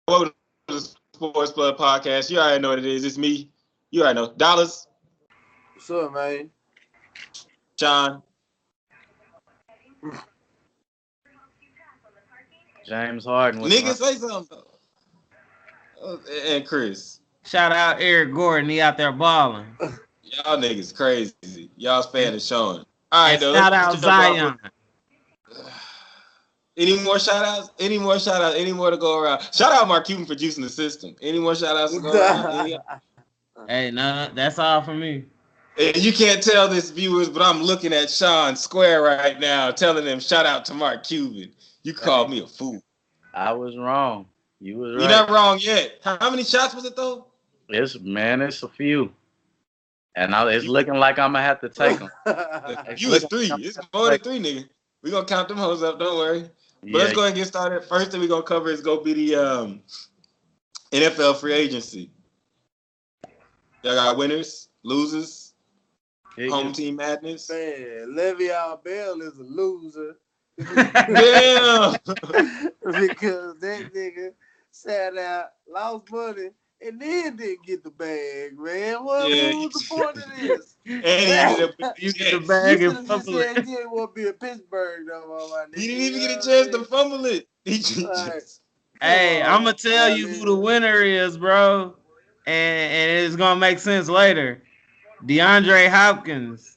Welcome to the Sportsplug podcast. You already know what it is. It's me. You already know. Dollars, What's up, man? Sean. James Harden with Nigga, the say something. And Chris. Shout out Eric Gordon. He out there balling. Y'all niggas crazy. Y'all's fan is showing. All right, And though. shout Let's out jump off Zion. Any more shout outs? Any more shout outs? Any more to go around? Shout out Mark Cuban for juicing the system. Any more shout outs to go around? Hey, no, that's all for me. And you can't tell this, viewers, but I'm looking at Sean Square right now, telling him shout out to Mark Cuban. You called me a fool. I was wrong. You was right. You're not wrong yet. How many shots was it though? It's a few, and it's looking like I'm gonna have to take them. You was three. It's more than three, nigga. We gonna count them hoes up. Don't worry. But let's go ahead and get started. First thing we gonna cover is gonna be the NFL free agency. Y'all got winners, losers, home team madness. Man, Le'Veon Bell is a loser. Damn. Because that nigga sat out, lost money, and then didn't get the bag, man. What was the point of this? And he ended up You get the bag You and should have just fumble said it. he didn't want to be in Pittsburgh, though, my nigga. He didn't even get a chance to fumble it. He just, Hey, I'm going to tell you who the winner is, bro. And it's going to make sense later. DeAndre Hopkins.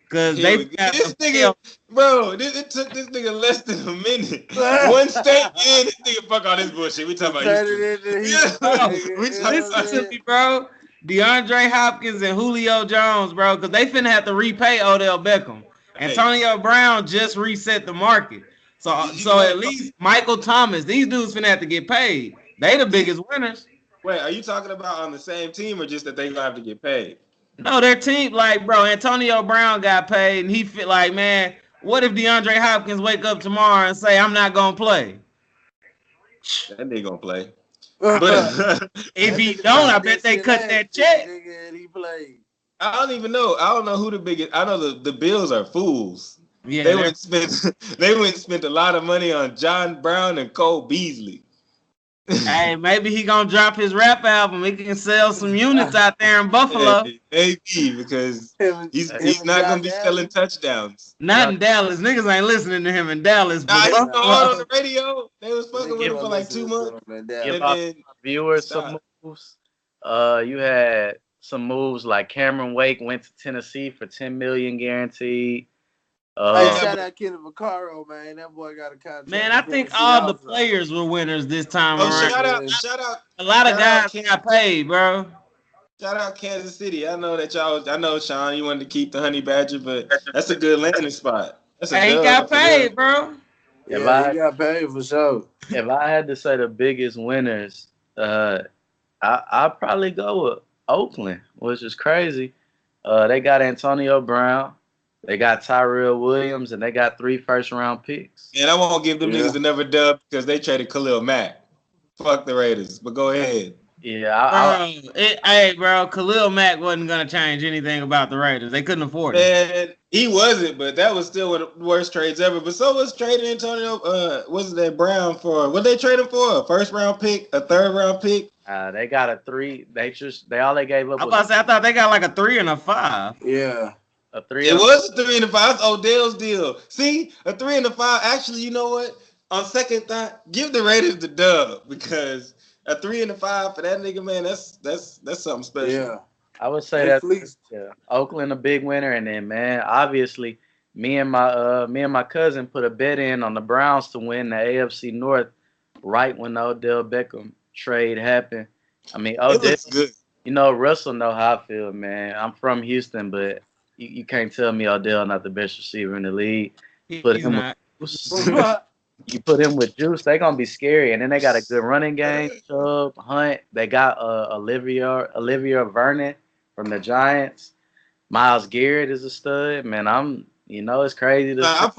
Because they got this nigga, bro, it took this nigga less than a minute. One step in, this nigga fuck all this bullshit. We talking about Houston. Listen to me, bro. DeAndre Hopkins and Julio Jones, bro, because they finna have to repay Odell Beckham. Antonio Brown just reset the market. So at least Michael Thomas, these dudes finna have to get paid. They the biggest winners. Wait, are you talking about on the same team or just that they gonna have to get paid? No, their team, like, bro, Antonio Brown got paid, and he feel like, man, what if DeAndre Hopkins wake up tomorrow and say, I'm not going to play? That nigga gonna play. But if he don't, I bet they cut that check. He played. I don't even know. I don't know who the biggest. I know the Bills are fools. Yeah, they went and spent a lot of money on John Brown and Cole Beasley. Hey, maybe he gonna drop his rap album. He can sell some units out there in Buffalo. Maybe because he's not gonna be selling touchdowns. Not in Dallas. Niggas ain't listening to him in Dallas. Nah, he's hard on the radio. They was fucking with him for like 2 months. Give our viewers some moves. You had some moves like Cameron Wake went to Tennessee for $10 million guaranteed. Hey, shout out Kenny Vaccaro, man. That boy got a contract. Man, I think all the players were winners this time around. Shout out. A lot of guys got paid, bro. Shout out Kansas City. I know that I know, Sean, you wanted to keep the Honey Badger, but that's a good landing spot. He got paid, bro. He got paid for sure. If I had to say the biggest winners, I'd probably go with Oakland, which is crazy. They got Antonio Brown. They got Tyrell Williams, and they got 3 first-round picks. And I won't give them niggas another dub because they traded Khalil Mack. Fuck the Raiders, but go ahead. Yeah, hey, bro, Khalil Mack wasn't going to change anything about the Raiders. They couldn't afford it. Man, he wasn't, but that was still one of the worst trades ever. But so was trading Antonio, what's that, Brown for? What they trade him for? A first-round pick? A third-round pick? They got a 3. All they gave up was... I thought they got like a 3 and a 5. Yeah. It was a 3 and a 5. That's Odell's deal. See, a 3 and a 5. Actually, you know what? On second thought, give the Raiders the dub because a 3 and a 5 for that nigga, man, that's something special. Yeah, I would say that. Yeah, Oakland a big winner, and then man, obviously, me and my cousin put a bet in on the Browns to win the AFC North right when the Odell Beckham trade happened. I mean, Odell, good. You know, Russell know how I feel, man. I'm from Houston, but you can't tell me Odell not the best receiver in the league. You put him with Juice, they gonna be scary. And then they got a good running game. Chubb, Hunt. They got Olivia Vernon from the Giants. Myles Garrett is a stud. Man, it's crazy. I'm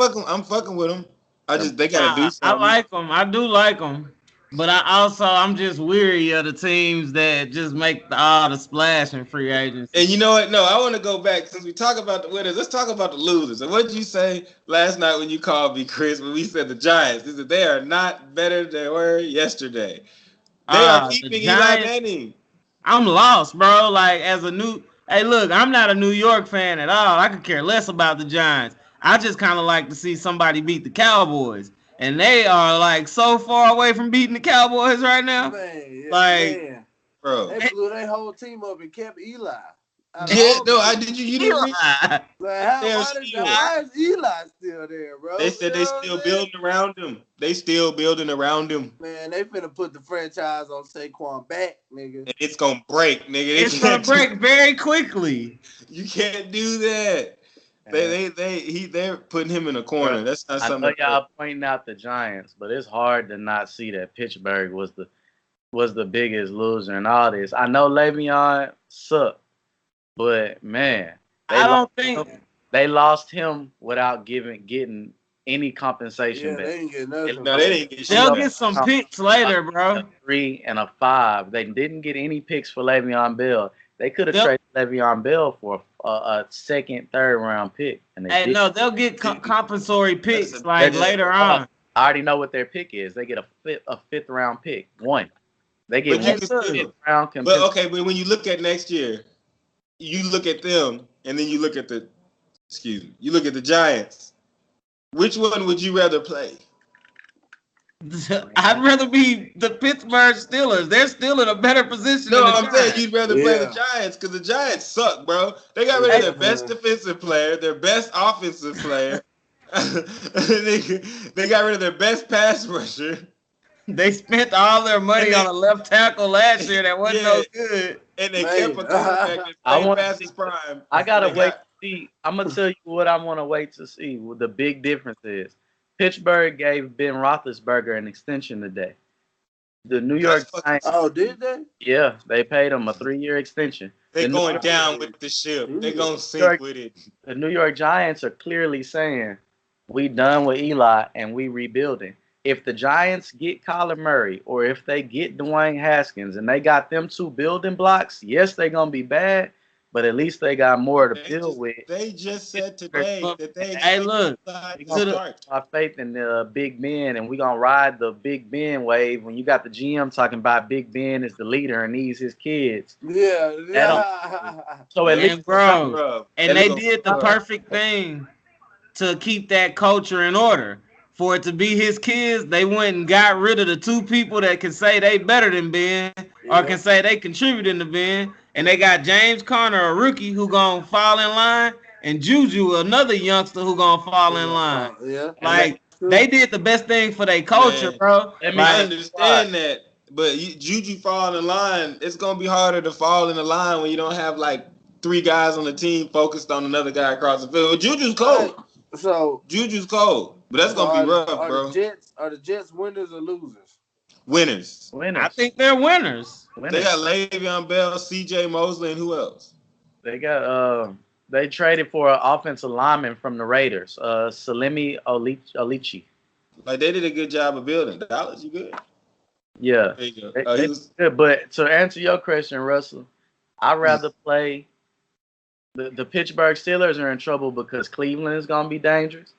fucking with them. They gotta do something. I like them. I do like them. But I'm just weary of the teams that just make all the splash in free agency. And you know what? No, I want to go back. Since we talk about the winners, let's talk about the losers. And what did you say last night when you called me, Chris, when we said the Giants? Is that they are not better than they were yesterday. They are keeping Eli Manning. I'm lost, bro. Like hey, look, I'm not a New York fan at all. I could care less about the Giants. I just kind of like to see somebody beat the Cowboys, and they are like so far away from beating the Cowboys right now. Man, bro, they blew their whole team up and kept Eli. Yeah, no, you didn't read. Why is Eli still there, bro? They said they still building around him. Man, they finna put the franchise on Saquon back, nigga. And it's gonna break, nigga. It's gonna break very quickly. You can't do that. They're putting him in a corner. That's not something. I know y'all pointing out the Giants, but it's hard to not see that Pittsburgh was the biggest loser in all this. I know Le'Veon sucked, but man, I don't think they lost him without getting any compensation. Yeah, they didn't get nothing. No, they didn't get. They'll get some picks later, bro. A 3 and a 5. They didn't get any picks for Le'Veon Bell. They could have traded Le'Veon Bell for a second, third round pick. And they'll get compensatory picks later on. I already know what their pick is. They get a fifth round pick. One. They get one fifth round. But okay, but when you look at next year, you look at them, and then you look at the Giants. Which one would you rather play? I'd rather be the Pittsburgh Steelers. They're still in a better position. No, I'm saying you'd rather play the Giants because the Giants suck, bro. They got rid of their best defensive player, their best offensive player. they got rid of their best pass rusher. They spent all their money on a left tackle last year that wasn't no good. And they kept a quarterback that played past his prime. I gotta wait to see. I'm gonna tell you what I want to wait to see. What the big difference is. Pittsburgh gave Ben Roethlisberger an extension today. The New York Giants. Oh, did they? Yeah, they paid him a 3-year extension. They're going down with the ship. They're going to sink with it. The New York Giants are clearly saying, we done with Eli and we rebuilding. If the Giants get Kyler Murray or if they get Dwayne Haskins and they got them two building blocks, yes, they're going to be bad, but at least they got more to build with. They just said today that they our faith in the Big Ben, and we're going to ride the Big Ben wave when you got the GM talking about Big Ben is the leader and these his kids. Yeah. So at least, bro. And they did the perfect thing to keep that culture in order. For it to be his kids, they went and got rid of the two people that can say they better than Ben or can say they contributed to Ben. And they got James Conner, a rookie, who gonna fall in line, and Juju, another youngster who gonna fall in line. Like they did the best thing for their culture, bro. I understand that, but Juju fall in line. It's gonna be harder to fall in the line when you don't have like 3 guys on the team focused on another guy across the field. Juju's cold. So Juju's cold, but that's gonna be rough, bro. Are the Jets winners or losers? Winners. I think they're winners. They got Le'Veon Bell, C.J. Mosley, and who else? They got they traded for an offensive lineman from the Raiders, Salemi Olici. Like they did a good job of building. Dallas, you good? Yeah. There you go. Good. But to answer your question, Russell, I'd rather play the Pittsburgh Steelers are in trouble because Cleveland is gonna be dangerous.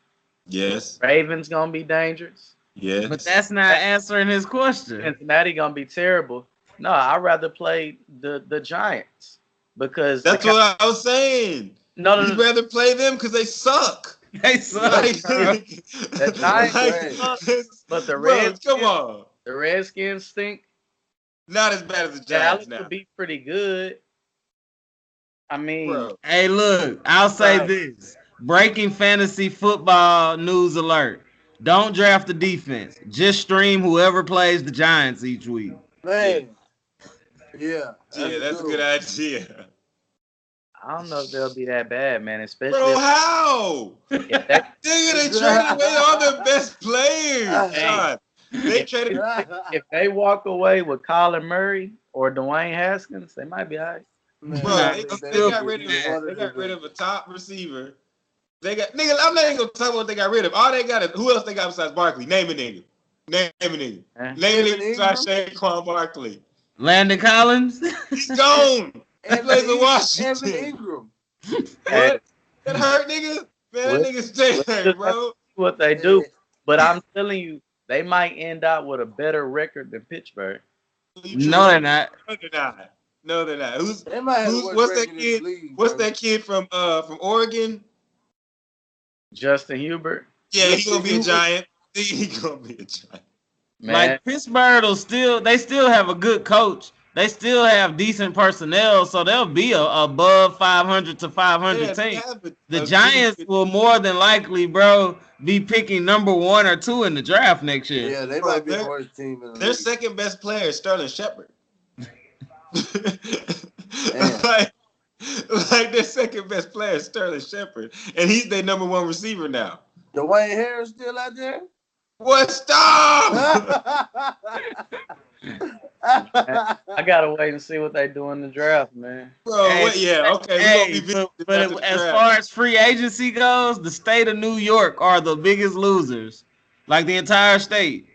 Yes. Ravens gonna be dangerous. Yes. But that's not answering his question. Cincinnati gonna be terrible. No, I'd rather play the Giants because that's what I was saying. You'd rather play them because they suck. They suck. The Giants suck, but the Redskins, come on. The Redskins stink. Not as bad as the Giants Dallas now. Would be pretty good. I mean, hey, look, I'll say this: breaking fantasy football news alert. Don't draft the defense. Just stream whoever plays the Giants each week. Man. That's a good idea. I don't know if they'll be that bad, man. Especially how? They traded away all their best players. They traded. If they walk away with Kyler Murray or Dwayne Haskins, they might be all right. Bro, they got rid of a top receiver. They got I'm not even gonna talk about what they got rid of. All they got is who else they got besides Barkley? Name a nigga. Name a nigga besides Saquon Barkley. Landon Collins. He's gone. He plays in Washington. Evan Ingram. What? That hurt nigga? Man, that nigga stay hurt, bro. What they do. But I'm telling you, they might end up with a better record than Pittsburgh. No, they're not. No, they're not. What's that kid? What's that kid from Oregon? Justin Hubert. Yeah, he's gonna be a giant. He's gonna be a giant. Man. Like Pittsburgh they still have a good coach. They still have decent personnel, so they'll be above 500 to 500 team. The Giants will more than likely, bro, be picking number 1 or 2 in the draft next year. Yeah, they might be the worst team in the Their league. second best player is Sterling Shepard. like their second best player is Sterling Shepard, and he's their number 1 receiver now. Dwayne Harris still out there? What? Stop! I gotta wait and see what they do in the draft, man. Bro, okay. But as far as free agency goes, the state of New York are the biggest losers, like the entire state.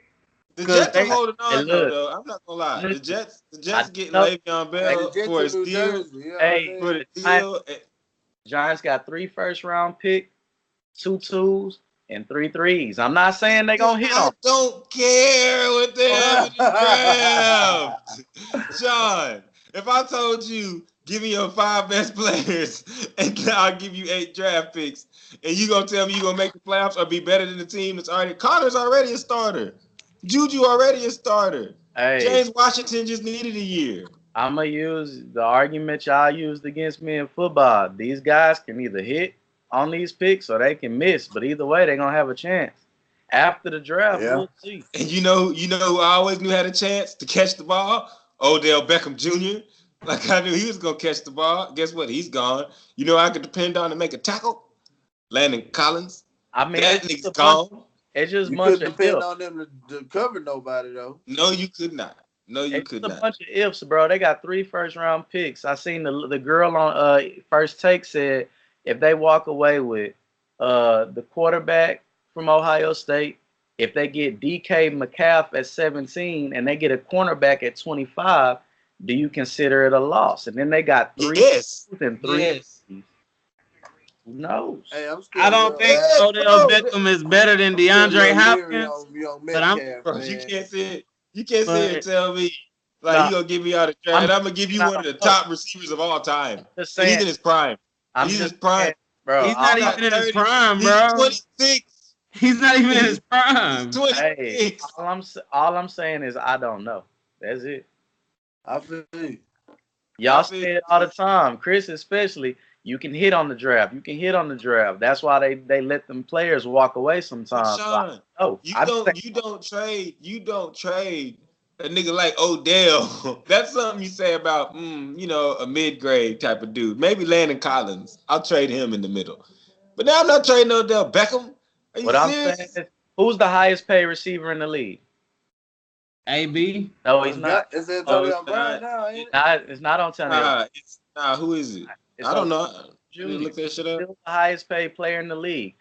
The Jets are holding on though. I'm not gonna lie. The Jets getting Le'Veon Bell for a steal. For the deal. Giants got 3 first-round picks, 2 2s, and 3 3s. I'm not saying they gonna hit them. I don't care what they have in the draft. John, if I told you, give me your 5 best players, and I'll give you 8 draft picks, and you gonna tell me you gonna make the playoffs or be better than the team that's already. Connor's already a starter. Juju already a starter. Hey, James Washington just needed a year. I'm going to use the argument y'all used against me in football. These guys can either hit on these picks or they can miss, but either way, they're going to have a chance. After the draft, we'll see. And you know who I always knew had a chance to catch the ball? Odell Beckham Jr. Like I knew he was going to catch the ball. Guess what? He's gone. You know I could depend on to make a tackle? Landon Collins. I mean, that nigga's gone. It's just you bunch couldn't of depend ifs. on them to cover nobody though. No, you could not. It's a bunch of ifs, bro. They got 3 first-round picks. I seen the girl on First Take said if they walk away with the quarterback from Ohio State, if they get DK Metcalf at 17 and they get a cornerback at 25, do you consider it a loss? And then they got 3 and 3. Yes. Who knows? Hey, I don't think Odell Beckham is better than DeAndre Hopkins. Bro, you can't say it. You can't say it and tell me like you gonna give me out of draft. And I'm gonna give you one of the top receivers of all time. He's in his prime. He's in his prime, bro. He's not even in his prime, bro. He's 26. He's not even in his prime. He's 26. Hey, all I'm saying is I don't know. That's it. I feel you. Y'all say it all the time, Chris especially. You can hit on the draft. You can hit on the draft. That's why they let them players walk away sometimes. Sean, you don't trade a nigga like Odell. That's something you say about a mid-grade type of dude. Maybe Landon Collins. I'll trade him in the middle. But now I'm not trading Odell Beckham. Are you serious? I'm saying is, who's the highest paid receiver in the league? AB? No, he's not. Is it Antonio Brown now? It's not Antonio. Who is it? I don't know. You look that shit up. Still the highest paid player in the league.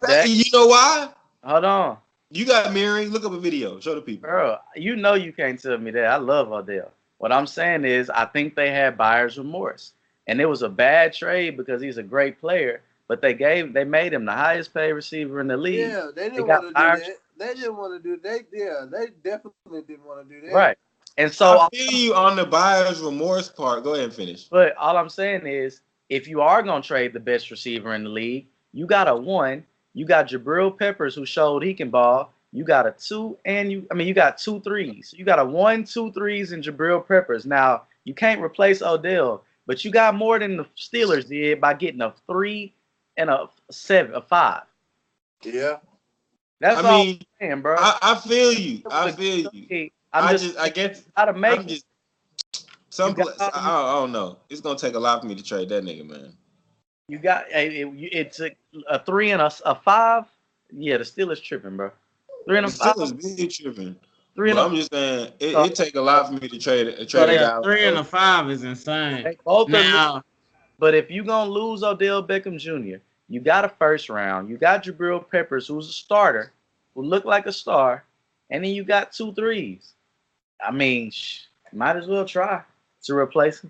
You know why? Hold on. You got mirroring. Look up a video. Show the people. Bro, you can't tell me that. I love Odell. What I'm saying is I think they had buyer's remorse. And it was a bad trade because he's a great player. But they made him the highest paid receiver in the league. Yeah, they didn't want to do that. They didn't want to do that. They definitely didn't want to do that. Right. And so I feel you on the buyer's remorse part. Go ahead and finish. But all I'm saying is if you are going to trade the best receiver in the league, you got a 1. You got Jabril Peppers who showed he can ball. You got a 2 and you got 2 3s. You got a 1, 2 3s and Jabril Peppers. Now, you can't replace Odell, but you got more than the Steelers did by getting a 3 and a 5. Yeah. That's all I'm saying, bro. I feel you. I don't know. It's gonna take a lot for me to trade that nigga, man. You got it's a 3 and a 5. Yeah, the Steelers tripping, bro. 3 and a 5. Steelers be tripping. 3 and I'm just saying it take a lot for me to trade it. 3 and a 5 is insane. Now, but if you gonna lose Odell Beckham Jr., you got a first round. You got Jabril Peppers, who's a starter, who look like a star, and then you got 2 3s. I mean, might as well try to replace him.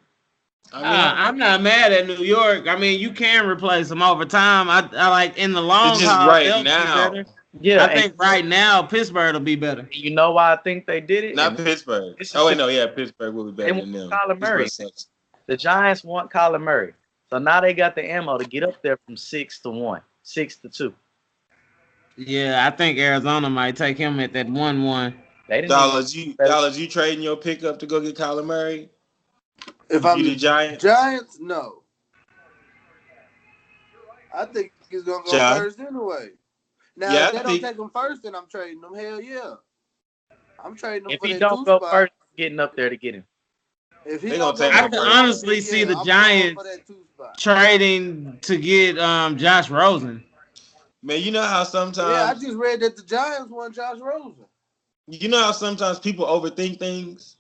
I'm not mad at New York. I mean, you can replace him over time. I like in the long it's just haul. Right now. Yeah, I think right now Pittsburgh will be better. You know why I think they did it? Not Pittsburgh. Oh wait, no, yeah, Pittsburgh will be better than them. Kyler Murray. The Giants want Kyler Murray, so now they got the ammo to get up there from 6-1, 6-2. Yeah, I think Arizona might take him at that 1-1. Dollars, you trading your pickup to go get Kyler Murray? If I'm the Giants, no. I think he's gonna go first anyway. Now, if they don't take him first, then I'm trading him. Hell yeah, I'm trading him. If he don't go first, getting up there to get him. If he I can honestly see the Giants trading to get Josh Rosen. Man, you know how sometimes I just read that the Giants want Josh Rosen. You know how sometimes people overthink things?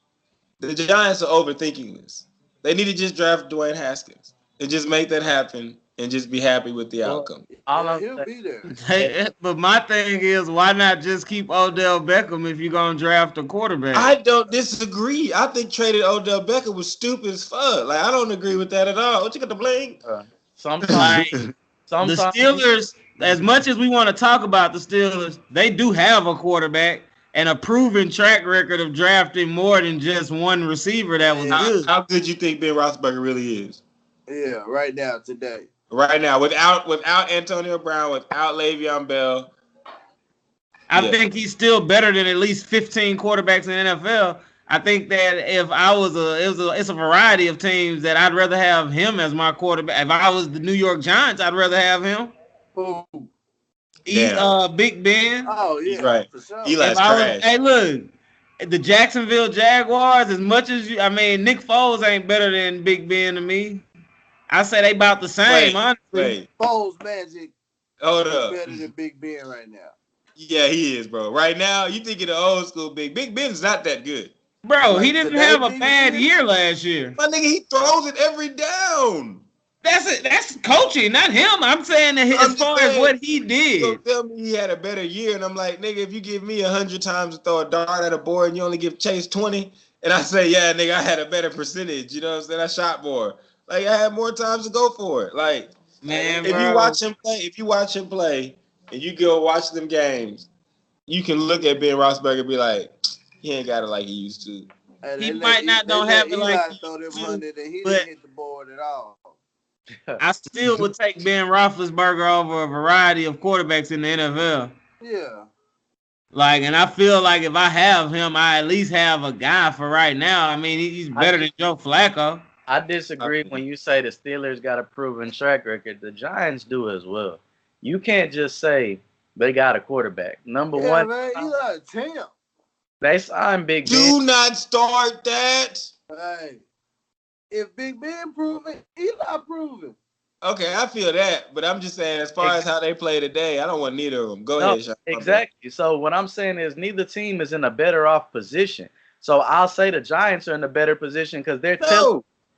The Giants are overthinking this. They need to just draft Dwayne Haskins and just make that happen and just be happy with the outcome. He'll be there. But my thing is, why not just keep Odell Beckham if you're going to draft a quarterback? I don't disagree. I think trading Odell Beckham was stupid as fuck. Like, I don't agree with that at all. What you got to blame? Sometimes the Steelers, as much as we want to talk about the Steelers, they do have a quarterback and a proven track record of drafting more than just one receiver that was good. How good you think Ben Roethlisberger really is? Yeah, right now, today. Right now, without Antonio Brown, without Le'Veon Bell. I think he's still better than at least 15 quarterbacks in the NFL. I think that if I was it's a variety of teams that I'd rather have him as my quarterback. If I was the New York Giants, I'd rather have him. Who? Big Ben. Oh, yeah. He's right. For sure. Eli's trash. Hey, look, the Jacksonville Jaguars, as much as Nick Foles ain't better than Big Ben to me. I say they about the same, honestly. Foles magic. Hold up. Better than Big Ben right now. Yeah, he is, bro. Right now, you think of the old school Big Ben's not that good. Bro, he didn't have a bad year last year. My nigga, he throws it every down. That's it. That's coaching, not him. I'm saying that as far as what he did. You tell me he had a better year, and I'm like, nigga, if you give me 100 times to throw a dart at a board and you only give Chase 20, and I say, yeah, nigga, I had a better percentage. You know what I'm saying? I shot more. Like, I had more times to go for it. Like, man, if you watch him play, and you go watch them games, you can look at Ben Roethlisberger and be like, he ain't got it like he used to. He might not don't have it like he used to, he didn't hit the board at all. I still would take Ben Roethlisberger over a variety of quarterbacks in the NFL. Yeah. Like, and I feel like if I have him, I at least have a guy for right now. I mean, he's better than Joe Flacco. I disagree when you say the Steelers got a proven track record. The Giants do as well. You can't just say they got a quarterback. Number one, man, Eli's champ. They signed Big Ben. Do not start that. Hey, if Big Ben proven, Eli proven. Okay, I feel that, but I'm just saying, as far as how they play today, I don't want neither of them. Go ahead, Sean. Exactly. So what I'm saying is neither team is in a better off position. So I'll say the Giants are in a better position because they're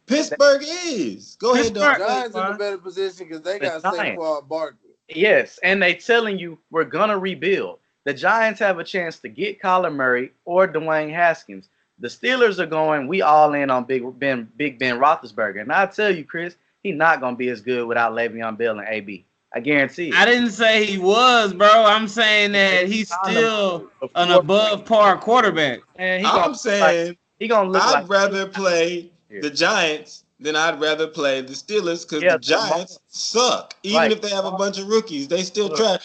Pittsburgh is. Go ahead, dog. Giants in a better position because they got Saquon Barkley. Yes, and they telling you we're gonna rebuild. The Giants have a chance to get Kyler Murray or Dwayne Haskins. The Steelers are going, we all in on Big Ben Roethlisberger. And I tell you, Chris, he's not going to be as good without Le'Veon Bell and AB. I guarantee it. I didn't say he was, bro. I'm saying that he's still an above par quarterback. And I'm saying I'd rather play the Giants than I'd rather play the Steelers because the Giants suck. Even if they have a bunch of rookies, they still try.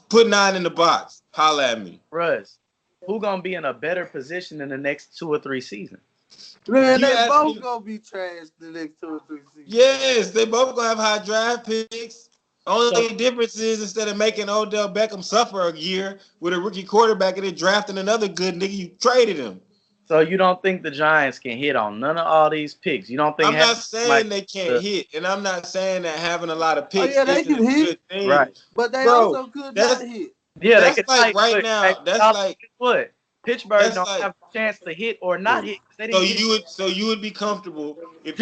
Put 9 in the box. Holla at me. Russ, who going to be in a better position in the next 2 or 3 seasons? Man, they both going to be trash the next 2 or 3 seasons. Yes, they both going to have high draft picks. Only difference is instead of making Odell Beckham suffer a year with a rookie quarterback and then drafting another good nigga, you traded him. So you don't think the Giants can hit on none of all these picks? You don't think? I'm not saying they can't hit, and I'm not saying that having a lot of picks they can hit, right? But they also could not hit. Yeah, that's like right now. That's like what Pittsburgh don't have a chance to hit or not hit. So you would be comfortable if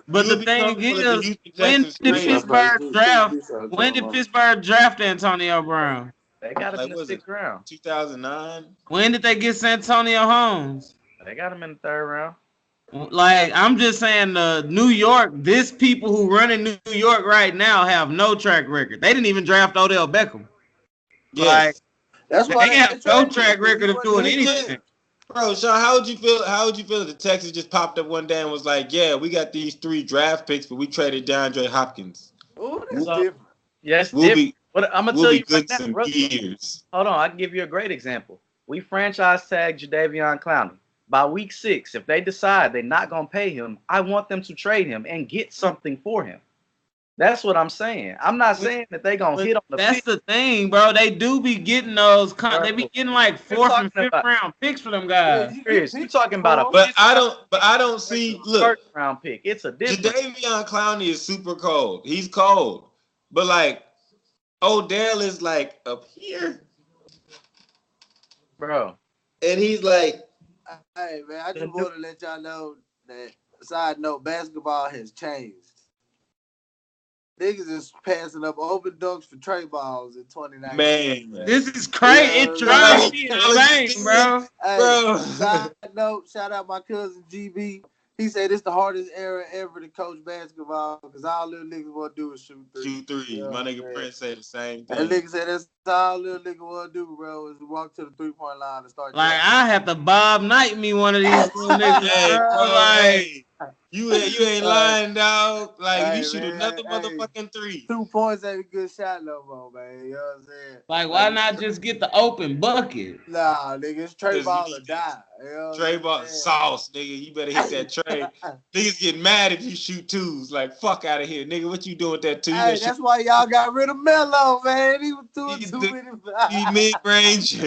but the thing is, when did Pittsburgh draft Antonio Brown? They got him in the 6th round. 2009. When did they get Santonio Holmes? They got him in the 3rd round. Like, I'm just saying, New York, people who run in New York right now have no track record. They didn't even draft Odell Beckham. Yes. That's why they have no track record of doing anything. Bro, Sean, how would you feel if the Texans just popped up one day and was like, yeah, we got these 3 draft picks, but we traded DeAndre Hopkins. Oh, that's different. Yes, but I'm gonna tell you right now, bro, hold on, I can give you a great example. We franchise tagged Jadeveon Clowney. By week 6, if they decide they're not gonna pay him, I want them to trade him and get something for him. That's what I'm saying. I'm not saying that they gonna hit on the. That's the thing, bro. They do be getting those. They be getting like 4th and 5th round picks for them guys. You're talking about a. But I don't see. Look, first round pick. It's a difference. Jadeveon Clowney is super cold. He's cold, but like Odell is like up here, bro. And he's like, hey man, I just want to let y'all know that. Side note: basketball has changed. Niggas is passing up open dunks for tray balls in 2019. Man, this is crazy. It drives me insane, bro. Hey, side note, shout out my cousin GB. He said it's the hardest era ever to coach basketball because all little niggas want to do is shoot threes. Shoot threes. You know, my nigga Prince said the same thing. That nigga said that's all little nigga want to do, bro, is walk to the 3-point line and start. Like, I have to Bob Knight me one of these little niggas. Hey, bro, you ain't lying, dog. Like, you shoot another motherfucking 3. 2 points ain't a good shot no more, man. You know what I'm saying? Like, why not just get the open bucket? Nah, nigga, it's Trey Ball or die. You know Trey Ball sauce, nigga. You better hit that tray. Niggas get mad if you shoot 2s. Like, fuck out of here, nigga. What you doing with that 2? Hey, that's why y'all got rid of Melo, man. He was doing too many. He mid-range.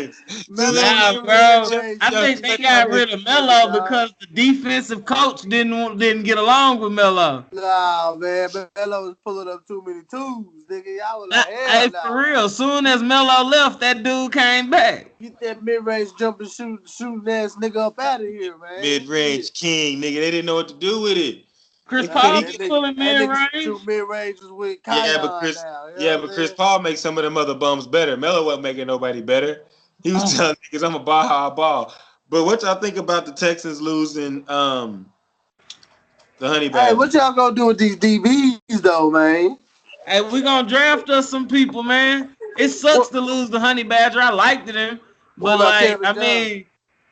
Nah, bro. I think they got rid of Melo because the defensive coach didn't get along with Melo. Nah, man. Melo was pulling up too many 2s, nigga. Y'all was like, hell nah. For real. Soon as Melo left, that dude came back. Get that mid-range jumping shooting ass nigga up out of here, man. Mid-range king, nigga. They didn't know what to do with it. Chris Paul be pulling mid-range. Shoot mid-ranges with but Chris Paul makes some of them other bums better. Melo wasn't making nobody better. He was telling niggas, I'm a ball how I ball. But what y'all think about the Texans losing the Honey Badger? Hey, what y'all gonna do with these DBs though, man? Hey, we gonna draft us some people, man. It sucks to lose the Honey Badger. I liked him. But, like, I mean,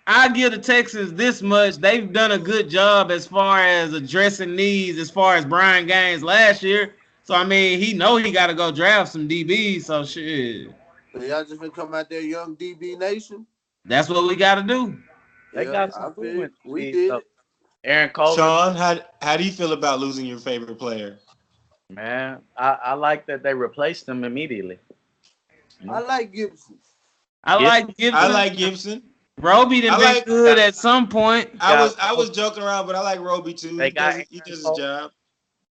I give the Texans this much. They've done a good job as far as addressing needs as far as Brian Gaines last year. So, I mean, he got to go draft some DBs. So, shit. So y'all just been come out there, young DB nation? That's what we got to do. They got some good. We did it. Aaron Cole. Sean, how do you feel about losing your favorite player? Man, I like that they replaced him immediately. I like Gibson. I like Gibson. Roby done been good at some point. I was joking around, but I like Roby too. He does his job.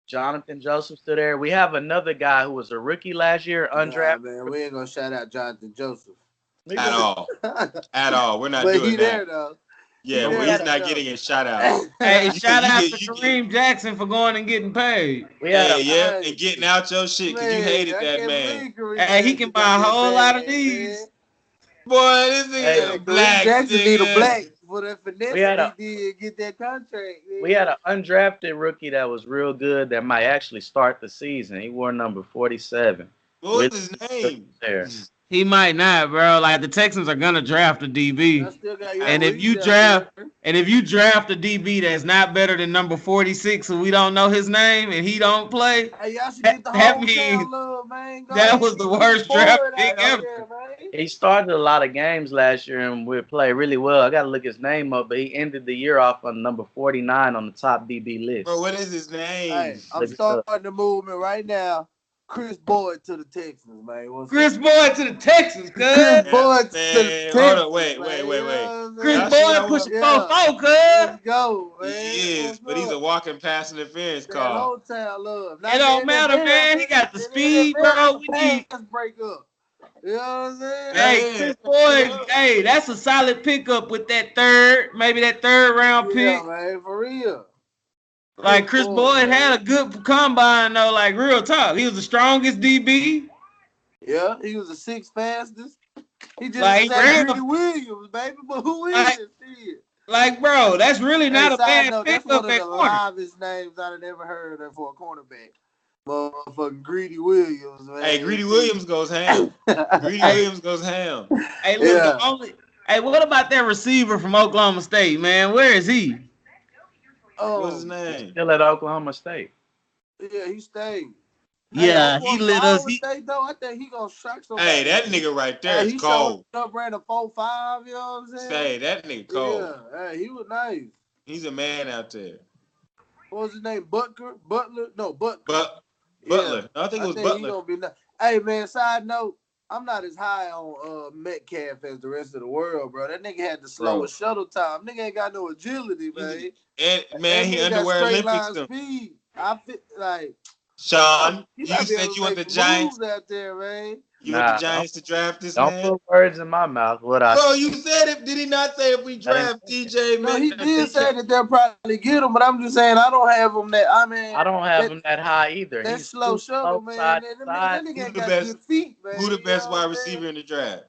Jonathan Joseph's still there. We have another guy who was a rookie last year, undrafted. Man, we ain't gonna shout out Jonathan Joseph at all. At all. We're not but doing he that. There though. Yeah, well, he's not getting a shout out. Hey, shout out to Kareem Jackson for going and getting paid. And getting out your shit because you hated that man. Hey, he can buy a whole lot of these. Man. Boy, this nigga black. Jackson need a black for the finesse he did get that contract. Man. We had an undrafted rookie that was real good that might actually start the season. He wore number 47. What was his name? There. He might not, bro. Like, the Texans are gonna draft a DB, and if you draft a DB that's not better than number 46, and we don't know his name and he don't play, that means that was the worst draft pick ever. He started a lot of games last year and would play really well. I gotta look his name up, but he ended the year off on number 49 on the top DB list. Bro, what is his name? Hey, I'm starting the movement right now. Chris Boyd to the Texans, man. Chris Boyd to the Texans, cuz. Chris Boyd to the Texans. Hold on, wait. Chris Boyd pushing 4-4, cuz. Let's go, man. He is, but he's a walking pass interference call. It don't matter, man. He got the speed, bro. We need break up. You know what I'm saying? Hey, Chris Boyd, hey, that's a solid pickup with that third round pick. Yeah, man, for real. Like, Chris Boyd had a good combine, though, like, real talk. He was the strongest DB. Yeah, he was the 6th fastest. He just like Greedy Williams, baby, but who is it? Like, bro, that's really not a bad pickup. That's one of the livest names I've ever heard of for a cornerback. Motherfucking Greedy Williams, man. Hey, Greedy Williams goes ham. Greedy Williams goes ham. Hey, look, Hey, what about that receiver from Oklahoma State, man? Where is he? What's his name? Still at Oklahoma State. Yeah, he stayed. Yeah, he lit us. State, though, I think he gonna shock somebody. Hey, that nigga right there is he cold. Showed up, ran a 4.5. You know what I'm saying? Say that nigga cold. Yeah, hey, he was nice. He's a man out there. What was his name? Butler? No, Butler. No, I think it was Butler. He gonna be nice. Hey, man. Side note. I'm not as high on Metcalf as the rest of the world, bro. That nigga had the slowest shuttle time. Nigga ain't got no agility, man. And man, he underwear Olympics. Speed. I feel like Sean, you said you want the Giants out there, man. You want the Giants to draft this man? Don't put words in my mouth. What Bro, you said it. Did he not say if we draft DJ? No, he did say that they'll probably get him, but I'm just saying I don't have him that. I mean, I don't have him that high either. That He's slow shuttle, man. That nigga got good feet, man. Who the best wide receiver in the draft?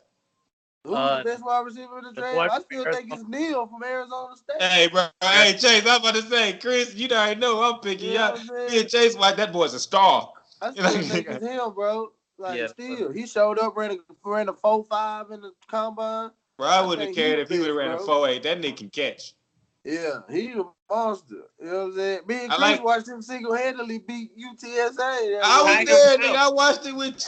Who's the best wide receiver in the draft? I still think it's Neal from Arizona State. Hey, bro. Hey, Chase, I'm about to say, Chris, you already know I'm picking y'all. Me and Chase, like, that boy's a star. I still think it's him, bro. Like, still. He showed up, ran a 4.5 in the combine. Bro, I wouldn't have cared if he would have ran a 4.8. That nigga can catch. Yeah, he a monster. You know what I'm saying? Me and Chris watched him single-handedly beat UTSA. I was there, nigga. I watched it with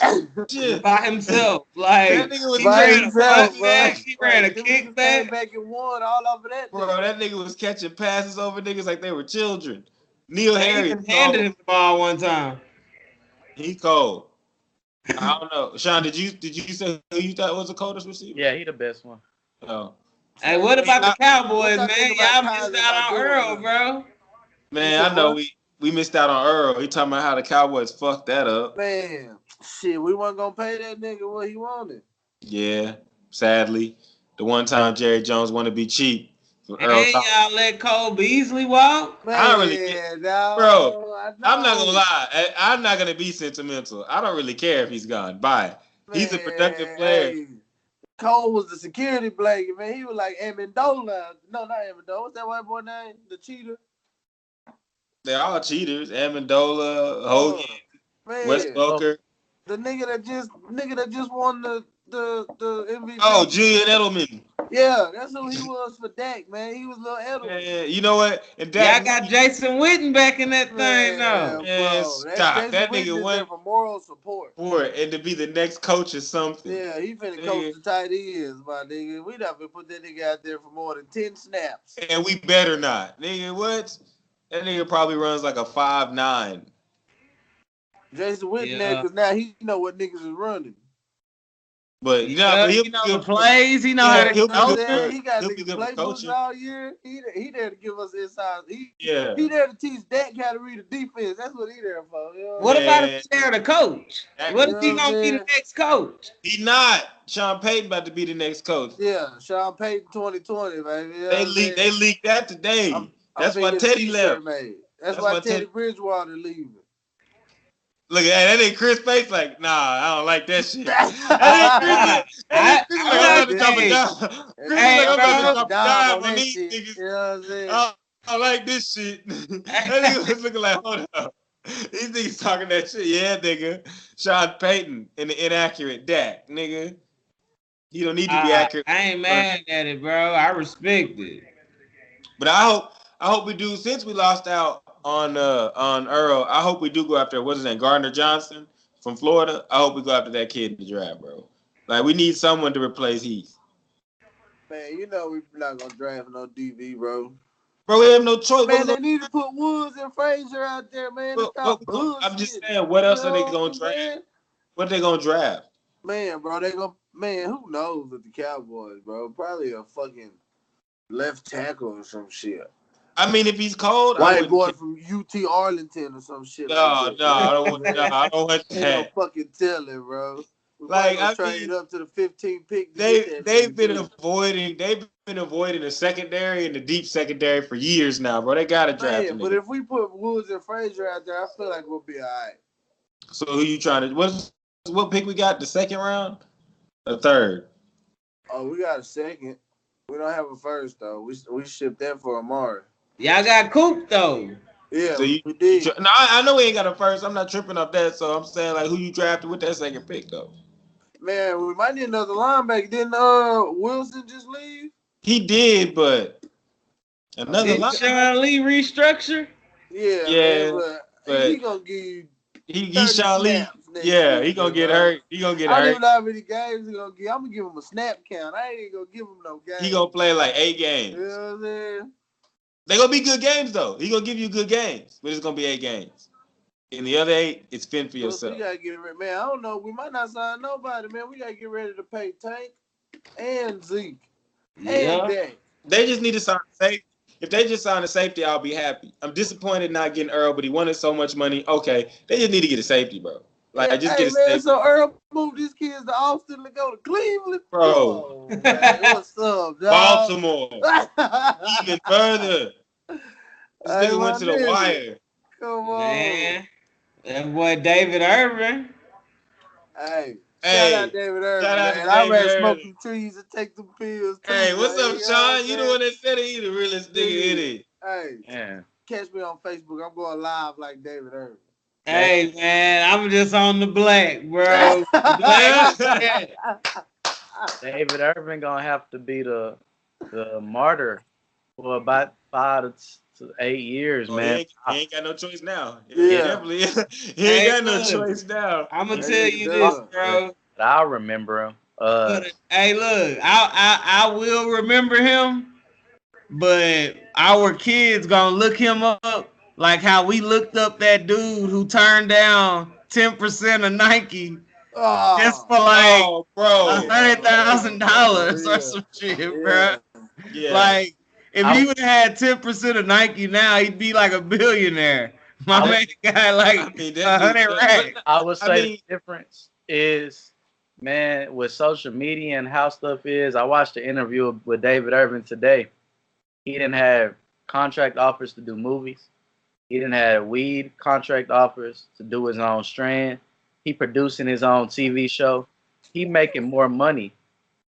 you. By himself. Like, that nigga was by himself, bro. He ran a kickback. Back and won all over that. Bro, that nigga was catching passes over niggas like they were children. Neil Harry handed him the ball one time. He cold. I don't know. Sean, did you say who you thought was the coldest receiver? Yeah, he the best one. Oh. Hey, what about the Cowboys, man? Y'all missed out on Earl, bro. Man, I know we missed out on Earl. He talking about how the Cowboys fucked that up. Man, shit, we wasn't gonna pay that nigga what he wanted. Yeah, sadly, the one time Jerry Jones wanted to be cheap. And y'all let Cole Beasley walk? Man, I don't really care. Bro, I'm not gonna lie. I'm not gonna be sentimental. I don't really care if he's gone. Bye. He's a productive player. Hey. Cole was the security blanket, man. He was like Amendola. No, not Amendola. What's that white boy name? The cheater? They're all cheaters. Amendola, Hogan, Wes Welker. The nigga that just won the MVP. Oh, Julian Edelman. Yeah, that's who he was for Dak, man. He was little Edelman. Yeah, you know what? And Dak, y'all got Jason Witten back in that thing, though. Man, stop. That nigga went for moral support. And to be the next coach or something. Yeah, he finna coach the tight ends, my nigga. We not gonna put that nigga out there for more than 10 snaps. And we better not. Nigga, what? That nigga probably runs like a 5'9". Jason Witten there, because now he know what niggas is running. But he know the plays. He know how to coach. He got niggas playbooks all year. He there to give us insights. He there to teach Dak how to read the defense. That's what he there for. You know? What about if he's there to coach? What if he gonna be the next coach? He not. Sean Payton about to be the next coach. Yeah, Sean Payton 2020, baby. You know they leaked that today. That's why Teddy left. That's why Teddy Bridgewater leaving. Look at that ain't Chris face like, nah, I don't like that shit. That ain't Chris. I'm about to drop a dime. Chris like, I'm about to drop a dime on these niggas. You know what I'm saying? I like this shit. That nigga was looking like, hold up. These niggas talking that shit. Yeah, nigga. Sean Payton and the inaccurate Dak, nigga. You don't need to be accurate. I ain't mad at it, bro. I respect it. But I hope we do, since we lost out on Earl, I hope we do go after, what's his name, Gardner Johnson from Florida. I hope we go after that kid in the draft, bro. Like, we need someone to replace Heath. Man, you know we're not going to draft no DB, bro. Bro, we have no choice. Man, they need to put Woods and Frazier out there, man. I'm just saying, what else are they going to draft? What are they going to draft? Man, bro, who knows with the Cowboys, bro? Probably a fucking left tackle or some shit. I mean, if he's cold, white boy from UT Arlington or some shit. No, I don't want that. No fucking telling, bro. Like, I trade up to the 15th pick. They've been avoiding the secondary and the deep secondary for years now, bro. They gotta draft him. But if we put Woods and Frazier out there, I feel like we'll be all right. So who you trying to? What pick we got? The second round, the third? Oh, we got a second. We don't have a first though. We shipped that for Amari. Y'all got Coop though. Yeah, So we did. No, I know we ain't got a first. I'm not tripping off that. So I'm saying like, who you drafted with that second pick though? Man, we might need another linebacker. Didn't Wilson just leave? He did, but another Did Sean Lee restructure? Yeah, yeah, man, but he gonna give you he Sean Lee. Yeah, he gonna get hurt. He gonna get I hurt. don't even know how many games he gonna give. I'm gonna give him a snap count. I ain't gonna give him no games. He gonna play like 8 games. You know what I'm saying? They gonna be good games though. He gonna give you good games, but it's gonna be 8 games. In the other 8, it's fend for yourself. We gotta get ready, man. I don't know. We might not sign nobody, man. We gotta get ready to pay Tank and Zeke and Dak. They just need to sign a safety. If they just sign a safety, I'll be happy. I'm disappointed not getting Earl, but he wanted so much money. Okay, they just need to get a safety, bro. Like, just get a safety. So Earl moved his kids to Austin to go to Cleveland, bro. Oh, man. What's up, dog? Baltimore, even further. This nigga went to the wire. Come on, man. That boy David Irving. Hey, shout out David Irving. Shout out man. to I David rather Irving. smoke some trees and take some pills. Hey, what's up, Sean? You the man? one that said it. You the realest nigga in it. Hey, catch me on Facebook. I'm going live like David Irving. Hey, man, I'm just on the black, bro. David Irving gonna have to be the martyr for about 5 to 8 years, man. He ain't got no choice now. Yeah. He ain't got no choice now. I'm gonna tell you this, bro. But I'll remember him. Hey, look, I will remember him, but our kids gonna look him up like how we looked up that dude who turned down 10% of Nike just for like $100,000 or some shit, bro. Yeah. Like, if he would have had 10% of Nike now, he'd be like a billionaire. My man got like 100 racks. I would say the difference is, man, with social media and how stuff is. I watched the interview with David Irving today. He didn't have contract offers to do movies. He didn't have weed contract offers to do his own strand. He producing his own TV show. He making more money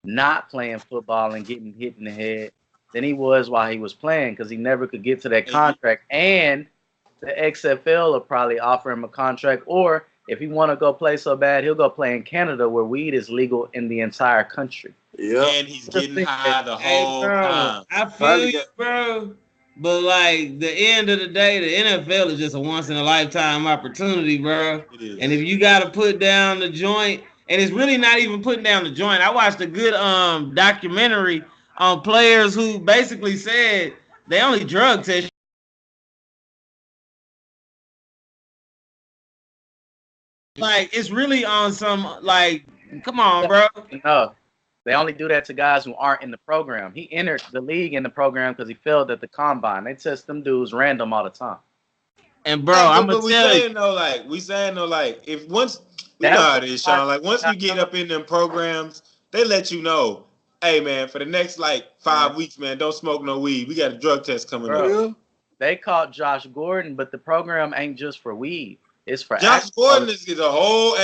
not playing football and getting hit in the head than he was while he was playing, because he never could get to that contract. And the XFL will probably offer him a contract, or if he want to go play so bad, he'll go play in Canada where weed is legal in the entire country. Yeah, and he's getting high the whole time. I feel you, bro. But like, the end of the day, the NFL is just a once in a lifetime opportunity, bro. It is. And if you got to put down the joint, and it's really not even putting down the joint. I watched a good documentary on players who basically said they only drug test. Like, it's really on some, like, come on, bro. No, they only do that to guys who aren't in the program. He entered the league in the program because he failed at the combine. They test them dudes random all the time. And bro, I'm gonna tell you, we saying though, like, if once we know how it is, Sean. Like, once you get up in them programs, they let you know, hey man, for the next like 5 weeks, man, don't smoke no weed. We got a drug test coming up. They caught Josh Gordon, but the program ain't just for weed. It's for Josh Gordon is a whole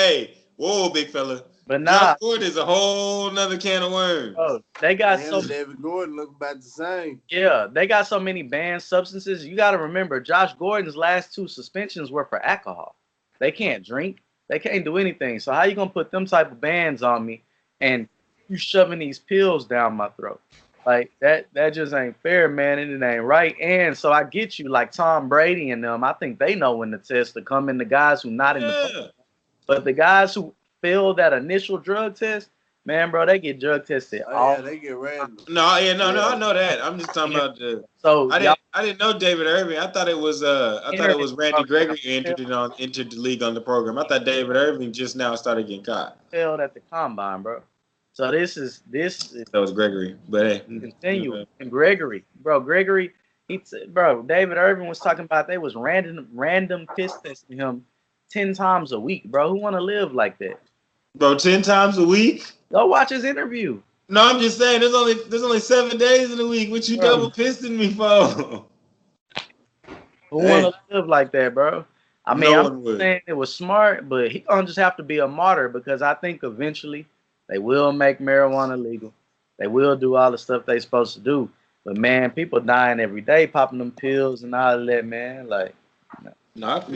whoa, big fella. But Josh Gordon is a whole nother can of worms. Oh, they got David Gordon look about the same. Yeah, they got so many banned substances. You got to remember, Josh Gordon's last 2 suspensions were for alcohol. They can't drink. They can't do anything. So how you gonna put them type of bans on me and you shoving these pills down my throat? Like, that just ain't fair, man, and it ain't right. And so I get you, like Tom Brady and them, I think they know when the test to come in, the guys who not in the program. But the guys who failed that initial drug test, man, bro, they get drug tested. They get random. No, I know that. I'm just talking about the. So I didn't know David Irving. I thought it was Randy Gregory entered the league on the program. I thought David Irving just now started getting caught. Failed at the combine, bro. So this is that was Gregory, but hey, continue. And Gregory, David Irving was talking about they was random piss testing him 10 times a week, bro. Who want to live like that? Bro, 10 times a week? Go watch his interview. No, I'm just saying there's only 7 days in a week. What you double pisting me for? Who want to live like that, bro? I mean, I'm saying it was smart, but he gonna just have to be a martyr, because I think eventually they will make marijuana legal. They will do all the stuff they supposed to do. But man, people dying every day, popping them pills and all of that, man. Like, No, I feel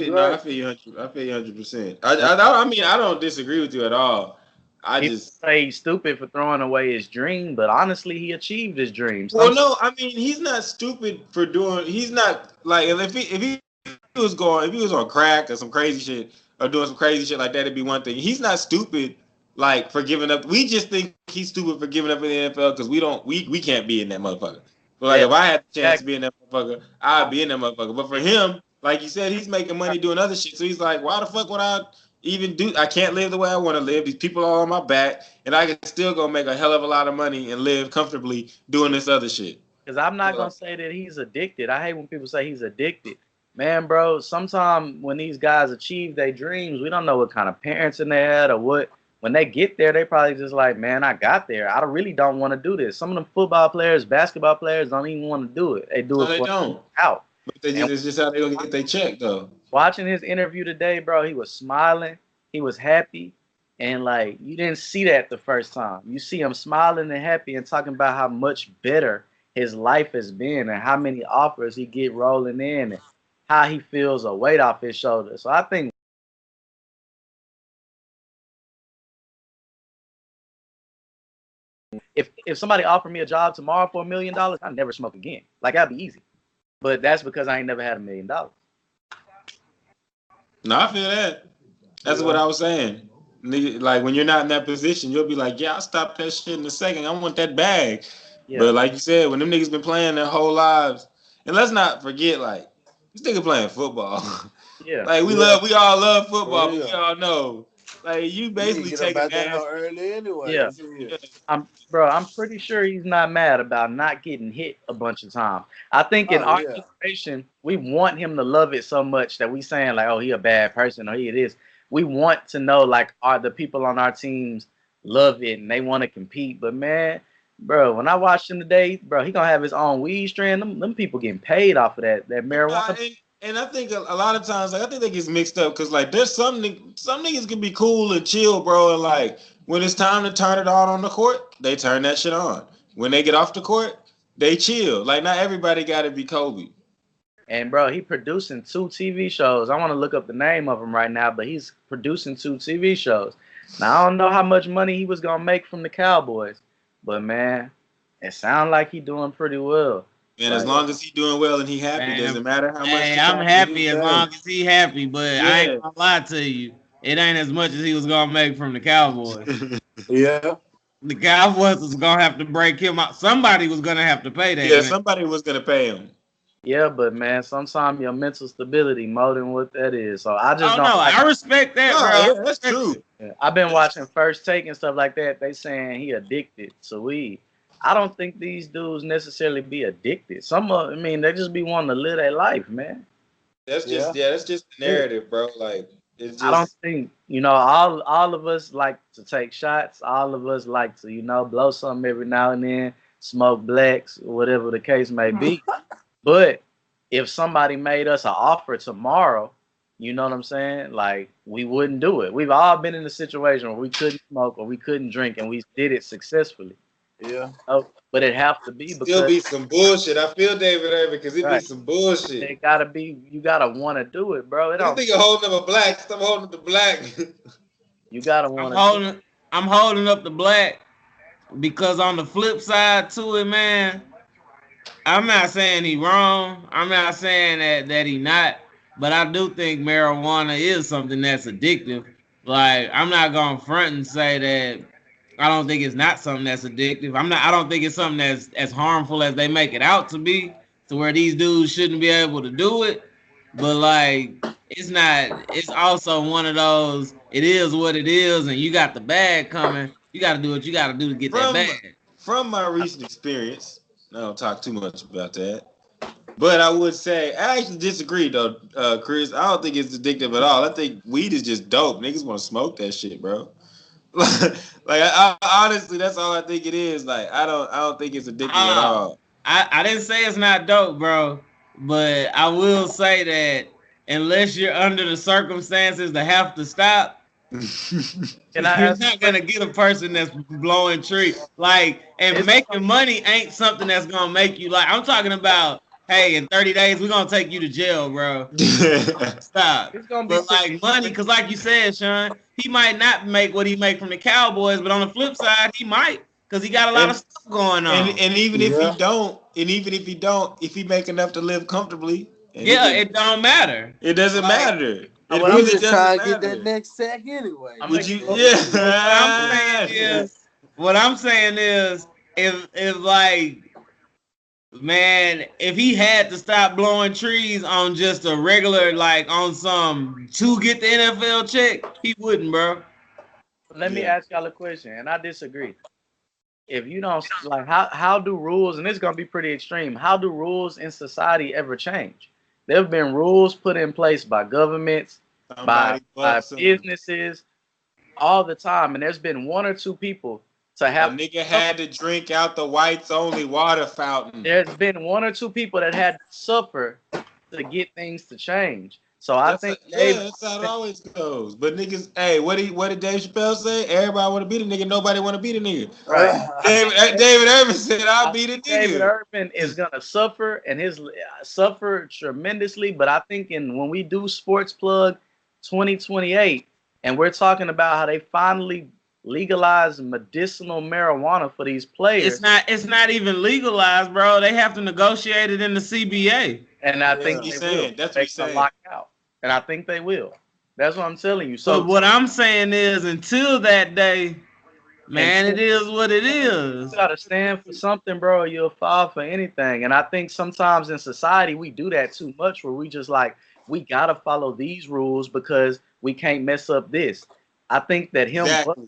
you 100%. I mean, I don't disagree with you at all. I People just say he's stupid for throwing away his dream, but honestly, he achieved his dream. well, no, I mean, he's not stupid for doing. He's not like if he was on crack or some crazy shit or doing some crazy shit like that, it'd be one thing. He's not stupid like for giving up. We just think he's stupid for giving up in the NFL because we can't be in that motherfucker. But like if I had the chance to be in that motherfucker, I'd be in that motherfucker. But for him, like you said, he's making money doing other shit. So he's like, why the fuck would I even do? I can't live the way I want to live. These people are on my back, and I can still go make a hell of a lot of money and live comfortably doing this other shit. Because I'm not gonna say that he's addicted. I hate when people say he's addicted. Man, bro, sometimes when these guys achieve their dreams, we don't know what kind of parents in they had or what. When they get there, they probably just like, man, I got there. I really don't want to do this. Some of them football players, basketball players don't even want to do it. They do it for out. But it's just how they gonna get their check though. Watching his interview today, bro, he was smiling. He was happy. And like you didn't see that the first time. You see him smiling and happy and talking about how much better his life has been and how many offers he get rolling in and how he feels a weight off his shoulders. So I think if somebody offered me a job tomorrow for $1 million, I'd never smoke again. Like that'd be easy. But that's because I ain't never had $1 million. No, I feel that. That's what I was saying. Like when you're not in that position, you'll be like, yeah, I'll stop that shit in a second. I want that bag. Yeah. But like you said, when them niggas been playing their whole lives, and let's not forget, like, this nigga playing football. Yeah. Like we all love football, but we all know. Like you basically taking that early anyway. Yeah. I'm pretty sure he's not mad about not getting hit a bunch of times. I think in our generation, we want him to love it so much that we saying like, oh, he a bad person or he it is. We want to know like are the people on our teams love it and they want to compete. But man, bro, when I watched him today, bro, he gonna have his own weed strand. Them people getting paid off of that marijuana. And I think a lot of times, like I think they get mixed up because like there's some niggas can be cool and chill, bro, and like when it's time to turn it on the court, they turn that shit on. When they get off the court, they chill. Like not everybody got to be Kobe. And bro, he producing 2 TV shows. I want to look up the name of them right now, but he's producing 2 TV shows. Now I don't know how much money he was gonna make from the Cowboys, but man, it sounds like he doing pretty well. And as long as he doing well and he happy, doesn't matter how much. Hey, I'm happy as long as he happy, but I ain't gonna lie to you. It ain't as much as he was gonna make from the Cowboys. Yeah. The Cowboys was gonna have to break him out. Somebody was gonna have to pay that. Yeah, somebody was gonna pay him. Yeah, but man, sometimes your mental stability more than what that is. So I just don't know. I respect that, bro. Yeah, that's true. Yeah, I've been watching First Take and stuff like that. They saying he addicted to weed. I don't think these dudes necessarily be addicted. They just be wanting to live their life, man. That's just that's just the narrative, bro. Like it's just... I don't think, all of us like to take shots. All of us like to, blow something every now and then, smoke blacks, whatever the case may be. But if somebody made us an offer tomorrow, you know what I'm saying? Like we wouldn't do it. We've all been in a situation where we couldn't smoke or we couldn't drink and we did it successfully. Yeah. But it have to be because still be some bullshit. I feel David Irving because it be some bullshit. It gotta be. You gotta want to do it, bro. I think you're holding up a black. Stop holding up the black. You gotta want to. I'm holding up the black because on the flip side to it, man. I'm not saying he wrong. I'm not saying that he not. But I do think marijuana is something that's addictive. Like I'm not gonna front and say that. I don't think it's not something that's addictive. I don't think it's something that's as harmful as they make it out to be, to where these dudes shouldn't be able to do it. But like, it's not. It's also one of those. It is what it is, and you got the bag coming. You got to do what you got to do to get that bag. From my recent experience, I don't talk too much about that. But I would say I actually disagree though, Chris. I don't think it's addictive at all. I think weed is just dope. Niggas want to smoke that shit, bro. I honestly, that's all I think it is. Like I don't think it's addictive at all. I didn't say it's not dope, bro, but I will say that unless you're under the circumstances to have to stop, you're not gonna get a person that's blowing trees. Like and making money ain't something that's gonna make you like. I'm talking about hey, in 30 days, we're going to take you to jail, bro. Stop. It's gonna be like money, because like you said, Sean, he might not make what he make from the Cowboys, but on the flip side, he might, because he got a lot of stuff going on. And even if he don't, if he make enough to live comfortably, it don't matter. It doesn't matter. I'm just trying to get that next sack anyway. Would you? What I'm saying is, if like, man, if he had to stop blowing trees on just a regular, like on some to get the NFL check, he wouldn't, bro. Let me ask y'all a question, and I disagree. If you don't like, how do rules, and it's gonna be pretty extreme, how do rules in society ever change? There have been rules put in place by governments, by businesses, all the time, and there's been one or two people to have. A nigga had to drink out the whites only water fountain. There's been one or two people that had to suffer to get things to change. So I think that's how it always goes. But niggas, hey, what did Dave Chappelle say? Everybody want to be the nigga, nobody want to be the nigga. Right. David Irving said, "I'll be the nigga." David Irving is gonna suffer, and his suffer tremendously. But I think when we do Sportsplug 2028, and we're talking about how they finally legalized medicinal marijuana for these players. It's not even legalized, bro. They have to negotiate it in the CBA. And I think they will. That's what he's saying. Lock out. And I think they will. That's what I'm telling you. So what I'm saying is, until that day, man, it is what it is. You gotta stand for something, bro. You'll fall for anything. And I think sometimes in society we do that too much, where we just like, we gotta follow these rules because we can't mess up this. I think that him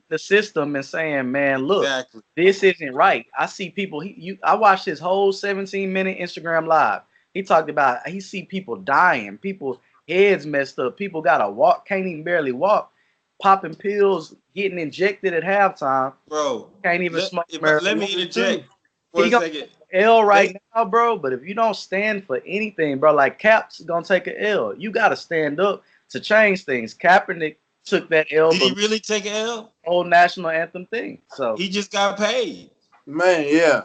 the system and saying, man, look, this isn't right. I see people. I watched his whole 17-minute Instagram live. He talked about he see people dying, people heads messed up, people gotta walk, can't even barely walk, popping pills, getting injected at halftime. Bro, can't even smoke. Let me interject for a second. L right now, bro. But if you don't stand for anything, bro, like Cap's gonna take an L. You gotta stand up to change things. Kaepernick took that L. Did he really take an L? Whole national anthem thing. So he just got paid. Man, yeah.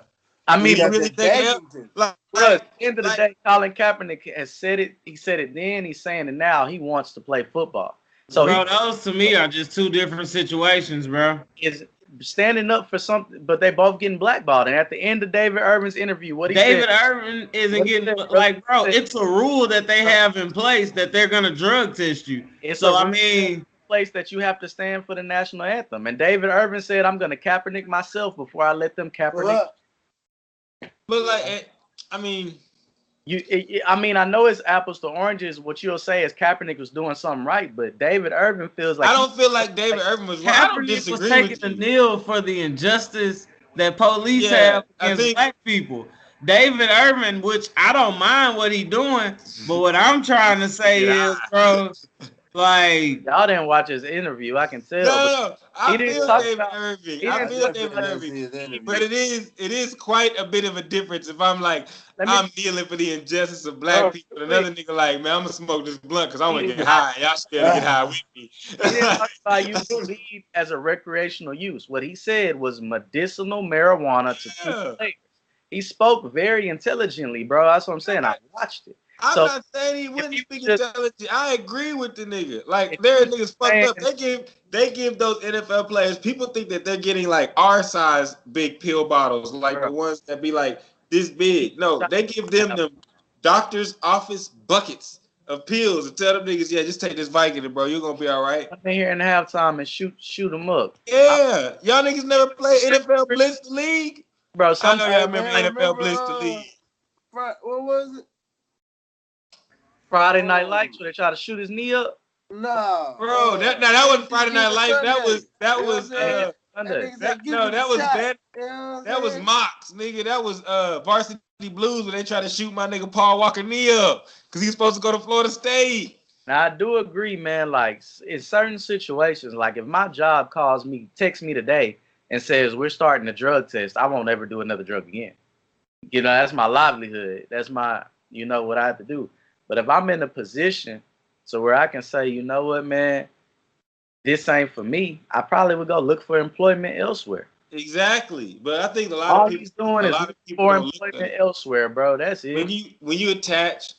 I mean, he really take an L? At the end of the day, Colin Kaepernick has said it. He said it then. He's saying it now. He wants to play football. So, bro, those to me are just two different situations, bro. Is standing up for something, but they both getting blackballed. And at the end of David Irving's interview, what he David said, Irving isn't getting like, bro. It's a rule that they have in place that they're gonna drug test you. So I mean, place that you have to stand for the national anthem. And David Irving said, "I'm gonna Kaepernick myself before I let them Kaepernick." But like, I mean, I know it's apples to oranges. What you'll say is Kaepernick was doing something right, but David Irving feels like I don't feel like David Irving was. Kaepernick was taking the kneel for the injustice that police have against black people. David Irving, which I don't mind what he doing, but what I'm trying to say is, bro, like y'all didn't watch his interview. I can tell. No, I feel David Irving. But it is quite a bit of a difference if I'm like, I'm dealing for the injustice of black people. Another nigga like, man, I'm gonna smoke this blunt because I want to get high. Y'all should be able to get high with me. He didn't talk about use weed as a recreational use. What he said was medicinal marijuana to keep players. He spoke very intelligently, bro. That's what I'm saying. I watched it. I'm not saying he wouldn't speak intelligent. I agree with the nigga. Like, there are niggas fucked up. They give those NFL players, people think that they're getting like our size big pill bottles, like the ones that be like this big. No, they give them the doctor's office buckets of pills and tell them niggas, yeah, just take this Vicodin, bro. You're gonna be all right. Come in here in halftime and shoot them up. Yeah, y'all niggas never play NFL Blitz the League, bro. I know y'all remember NFL Blitz the League. What was it? Friday Night Lights, where they try to shoot his knee up. No, bro, that wasn't Friday Night Lights. That was that was Mox, nigga. That was Varsity Blues when they try to shoot my nigga Paul Walker knee up because he's supposed to go to Florida State. Now I do agree, man. Like in certain situations, like if my job texts me today and says we're starting a drug test, I won't ever do another drug again. You know, that's my livelihood. That's my, what I have to do. But if I'm in a position so where I can say, you know what, man, this ain't for me, I probably would go look for employment elsewhere. Exactly, but I think All he's doing a is lot of people for don't look at employment it. elsewhere, bro. That's it. When you attach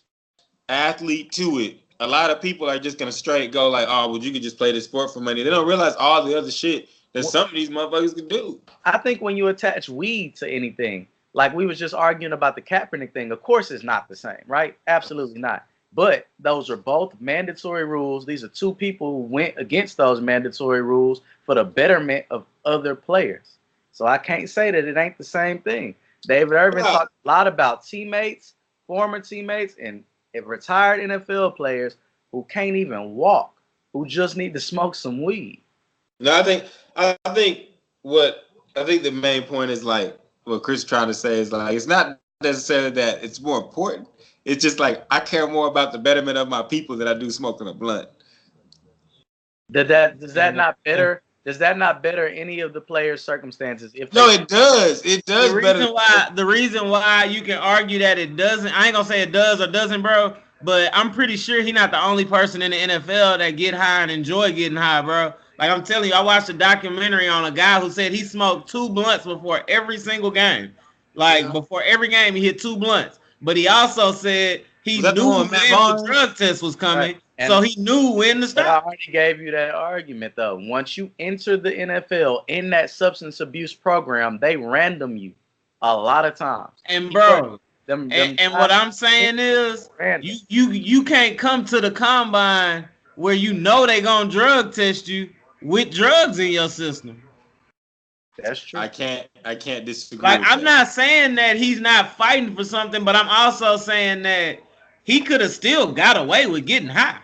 athlete to it, a lot of people are just gonna straight go like, oh, well, you can just play this sport for money. They don't realize all the other shit that some of these motherfuckers can do. I think when you attach weed to anything, like we was just arguing about the Kaepernick thing, of course it's not the same, right? Absolutely not. But those are both mandatory rules. These are two people who went against those mandatory rules for the betterment of other players. So I can't say that it ain't the same thing. David Irving talked a lot about teammates, former teammates, and retired NFL players who can't even walk, who just need to smoke some weed. No, I think the main point is like what Chris trying to say is like it's not necessarily that it's more important. It's just like I care more about the betterment of my people than I do smoking a blunt. Does that not better? Does that not better any of the players' circumstances? If no, it does. It does. The reason why you can argue that it doesn't, I ain't gonna say it does or doesn't, bro. But I'm pretty sure he's not the only person in the NFL that get high and enjoy getting high, bro. Like I'm telling you, I watched a documentary on a guy who said he smoked 2 blunts before every single game. Like before every game, he hit 2 blunts. But he also said he knew when the drug test was coming, right. So he knew when to stop. I already gave you that argument, though. Once you enter the NFL in that substance abuse program, they random you a lot of times. And bro, and what I'm saying is, you can't come to the combine where you know they gonna drug test you with drugs in your system. That's true. I can't disagree. Like I'm not saying that he's not fighting for something, but I'm also saying that he could have still got away with getting high.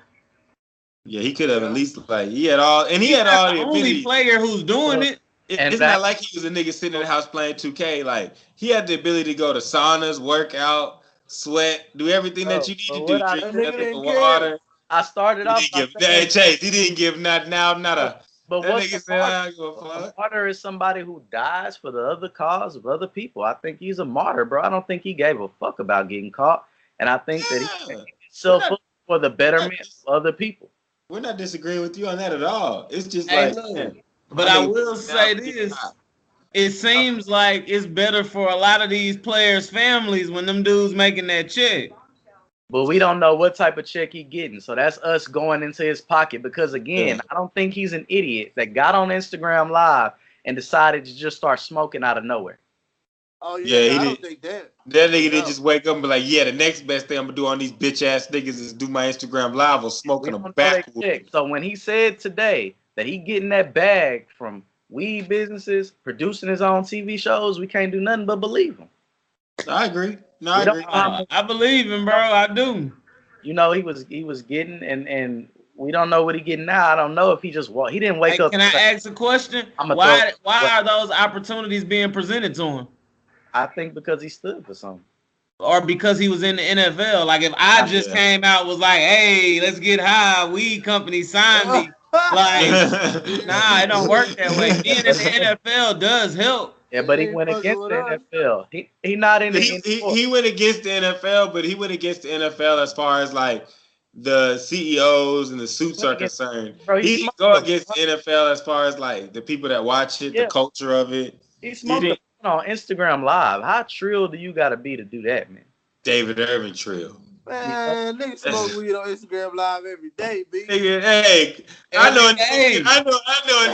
Yeah, he could have at least like he had all the only player who's doing it. It's not like he was a nigga sitting in the house playing 2K. Like he had the ability to go to saunas, work out, sweat, do everything that you need to do. Drink nothing but water. I started off. Chase, he didn't give not a. But what's a martyr is somebody who dies for the other cause of other people. I think he's a martyr, bro. I don't think he gave a fuck about getting caught, and I think that he himself for the betterment of other people. We're not disagreeing with you on that at all. It's just but I will say this. It seems like it's better for a lot of these players' families when them dudes making that check. But we don't know what type of check he getting. So that's us going into his pocket. Because, again, I don't think he's an idiot that got on Instagram Live and decided to just start smoking out of nowhere. Oh, yeah, I don't think that. That nigga did just wake up and be like, yeah, the next best thing I'm going to do on these bitch-ass niggas is do my Instagram Live or smoking a backwood. So when he said today that he getting that bag from weed businesses, producing his own TV shows, we can't do nothing but believe him. I agree. No, I agree. I believe him, bro. I do. You know, he was getting, and we don't know what he getting now. I don't know if he just he didn't wake up. Can I ask a question? Why are those opportunities being presented to him? I think because he stood for something. Or because he was in the NFL. Like if I just came out was like, hey, let's get high, weed company signed me. Like, nah, it don't work that way. Being in the NFL does help. Yeah, but he went against the NFL. He not in the he went against the NFL, but he went against the NFL as far as like the CEOs and the suits are concerned. Bro, he go against the NFL as far as like the people that watch it, the culture of it. He smoked on Instagram Live. How trill do you got to be to do that, man? David Irving trill. Man, niggas smoke weed on Instagram Live every day, B. Nigga, hey, I know a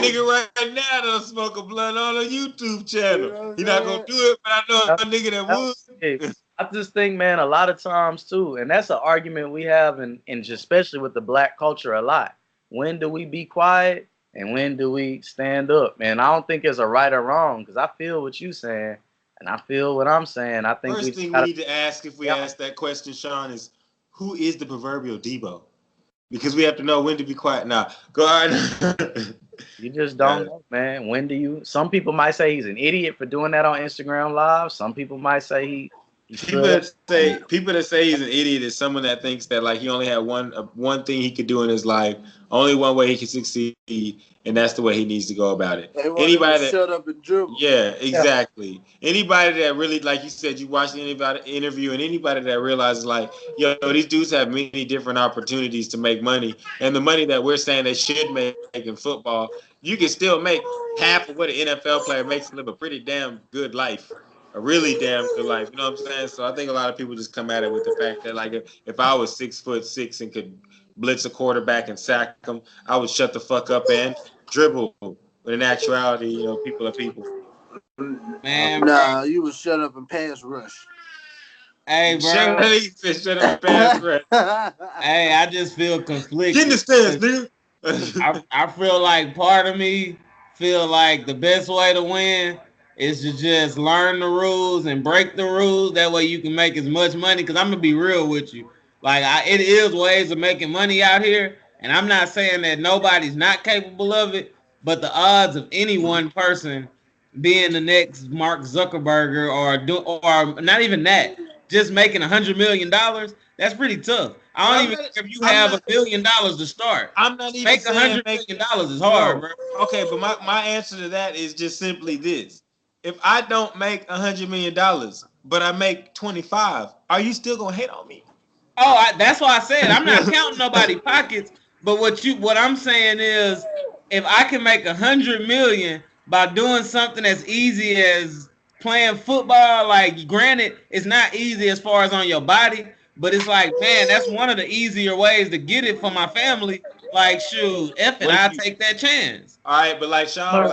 nigga right now that'll smoke a blunt on a YouTube channel. You know He's not gonna do it, but I know a nigga that would. I just think, man, a lot of times too, and that's an argument we have, and especially with the black culture a lot. When do we be quiet and when do we stand up? Man, I don't think it's a right or wrong because I feel what you're saying. And I feel what I'm saying. I think first thing we need to ask if we ask that question, Sean, is who is the proverbial Debo? Because we have to know when to be quiet. Now, go ahead. You just don't know, man. When do you? Some people might say he's an idiot for doing that on Instagram Live. Some people might say People that say he's an idiot is someone that thinks that like he only had one thing he could do in his life, only one way he can succeed, and that's the way he needs to go about it. Anybody that shut up and dribble. Yeah, exactly. Yeah. Anybody that really, like you said, you watch the interview, and anybody that realizes like, yo, these dudes have many different opportunities to make money, and the money that we're saying they should make in football, you can still make half of what an NFL player makes and live a pretty damn good life. A really damn good life, you know what I'm saying? So I think a lot of people just come at it with the fact that like if I was 6'6" and could blitz a quarterback and sack him, I would shut the fuck up and dribble. But in actuality, you know, people are people. Man, nah, you would shut up and pass rush. Hey, bro. Shut up and pass rush. Hey, I just feel conflicted. Get in the stands, nigga. I feel like part of me feel like the best way to win is to just learn the rules and break the rules. That way you can make as much money. Because I'm going to be real with you. Like, it is ways of making money out here. And I'm not saying that nobody's not capable of it. But the odds of any one person being the next Mark Zuckerberg or not even that, just making $100 million, that's pretty tough. I don't even care if you have $1 billion to start. I'm not even make $100 million is hard, bro. Okay, but my answer to that is just simply this. If I don't make $100 million, but I make 25, are you still gonna hate on me? Oh, that's why I said I'm not counting nobody's pockets. But what I'm saying is, if I can make $100 million by doing something as easy as playing football, like granted, it's not easy as far as on your body, but it's like, man, that's one of the easier ways to get it for my family. Like, shoot, I'll take that chance. All right, but like Sean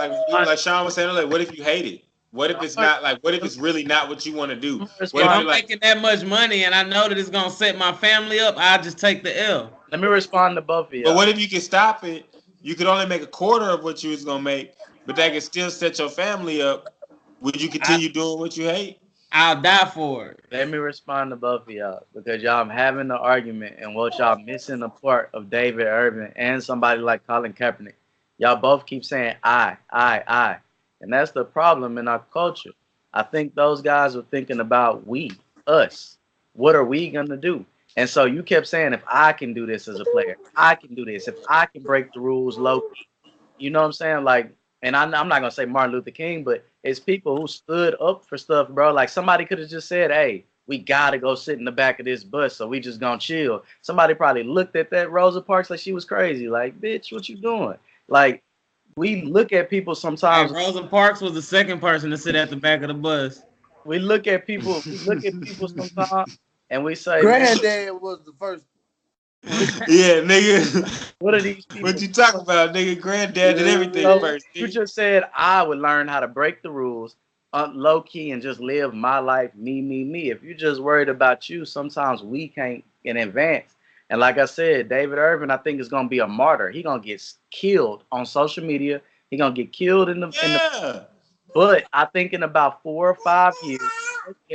was saying earlier, what if you hate it? What if it's not like? What if it's really not what you want to do? If I'm making that much money and I know that it's gonna set my family up, I'll just take the L. Let me respond to both of you. But what if you can stop it? You could only make a quarter of what you was gonna make, but that can still set your family up. Would you continue doing what you hate? I'll die for it. Let me respond to both of y'all because y'all having the argument and what y'all missing the part of David Irving and somebody like Colin Kaepernick. Y'all both keep saying I. And that's the problem in our culture. I think those guys are thinking about we, us. What are we going to do? And so you kept saying, if I can do this as a player, I can do this. If I can break the rules low-key. You know what I'm saying? Like, and I'm not going to say Martin Luther King, but it's people who stood up for stuff, bro. Like somebody could have just said, hey, we got to go sit in the back of this bus, so we just going to chill. Somebody probably looked at that Rosa Parks like she was crazy. Like, bitch, what you doing? Like, we look at people sometimes. Hey, Rosa Parks was the second person to sit at the back of the bus. We look at people sometimes and we say, Granddad was the first. Yeah, nigga. What are these people? What you talking about, nigga? Granddad did everything first. You just said I would learn how to break the rules low key and just live my life, me. If you're just worried about you, sometimes we can't in advance. And like I said, David Irving, I think, is going to be a martyr. He's going to get killed on social media. He's going to get killed in the But I think in about 4 or 5 years,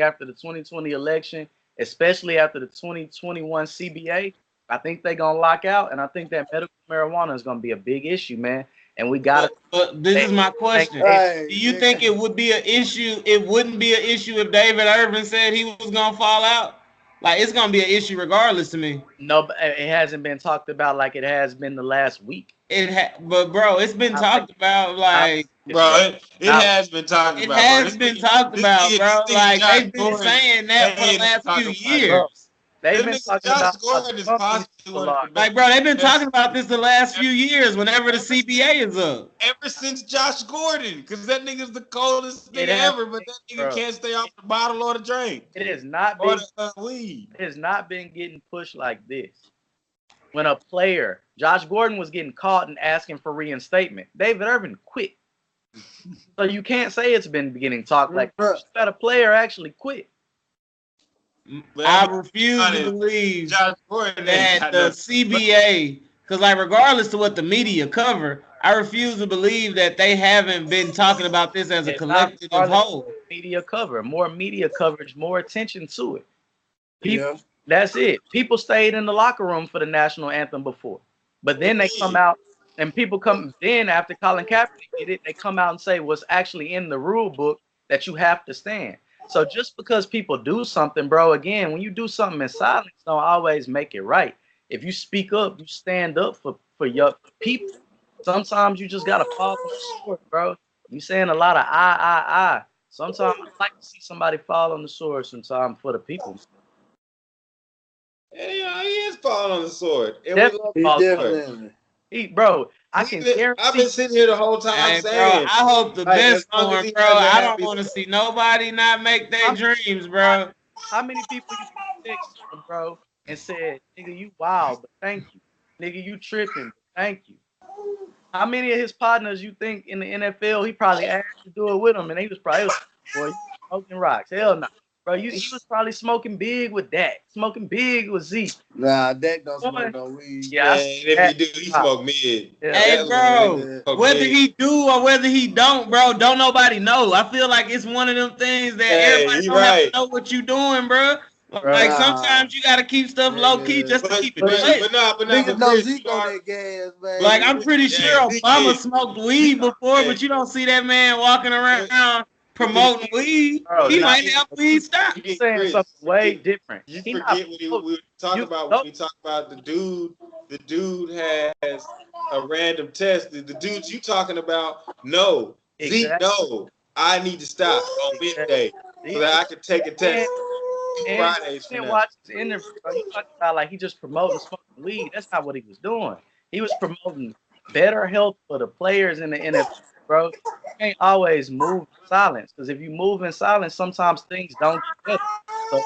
after the 2020 election, especially after the 2021 CBA, I think they're going to lock out. And I think that medical marijuana is going to be a big issue, man. And we got to. But this is my question. Do you think it would be an issue? It wouldn't be an issue if David Irving said he was going to fall out? Like, it's going to be an issue regardless to me. No, but it hasn't been talked about like it has been the last week. But, bro, it's been talked about, like... Bro, it has been talked about. It has been talked about, bro. Like, they've been saying that for the last few years. They've been talking about like, bro, they've been talking about this the last few years whenever the CBA is up. Ever since Josh Gordon, because that nigga's the coldest nigga ever, but that nigga can't stay off the bottle or the drink. It has not been weed. It has not been getting pushed like this. When a player, Josh Gordon was getting caught and asking for reinstatement. David Irving quit. So you can't say it's been getting talked like that a player actually quit. I refuse to believe that the CBA, because like regardless of what the media cover, I refuse to believe that they haven't been talking about this as a collective whole. Media cover, more media coverage, more attention to it. People, that's it. People stayed in the locker room for the national anthem before, but then they come out and people come then after Colin Kaepernick did it, they come out and say what's actually in the rule book that you have to stand. So just because people do something, bro, again, when you do something in silence, don't always make it right. If you speak up, you stand up for your people. Sometimes you just gotta fall on the sword, bro. You saying a lot of I. Sometimes I like to see somebody fall on the sword sometimes for the people. And he is falling on the sword. And we Definitely love Definitely. bro, I can guarantee. I've been sitting here the whole time Hey, bro, saying, I hope the like, best as long for as him, he bro. has a I don't happy want to see nobody not make their dreams, bro. How many people you text him, bro, and said, nigga, you wild, but thank you. Nigga, you tripping, but thank you. How many of his partners you think in the NFL he probably asked to do it with him, and he was probably, boy, you smoking rocks. Hell no. Bro, he was probably smoking big with Dak, smoking big with Zeke. Nah, Dak don't smoke Boy, no weed. yeah, man, if he do, he smoke mid. Yeah. Hey, That bro, smoke whether mid. he do or whether he don't, bro, don't nobody know. I feel like it's one of them things that everybody Hey, don't have to right. know what you doing, bro. Like Bro. sometimes you gotta keep stuff low key just to But keep it lit. Niggas but know Chris, Zeke on that gas, Like man. I'm pretty sure yeah, Zeke Obama is. smoked weed before, Hey, but you don't see that man walking around but then promoting weed. Bro, He now might have weed stop. you saying Chris, something way different. you He not forget what we were talking you about when no, we talk about the dude. The dude has a random test. The dudes you talking about, no. Zeke, exactly. no. I need to stop on midday so that I can take a test And Fridays you from didn't now. watch his interview, bro. You talking about like he just promoting smoking weed. That's not what he was doing. He was promoting better health for the players in the NFL, bro. You can't always move in silence because if you move in silence, sometimes things don't get better. So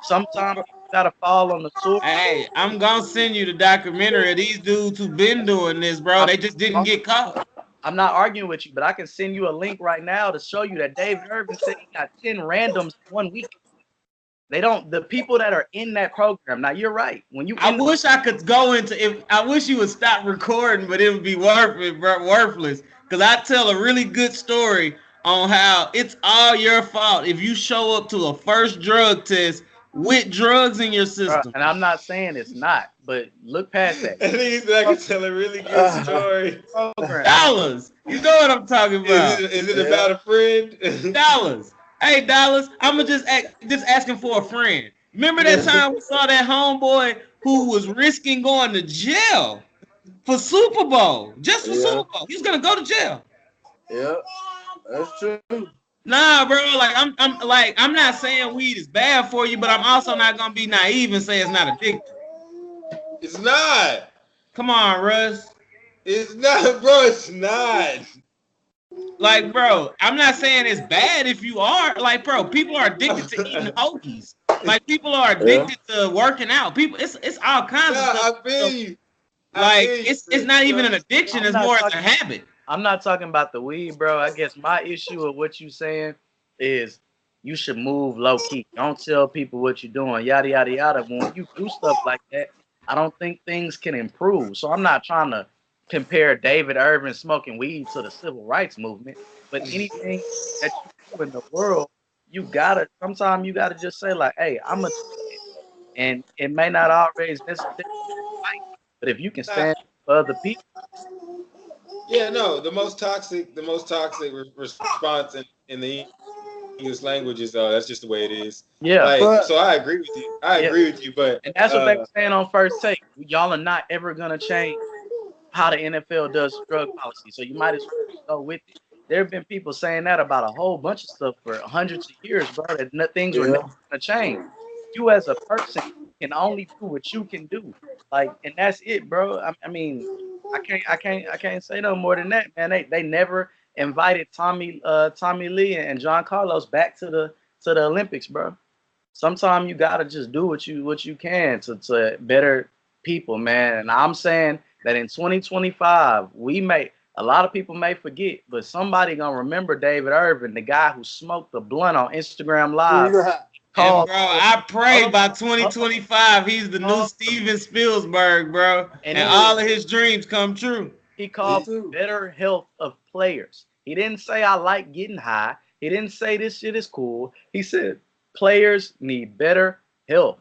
sometimes you gotta fall on the sword. Hey, I'm gonna send you the documentary of these dudes who been doing this, bro. I'm, They just didn't get caught. I'm not arguing with you, but I can send you a link right now to show you that David Irving said he got 10 randoms in 1 week. They don't, the people that are in that program. Now you're right. When you I in wish I could go into if I wish you would stop recording, but it would be worthless. Cause I tell a really good story on how it's all your fault if you show up to a first drug test with drugs in your system. and I'm not saying it's not, but look past that. I think he's like to tell a really good story. Program. Dollars. You know what I'm talking about. Is it about a friend? Dollars. Hey, Dollars, I'm just asking for a friend. Remember that time we saw that homeboy who was risking going to jail for Super Bowl, just for Super Bowl. He was gonna go to jail. Yeah, that's true. Nah, bro. Like I'm not saying weed is bad for you, but I'm also not gonna be naive and say it's not addictive. It's not. Come on, Russ. It's not, bro. It's not. Like, bro, I'm not saying it's bad if you are. Like, bro, people are addicted to eating hoagies. Like, people are addicted to working out. People, it's all kinds of stuff. I feel you. Like, it's not even an addiction. It's more as a habit. I'm not talking about the weed, bro. I guess my issue of what you saying is you should move low key. Don't tell people what you're doing, yada yada yada. When you do stuff like that, I don't think things can improve. So I'm not trying to compare David Irving smoking weed to the civil rights movement, but anything that you do in the world, sometimes you gotta just say like, hey, I'm a, and it may not always necessarily fight, but if you can stand for other people. Yeah, no. The most toxic response in the English language is, that's just the way it is. Yeah. Like, so I agree with you. I agree with you, but and that's what they were saying on First Take. Y'all are not ever gonna change how the NFL does drug policy, so you might as well go with it. There have been people saying that about a whole bunch of stuff for hundreds of years, bro. That things were never gonna change. You as a person can only do what you can do, like, and that's it, bro. I mean, I can't say no more than that, man. They never invited Tommy Lee and John Carlos back to the Olympics, bro. Sometimes you gotta just do what you can to better people, man. And I'm saying that in 2025, a lot of people may forget, but somebody gonna remember David Irving, the guy who smoked the blunt on Instagram Live. And bro, I pray by 2025 he's the new Steven Spielberg, bro, and all of his dreams come true. He called for better health of players. He didn't say I like getting high. He didn't say this shit is cool. He said players need better health.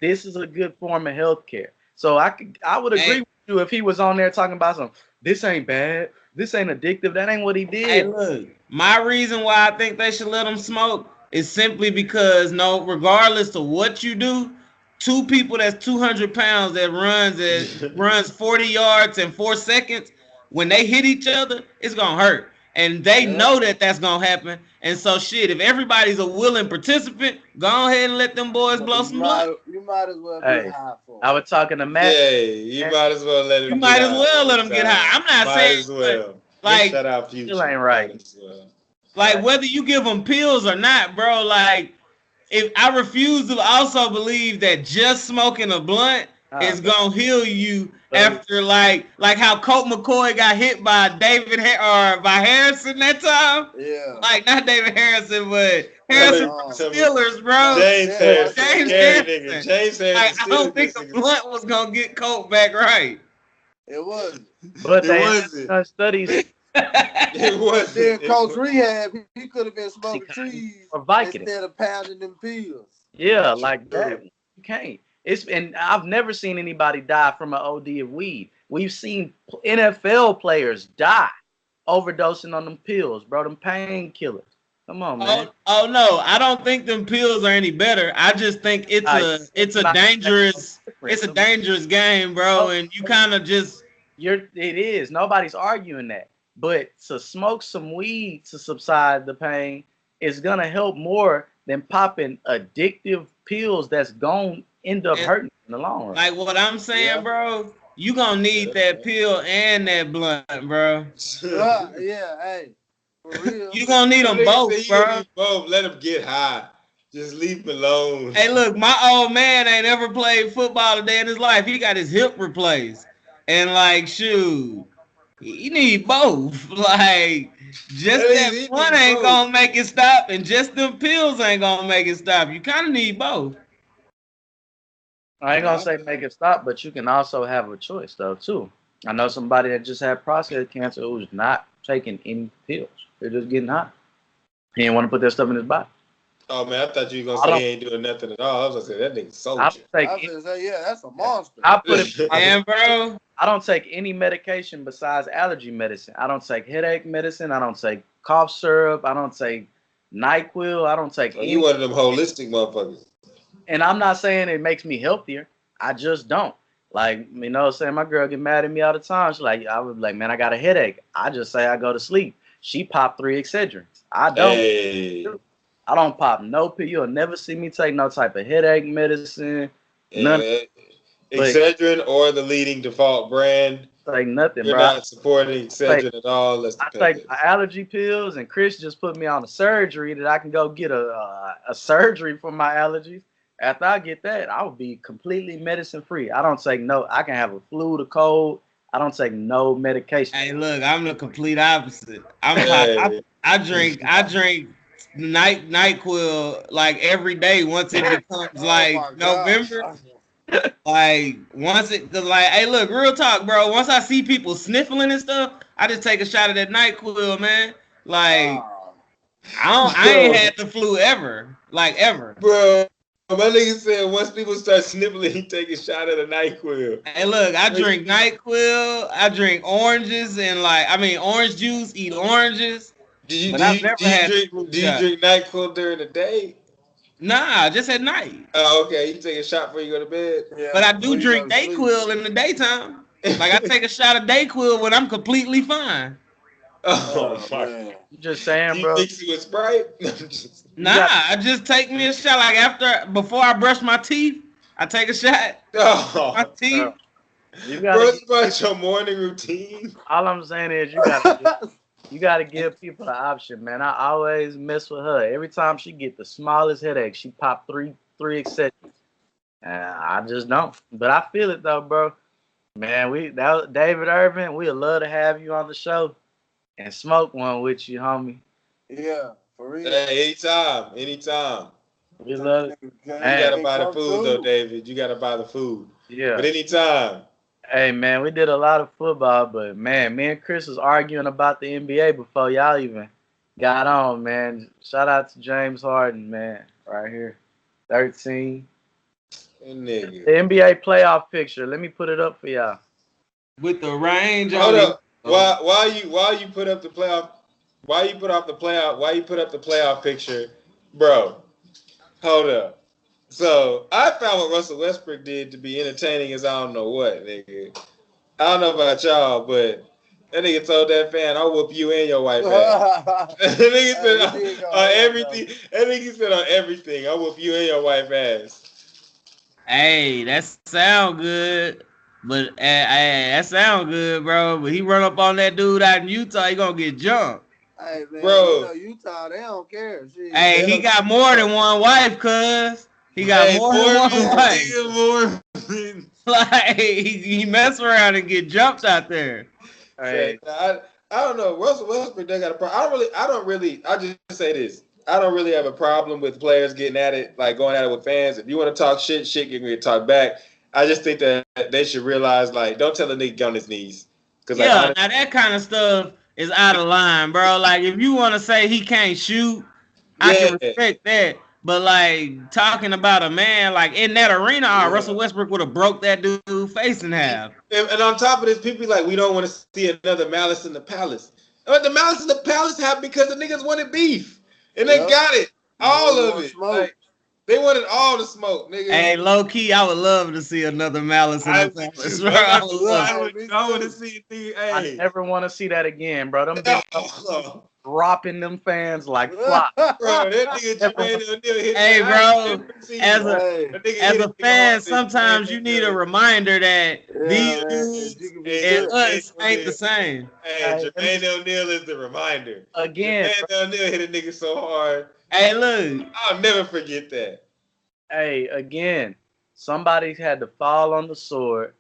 This is a good form of health care. So I would agree with you if he was on there talking about this ain't bad. This ain't addictive. That ain't what he did. Hey, look, my reason why I think they should let him smoke is simply because regardless of what you do, two people that's 200 pounds that runs 40 yards in 4 seconds, when they hit each other, it's gonna hurt, and they know that that's gonna happen. And so, shit, if everybody's a willing participant, go ahead and let them boys blow some blood. You might as well be high for it. I was talking to Matt. Yeah, you might as well let him. You might as well let them get high. I'm not saying as well. Like, shout out Future. Still ain't right. Like, whether you give them pills or not, bro. Like, if I refuse to also believe that just smoking a blunt is gonna heal you after like how Colt McCoy got hit by by Harrison that time. Yeah. Like, not David Harrison, but Harrison from Steelers, bro. James Harrison. Like, I don't think the blunt was gonna get Colt back right. It wasn't. But they done studies. It was. Then Coach Rehab, he could have been smoking trees instead of pounding them pills. Yeah, like that. You can't. And I've never seen anybody die from an OD of weed. We've seen NFL players die overdosing on them pills, bro. Them painkillers. Come on, man. Oh no, I don't think them pills are any better. I just think it's a dangerous game, bro. And you kind of just it is. Nobody's arguing that. But to smoke some weed to subside the pain is gonna help more than popping addictive pills that's gonna end up hurting in the long run. Like what I'm saying, bro, you gonna need that pill and that blunt, bro. Hey, for real. You gonna need them both, bro. Need both. Let them get high. Just leave him alone. Hey, look, my old man ain't ever played football a day in his life. He got his hip replaced, and like, shoot. You need both. Like, just that one ain't gonna make it stop, and just them pills ain't gonna make it stop. You kind of need both. I ain't gonna say make it stop, but you can also have a choice, though, too. I know somebody that just had prostate cancer who's not taking any pills. They're just getting high. He didn't want to put that stuff in his body. Oh, man, I thought you were going to say he ain't doing nothing at all. I was going to say, that nigga soldier. I was going to say, that's a monster. I put it, man, bro. I don't take any medication besides allergy medicine. I don't take headache medicine. I don't take cough syrup. I don't take NyQuil. I don't take you one of them holistic motherfuckers. And I'm not saying it makes me healthier. I just don't. Like, you know what I'm saying? My girl get mad at me all the time. She's like, I was like, man, I got a headache. I just say I go to sleep. She popped 3 Excedrins. I don't. Hey. I don't pop no pill. You'll never see me take no type of headache medicine. None. Excedrin or the leading default brand. Like nothing, You're bro. not supporting Excedrin at all. I take allergy pills, and Chris just put me on a surgery that I can go get a surgery for my allergies. After I get that, I will be completely medicine free. I don't take I can have a flu, the cold. I don't take no medication. Hey, look, I'm the complete opposite. I drink NyQuil like every day once it becomes like November. Like once it, cause like, hey, look, real talk, bro. Once I see people sniffling and stuff, I just take a shot of that NyQuil, man. Like I ain't had the flu ever, bro. My nigga said once people start sniffling, he take a shot of the NyQuil. Hey, look, I drink NyQuil. I drink oranges and orange juice. Eat oranges. Do you drink NyQuil during the day? Nah, just at night. Oh, okay. You take a shot before you go to bed? Yeah, but I do drink Dayquil in the daytime. Like, I take a shot of Dayquil when I'm completely fine. Oh, man. You just saying, bro. You mix it with Sprite? Nah, I just take me a shot. Like, before I brush my teeth, I take a shot. Oh, my teeth. Bro, it's about your morning routine. All I'm saying is you gotta give people the option, man. I always mess with her. Every time she get the smallest headache, she pop three Excedrins. I just don't. But I feel it though, bro. Man, David Irving, we'd love to have you on the show and smoke one with you, homie. Yeah, for real. Hey, anytime. We love it. You gotta buy the food though, David. You gotta buy the food. Yeah. But anytime. Hey, man, we did a lot of football, but, man, me and Chris was arguing about the NBA before y'all even got on, man. Shout out to James Harden, man, right here. 13. Nigga. The NBA playoff picture. Let me put it up for y'all. With the range Hold on up. Why you put up the playoff? Why you put up the playoff picture, bro? Hold up. So I found what Russell Westbrook did to be entertaining as I don't know what, nigga. I don't know about y'all, but that nigga told that fan, "I'll whoop you and your wife ass." That nigga said on everything. That nigga said on everything, "I'll whoop you and your wife ass." Hey, that sound good. But that sound good, bro. But he run up on that dude out in Utah, he gonna get jumped. Hey man, bro. You know Utah, they don't care. Shit. Hey, he got more than one wife, cuz. He got more than one wife. More. Like he mess around and get jumped out there. Hey. I don't know. Russell Westbrook, they got a problem. I just say this. I don't really have a problem with players getting at it, like going at it with fans. If you want to talk shit can get talk back. I just think that they should realize, like, don't tell a nigga get on his knees. Cause now that kind of stuff is out of line, bro. Like, if you want to say he can't shoot, I can respect that. But like talking about a man like in that arena, Russell Westbrook would have broke that dude's face in half. And on top of this, people be like, we don't want to see another Malice in the Palace. But the Malice in the Palace happened because the niggas wanted beef, and they got it, all of it. Like, they wanted all the smoke, nigga. Hey, low key, I would love to see another Malice in the Palace. I want to see it. Hey. I never want to see that again, bro. Them dropping them fans like flop. Bro, that nigga Jermaine O'Neal hit. Hey, bro, as a fan, sometimes you need a reminder that these dudes and us ain't the same. Hey, Jermaine O'Neal is the reminder. Again, Jermaine O'Neal hit a nigga so hard. Hey, look. I'll never forget that. Hey, again, somebody had to fall on the sword.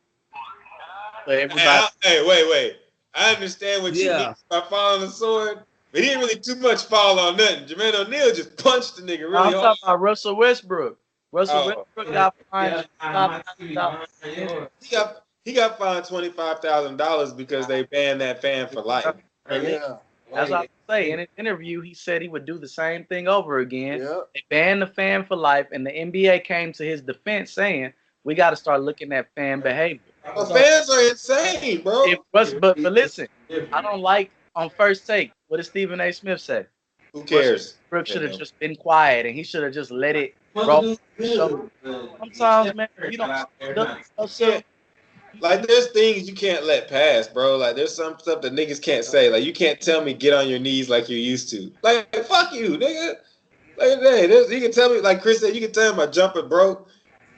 Hey, wait. I understand what you mean by falling on the sword, but he didn't really too much fall on nothing. Jermaine O'Neal just punched the nigga really hard. I'm talking about Russell Westbrook. Westbrook got fined. He got fined $25,000 because they banned that fan for life. Yeah. That's what I say. In an interview, he said he would do the same thing over again. Yep. They banned the fan for life, and the NBA came to his defense saying, we got to start looking at fan behavior. Well, fans are insane, bro. But listen, I don't like on First Take, what did Stephen A. Smith say? Who cares? Brooke should have just been quiet, and he should have just let it roll. Sometimes, man, you don't. Like, there's things you can't let pass, bro. Like, there's some stuff that niggas can't say. Like, you can't tell me get on your knees like you used to. Like, fuck you, nigga. Like, hey, you can tell me, like Chris said, you can tell me my jumper broke.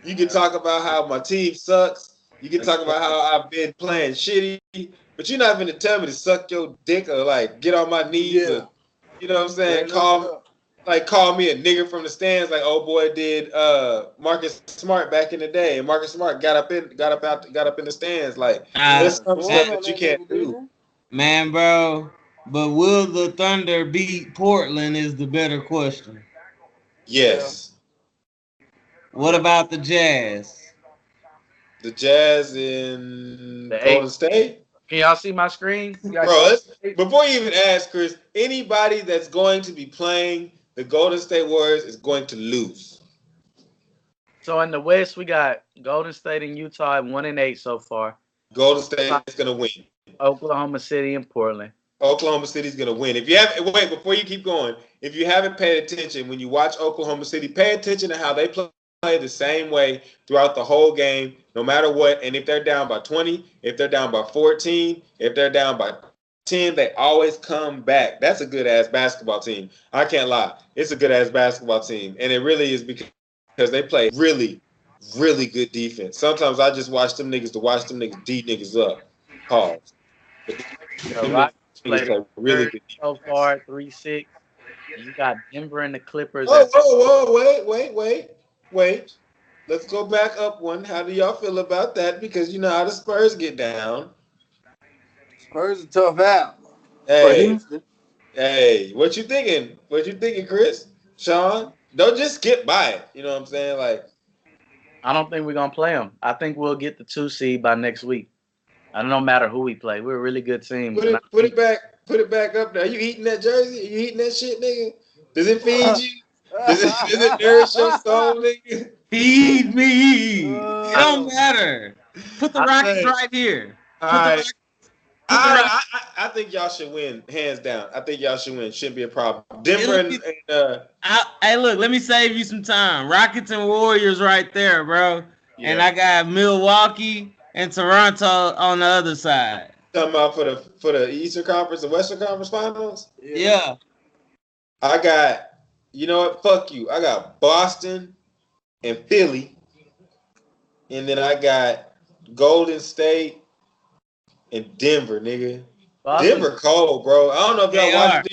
You can talk about how my team sucks. You can talk about how I've been playing shitty. But you're not going to tell me to suck your dick or, like, get on my knees. Or, you know what I'm saying? Call me a nigger from the stands like old boy did Marcus Smart back in the day. And Marcus Smart got up in the stands. Like, there's some stuff that you can't do. Man, bro. But will the Thunder beat Portland is the better question. Yes. What about the Jazz? The Jazz in Golden State? Can y'all see my screen? Bro, before you even ask, Chris, anybody that's going to be playing the Golden State Warriors is going to lose. So in the West, we got Golden State and Utah at 1-8 so far. Golden State is going to win. Oklahoma City and Portland. Oklahoma City's going to win. If you have wait, before you keep going, if you haven't paid attention, when you watch Oklahoma City, pay attention to how they play the same way throughout the whole game, no matter what. And if they're down by 20, if they're down by 14, if they're down by 10, they always come back. That's a good-ass basketball team. I can't lie. It's a good-ass basketball team. And it really is because they play really, really good defense. Sometimes I just watch them niggas D niggas up. Pause. Played really good so far, 3-6. You got Denver and the Clippers. Whoa, wait. Let's go back up one. How do y'all feel about that? Because you know how the Spurs get down. Spurs are tough out. Hey, what you thinking? What you thinking, Chris? Sean? Don't just skip by it. You know what I'm saying? Like, I don't think we're gonna play them. I think we'll get the 2 seed by next week. I don't know matter who we play. We're a really good team. Put it back up there. Are you eating that jersey? Are you eating that shit, nigga? Does it feed you? Does it nourish your soul, nigga? Feed me. It don't matter. Put the Rockets right here. I think y'all should win, hands down. I think y'all should win. Shouldn't be a problem. Denver and hey, look, let me save you some time. Rockets and Warriors right there, bro. Yeah. And I got Milwaukee and Toronto on the other side. Talking about for the Eastern Conference and Western Conference Finals? Yeah. I got, you know what? Fuck you. I got Boston and Philly. And then I got Golden State and Denver, nigga. Boston. Denver cold, bro. I don't know if y'all watch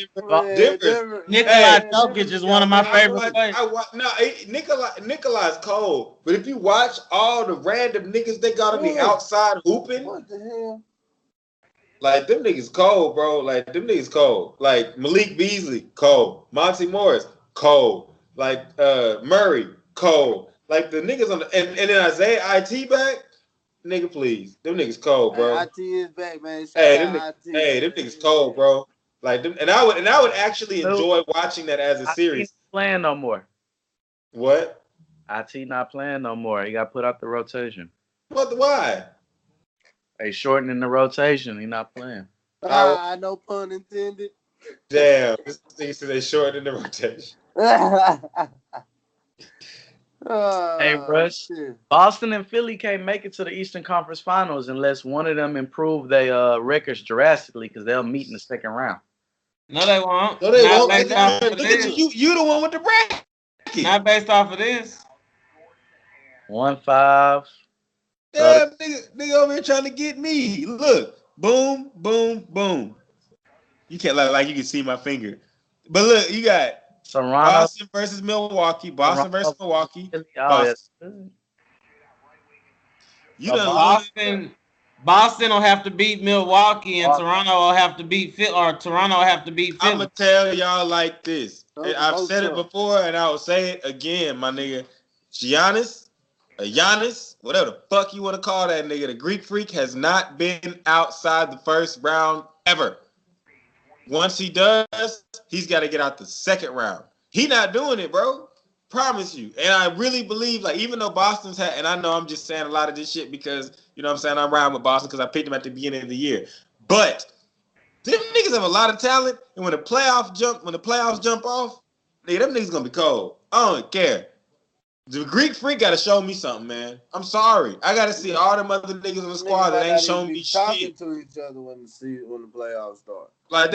Denver. Nikolai Jokic is one of my favorite players. Nikolai's cold. But if you watch all the random niggas they got on the outside hooping, what the hell? Like, them niggas cold, bro. Like, them niggas cold. Like, Malik Beasley, cold. Monty Morris, cold. Like, Murray, cold. Like, the niggas on the... And then Isaiah IT back? Nigga, please. Them niggas cold, bro. Hey, IT is back, man. Them niggas cold, bro. Like, them, and I would actually enjoy watching that as a series. IT not playing no more. What? IT not playing no more. He got put out the rotation. What? Why? They shortening the rotation. He not playing. No pun intended. Damn, this thing said they shortening the rotation. Hey, Rush. Boston and Philly can't make it to the Eastern Conference Finals unless one of them improve their records drastically, because they'll meet in the second round. No, they won't. No, they won't. Look at you. You the one with the bracket. Not based off of this. 1-5. Damn, nigga over here trying to get me. Look, boom, boom, boom. You can't like you can see my finger. But look, you got Toronto, Boston versus Milwaukee. Boston versus Milwaukee. Boston. Boston will have to beat Milwaukee, and Toronto will have to beat Philly. I'm gonna tell y'all like this. I've said it before, and I will say it again, my nigga. Giannis, whatever the fuck you want to call that nigga, the Greek Freak has not been outside the first round ever. Once he does, he's got to get out the second round. He not doing it, bro. Promise you. And I really believe, like, even though Boston's had, and I know I'm just saying a lot of this shit because, you know what I'm saying, I'm riding with Boston because I picked them at the beginning of the year. But them niggas have a lot of talent, and when the playoffs jump off, nigga, them niggas gonna be cold. I don't care. The Greek Freak got to show me something, man. I'm sorry. I got to see all them other niggas in the squad that ain't showing me shit. Talking to each other when the playoffs start. Like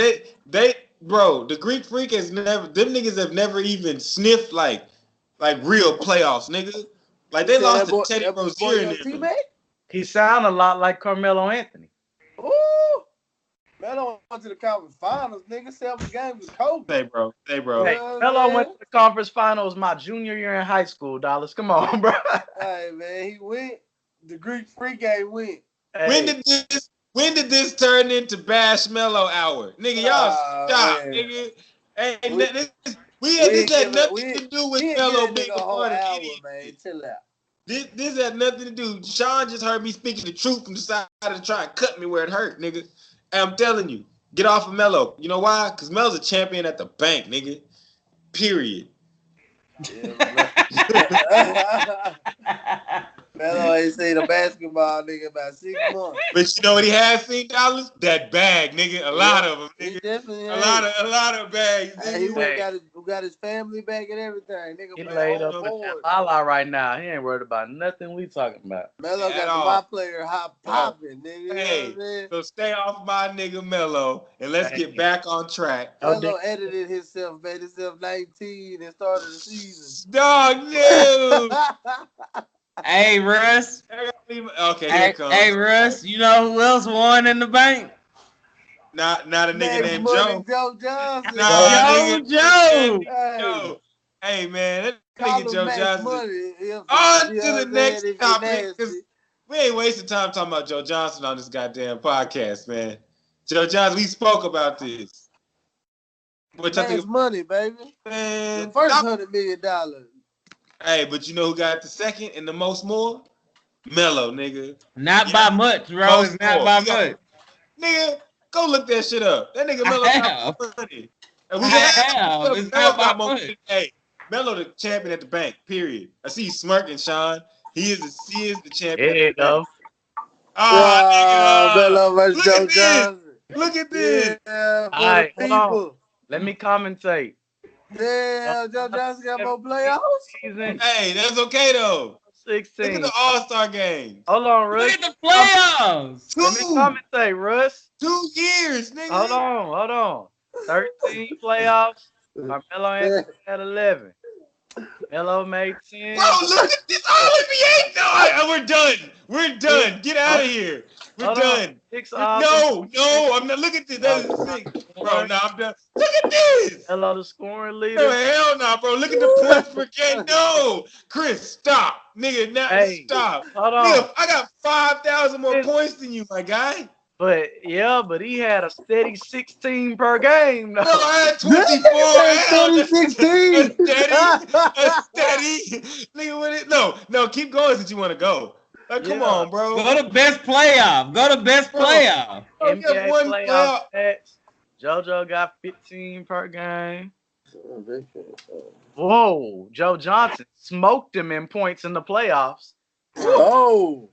bro, the Greek Freak has never. Them niggas have never even sniffed like real playoffs, nigga. Like they lost to Teddy Rozier in there. He sound a lot like Carmelo Anthony. Ooh. Melo went to the conference finals, nigga. 7 games with Kobe. Hey, bro. Hey, Melo went to the conference finals my junior year in high school, Dollars. Come on, bro. Hey, man, he went. The Greek Freak game went. Hey. When did this turn into Bash Melo hour? Nigga, y'all stop, man. Nigga. Hey, this had nothing to do with Melo being a part of anything. Man. Chill out. This had nothing to do. Sean just heard me speaking the truth and decided to try and cut me where it hurt, nigga. I'm telling you, get off of Melo. You know why? Because Melo's a champion at the bank, nigga. Period. Yeah, Melo ain't seen a basketball nigga about 6 months. But you know what he has seen, Dollars? That bag, nigga. A lot of them, nigga. He definitely a lot of bags. Hey, he got his family back and everything. Nigga, he laid up in Lala right now. He ain't worried about nothing we talking about. Melo got my player hot popping, nigga. Hey, so stay off my nigga Melo and let's get back on track. Melo edited himself, made himself 19 and started the season. Dog, no. Hey, Russ. Okay, here it comes. Hey, Russ, you know who else won in the bank? Not a nigga named Joe. Joe Johnson. Joe. Hey, man, that nigga Joe Johnson. On to the next topic, because we ain't wasting time talking about Joe Johnson on this goddamn podcast, man. Joe Johnson, we spoke about this. Man's money, baby. Man, the first $100 million. Hey, but you know who got the second and the most more? Melo, nigga. Not by much, bro. It's not by much. Nigga, go look that shit up. That nigga Melo got money. And It's not by much. Hey, Melo the champion at the bank, period. I see you smirking, Sean. He is the champion. There you go. Melo versus Look Joe at this. Johnson. Look at this. Yeah, for All right, the hold on. people. Let me commentate. Damn, Joe Johnson got more playoffs. Season Hey, that's okay though. 16. Look at the All-Star games. Hold on, Russ. Look at the playoffs. Let me commentate, Russ. 2 years, nigga. Hold on. 13 playoffs. Carmelo Anthony had 11. Melo made 10. Bro, look at this All NBA. No, we're done. We're done. Get out of here. We're done. No, I'm not. Look at this. That is sick. Bro, no, I'm done. Look at this. Hello, the scoring leader. No, hell no, bro. Look at the points per game. No. Chris, stop. Nigga, now stop. Hold on. Nigga, I got 5,000 more points than you, my guy. But he had a steady 16 per game. No, I had 24. 16. A steady. Nigga, with it. No, keep going since you want to go. Like, come on, bro. Go to best playoff. Playoff. NBA playoff stats. JoJo got 15 per game. Whoa, Joe Johnson smoked him in points in the playoffs. Whoa.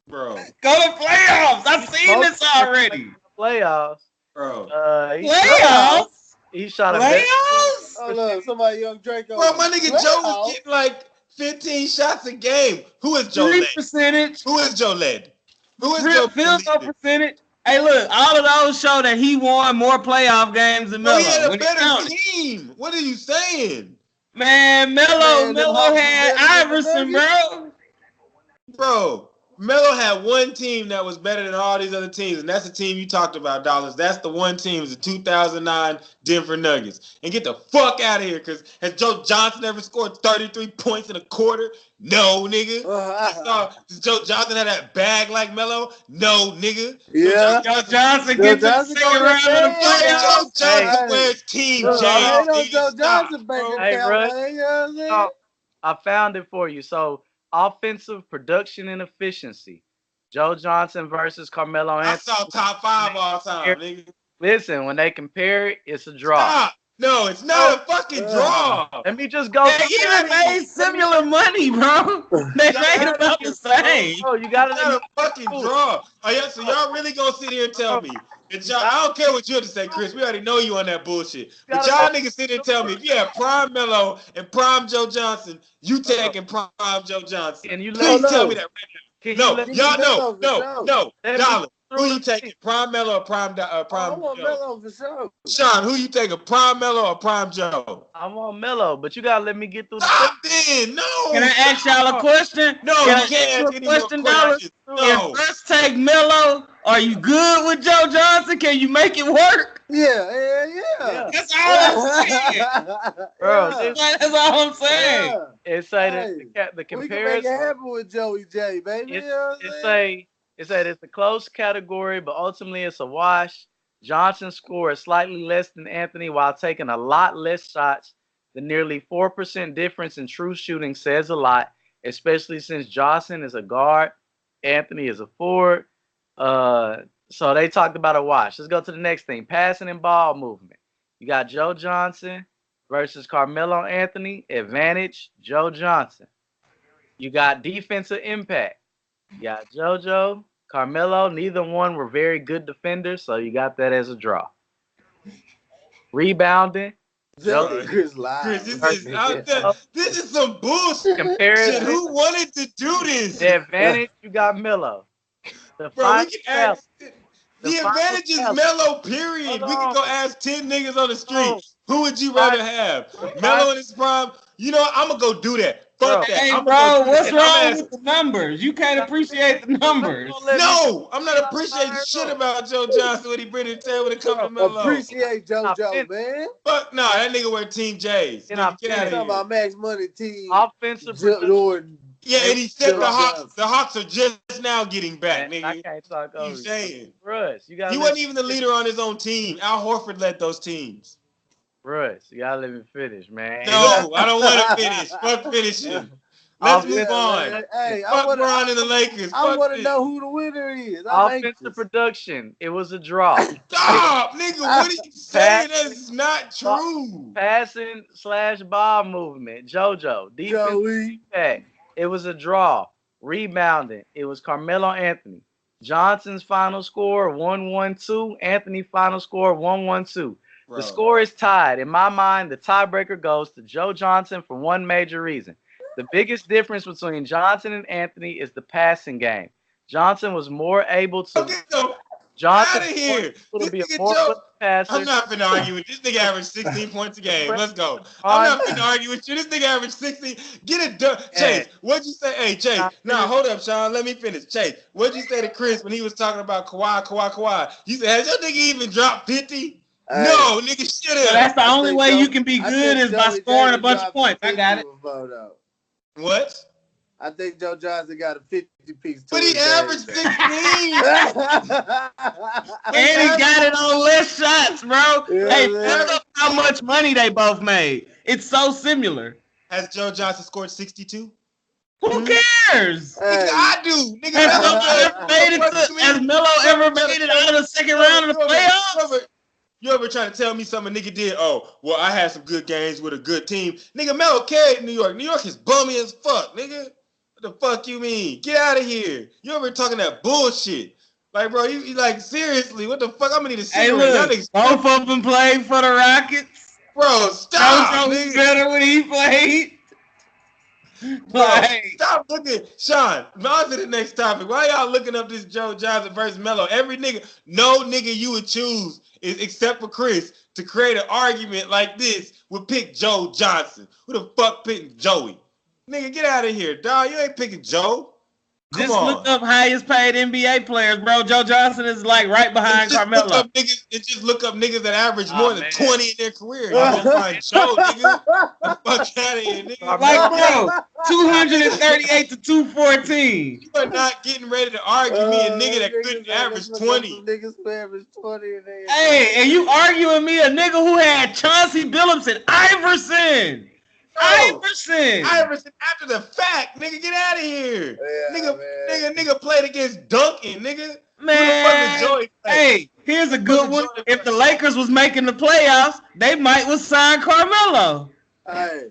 Bro. Go to playoffs. I've seen this already. Playoffs. Bro. Playoffs? He shot a playoffs? Oh, look, somebody young Draco. Bro, my nigga Joe was getting like 15 shots a game. Who is Joe led? Percentage. Who is Joe led? Who is Joe field goal percentage? Hey, look, all of those show that he won more playoff games than Melo. He had a better team. What are you saying? Man, Melo had Iverson, bro. Bro, Melo had one team that was better than all these other teams, and that's the team you talked about, Dollars. That's the one team, the 2009 Denver Nuggets. And get the fuck out of here, because has Joe Johnson ever scored 33 points in a quarter? No, nigga. Does Joe Johnson have that bag like Melo? No, nigga. Yeah. Joe Johnson gets the second round of the playoffs. Joe Johnson wears Team J. Joe Johnson I found it for you. So, offensive production and efficiency. Joe Johnson versus Carmelo Anthony. I saw top 5 all time, nigga. Listen, when they compare it, it's a draw. Stop. No, it's not a fucking draw. Let me just go. They even made similar money, bro. They made about the same. Oh, you got to a fucking draw. Oh, yeah, so y'all really gonna sit here and tell me that y'all? I don't care what you have to say, Chris. We already know you on that bullshit. But y'all niggas sit here and tell me if you have prime Melo and prime Joe Johnson, you taking prime Joe Johnson. And you please tell me that right now. No, y'all no. Dollar. Who you taking? Prime Melo or prime I Prime want Joe? Melo for sure. Sean, who you taking? Prime Melo or prime Joe? I want Melo, but you gotta let me get through Stop then. No. Can I ask y'all a question? No, Can you can't ask any more questions. No. If Russ take Melo, are you good with Joe Johnson? Can you make it work? Yeah. That's all I'm saying. Bro, that's all I'm saying. Yeah. It say the comparison. We can make it happen with Joey J, baby. It said it's a close category, but ultimately it's a wash. Johnson scored slightly less than Anthony while taking a lot less shots. The nearly 4% difference in true shooting says a lot, especially since Johnson is a guard, Anthony is a forward. So they talked about a wash. Let's go to the next thing. Passing and ball movement. You got Joe Johnson versus Carmelo Anthony. Advantage, Joe Johnson. You got defensive impact. You got JoJo, Carmelo. Neither one were very good defenders, so you got that as a draw. Rebounding. Chris live. This is some bullshit. Comparison. Who wanted to do this? The advantage, you got Melo. The advantage is Melo, period. We can go ask 10 niggas on the street. Who would you rather have? Melo in his prime? You know what? I'm going to go do that. Fuck that. Hey, bro, what's wrong with the numbers? You can't appreciate the numbers. No, I'm not appreciating shit about Joe Johnson when he bring it to the table when it comes to Melo. Appreciate JoJo, man. Fuck no, that nigga wear Team J's. Get out of here. Talking about Max Money team. Offensive Jordan. Yeah, and he said the Hawks are just now getting back, nigga. I can't talk over you. Saying. Russ, you got. He wasn't even the leader on his own team. Al Horford led those teams. Russ, you gotta let me finish, man. No, I don't want to finish. Fuck finishing. Let's move on. Hey, fuck Bron and the Lakers. I want to know who the winner is. Offensive production. It was a draw. Stop, nigga. What are you saying? That's not true. Passing / ball movement. JoJo. Defensive impact. It was a draw. Rebounding. It was Carmelo Anthony. Johnson's final score 112. Anthony final score 112. Bro. The score is tied. In my mind, the tiebreaker goes to Joe Johnson for one major reason. The biggest difference between Johnson and Anthony is the passing game. Johnson was more able to. Okay, so Johnson out of here. This This be a nigga more Joe. passer. I'm not finna argue with this nigga. Average 16 points a game. Let's go. I'm not finna argue with you. This nigga average 16. Get it done. Chase, what'd you say? Hey, Chase. Now hold up, Sean. Let me finish. Chase, what'd you say to Chris when he was talking about Kawhi? You said, has your nigga even dropped 50? No, nigga, shut up. So that's the only way you can be good is by scoring a bunch of points. I got it. What? I think Joe Johnson got a 50-piece. But he averaged 16. And he got it on less shots, bro. Yeah, hey, man. look how much money they both made. It's so similar. Has Joe Johnson scored 62? Who cares? Nigga, I do. Nigga, Has Melo ever made it out of the second round of the playoffs? You ever trying to tell me something a nigga did? Oh, well, I had some good games with a good team. Nigga, Melo carried New York. New York is bummy as fuck, nigga. What the fuck you mean? Get out of here. You ever talking that bullshit? Like, bro, you like, seriously, what the fuck? I'm gonna need a cigarette. Hey, look, both of them played for the Rockets. Bro, stop. Joe was better when he played. Bro, stop looking. Sean, on to the next topic. Why y'all looking up this Joe Johnson versus Melo? Every nigga, no nigga you would choose, except for Chris, to create an argument like this would pick Joe Johnson. Who the fuck picked Joey? Nigga, get out of here, dog. You ain't picking Joe. Come Just on. look up highest paid NBA players, bro. Joe Johnson is like right behind Carmelo. Just look up niggas that average more than 20 in their career. You gonna find Joe, nigga. The fuck out of here, nigga. Like, bro, 238 to 214. You are not getting ready to argue me a nigga that couldn't average 20. Niggas who average 20 in there. Hey, and you arguing me a nigga who had Chauncey Billups and Iverson. Iverson after the fact, nigga, get out of here. Yeah, nigga played against Duncan, nigga. Man, hey, here's a good one. If the Lakers was making the playoffs, they might would sign Carmelo. Hey,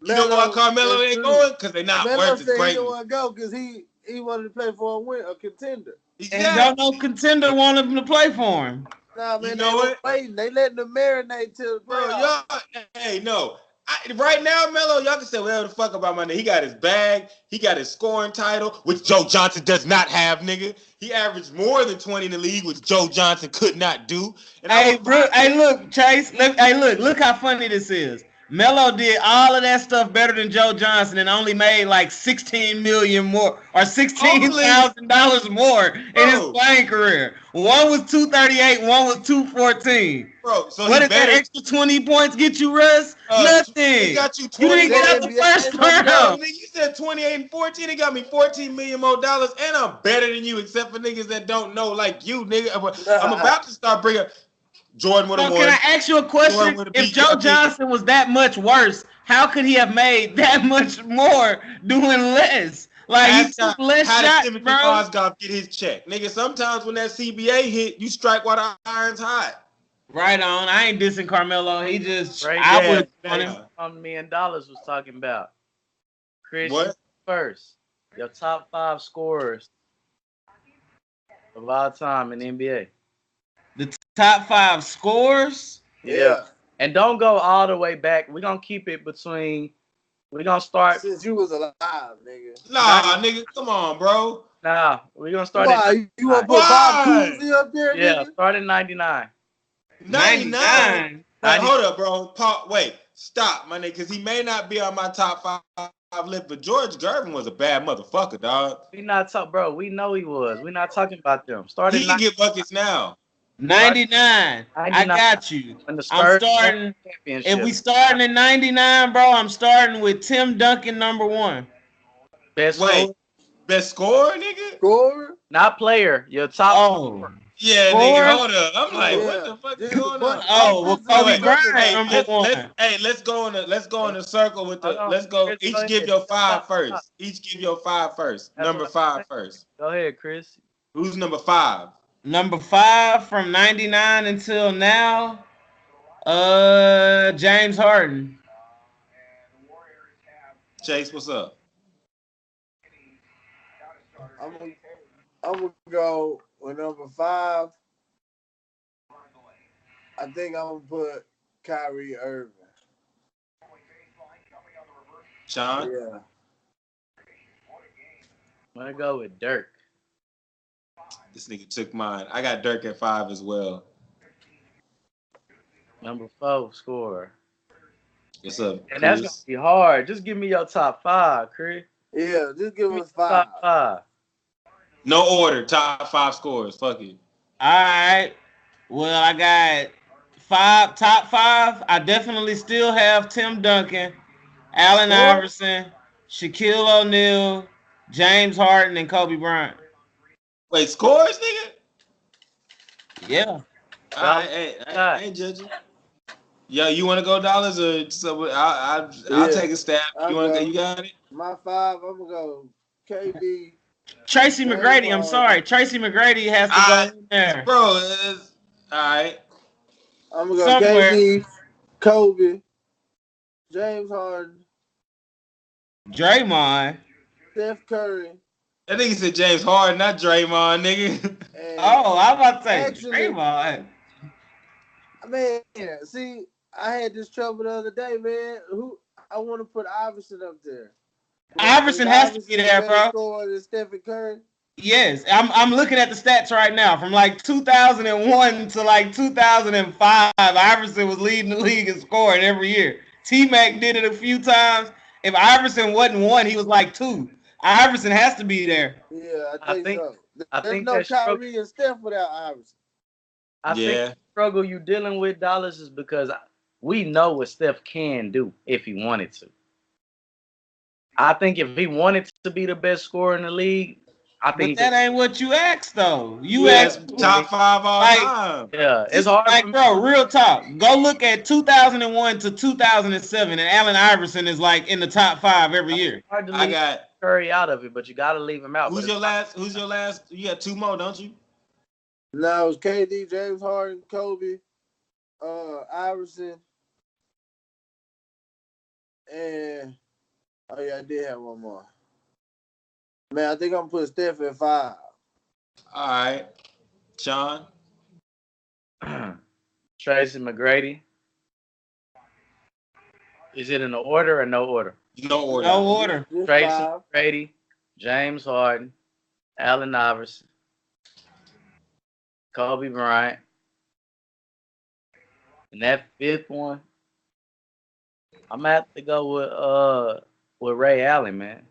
you know why Carmelo ain't going? Because they not worth his greatness. He didn't want to go because he wanted to play for a contender. And don't no contender want him to play for him. Nah, man, you know what? They letting them marinate till the playoffs. Bro, y'all, hey, no. Right now, Melo, y'all can say whatever the fuck about my nigga. He got his bag. He got his scoring title, which Joe Johnson does not have, nigga. He averaged more than 20 in the league, which Joe Johnson could not do. And look, Chase. Look how funny this is. Melo did all of that stuff better than Joe Johnson and only made like $16 million more or $16,000 more in his playing career. One was 238, one was 214. Bro, so what did that extra 20 points get you, Russ? Nothing. He got you 20. You didn't get out the first round. You said 28 and 14. It got me $14 million more, and I'm better than you, except for niggas that don't know like you, nigga. I'm about to start bringing. Jordan would have won. Can I ask you a question? If Joe Johnson was that much worse, how could he have made that much more doing less? Like, he took less shots, bro. How did Timothy get his check? Nigga, sometimes when that CBA hit, you strike while the iron's hot. Right on. I ain't dissing Carmelo. He just, I would $1 million was talking about. Chris, what? First, your top 5 scorers of all time in the NBA. The top 5 scores? Yeah. And don't go all the way back. We're going to keep it between, we're going to start. Since you was alive, nigga. Nah, nigga, come on, bro. Nah, we're going to start You want to put Bob Cousy up there, nigga? Yeah, start in 99. 99? Like, hold up, bro. Wait, stop, my nigga, because he may not be on my top 5 list, but George Gervin was a bad motherfucker, dog. We not talking, bro. We know he was. We're not talking about them. He can get buckets now. 99. I got you. I'm starting. If we starting in 99, bro, I'm starting with Tim Duncan, number 1. Best scorer, nigga? Scorer? Not player. Your top scorer. Yeah, nigga, hold up. I'm like, what the fuck is going on? Oh, well, Kobe Bryant, number 1. Let's go in a circle with the. Let's go. Each give your 5 first. Each give your 5 first. Number 5 first. Go ahead, Chris. Who's number 5? Number 5 from 99 until now, James Harden. Chase, what's up? I'm gonna go with number 5. I think I'm gonna put Kyrie Irving. Sean? Yeah. I'm gonna go with Dirk. This nigga took mine. I got Dirk at 5 as well. Number 4 scorer. What's up, And that's gonna be hard. Just give me your top 5, Chris. Yeah, just give us 5. Top 5. No order. Top 5 scores. Fuck it. All right. Well, I got top 5. I definitely still have Tim Duncan, Allen Iverson, Shaquille O'Neal, James Harden, and Kobe Bryant. Wait, scores, nigga? Yeah. I ain't judging. Yo, you want to go dollars or so? I'll take a stab. You got it? My 5, I'm gonna go KD. Tracy McGrady. I'm sorry. Tracy McGrady has to go in there. Bro, all right. I'm gonna go KD, Kobe, James Harden, Draymond, Steph Curry. I think he said James Harden, not Draymond, nigga. Oh, I was about to say Draymond. Man, see, I had this trouble the other day, man. I want to put Iverson up there. Iverson has to be there, bro. Scorer than Stephen Curry. Yes, I'm looking at the stats right now. From like 2001 to like 2005, Iverson was leading the league in scoring every year. T-Mac did it a few times. If Iverson wasn't 1, he was like 2. Iverson has to be there. Yeah, I think so. There's no Kyrie and Steph without Iverson. I think the struggle you're dealing with, Dollars, is because we know what Steph can do if he wanted to. I think if he wanted to be the best scorer in the league, I think that ain't what you asked though. You asked top 5 all time. Yeah, it's hard. Like, bro, real talk. Go look at 2001 to 2007, and Allen Iverson is like in the top 5 every year. I got Curry out of it, but you got to leave him out. Who's your last? You got 2 more, don't you? No, it was KD, James Harden, Kobe, Iverson, and oh yeah, I did have one more. Man, I think I'm gonna put Steph at 5. All right, Sean. Tracy McGrady. Is it in the order or no order? No order. No order. Tracy McGrady, James Harden, Allen Iverson, Kobe Bryant, and that 5th one, I'm gonna have to go with Ray Allen, man.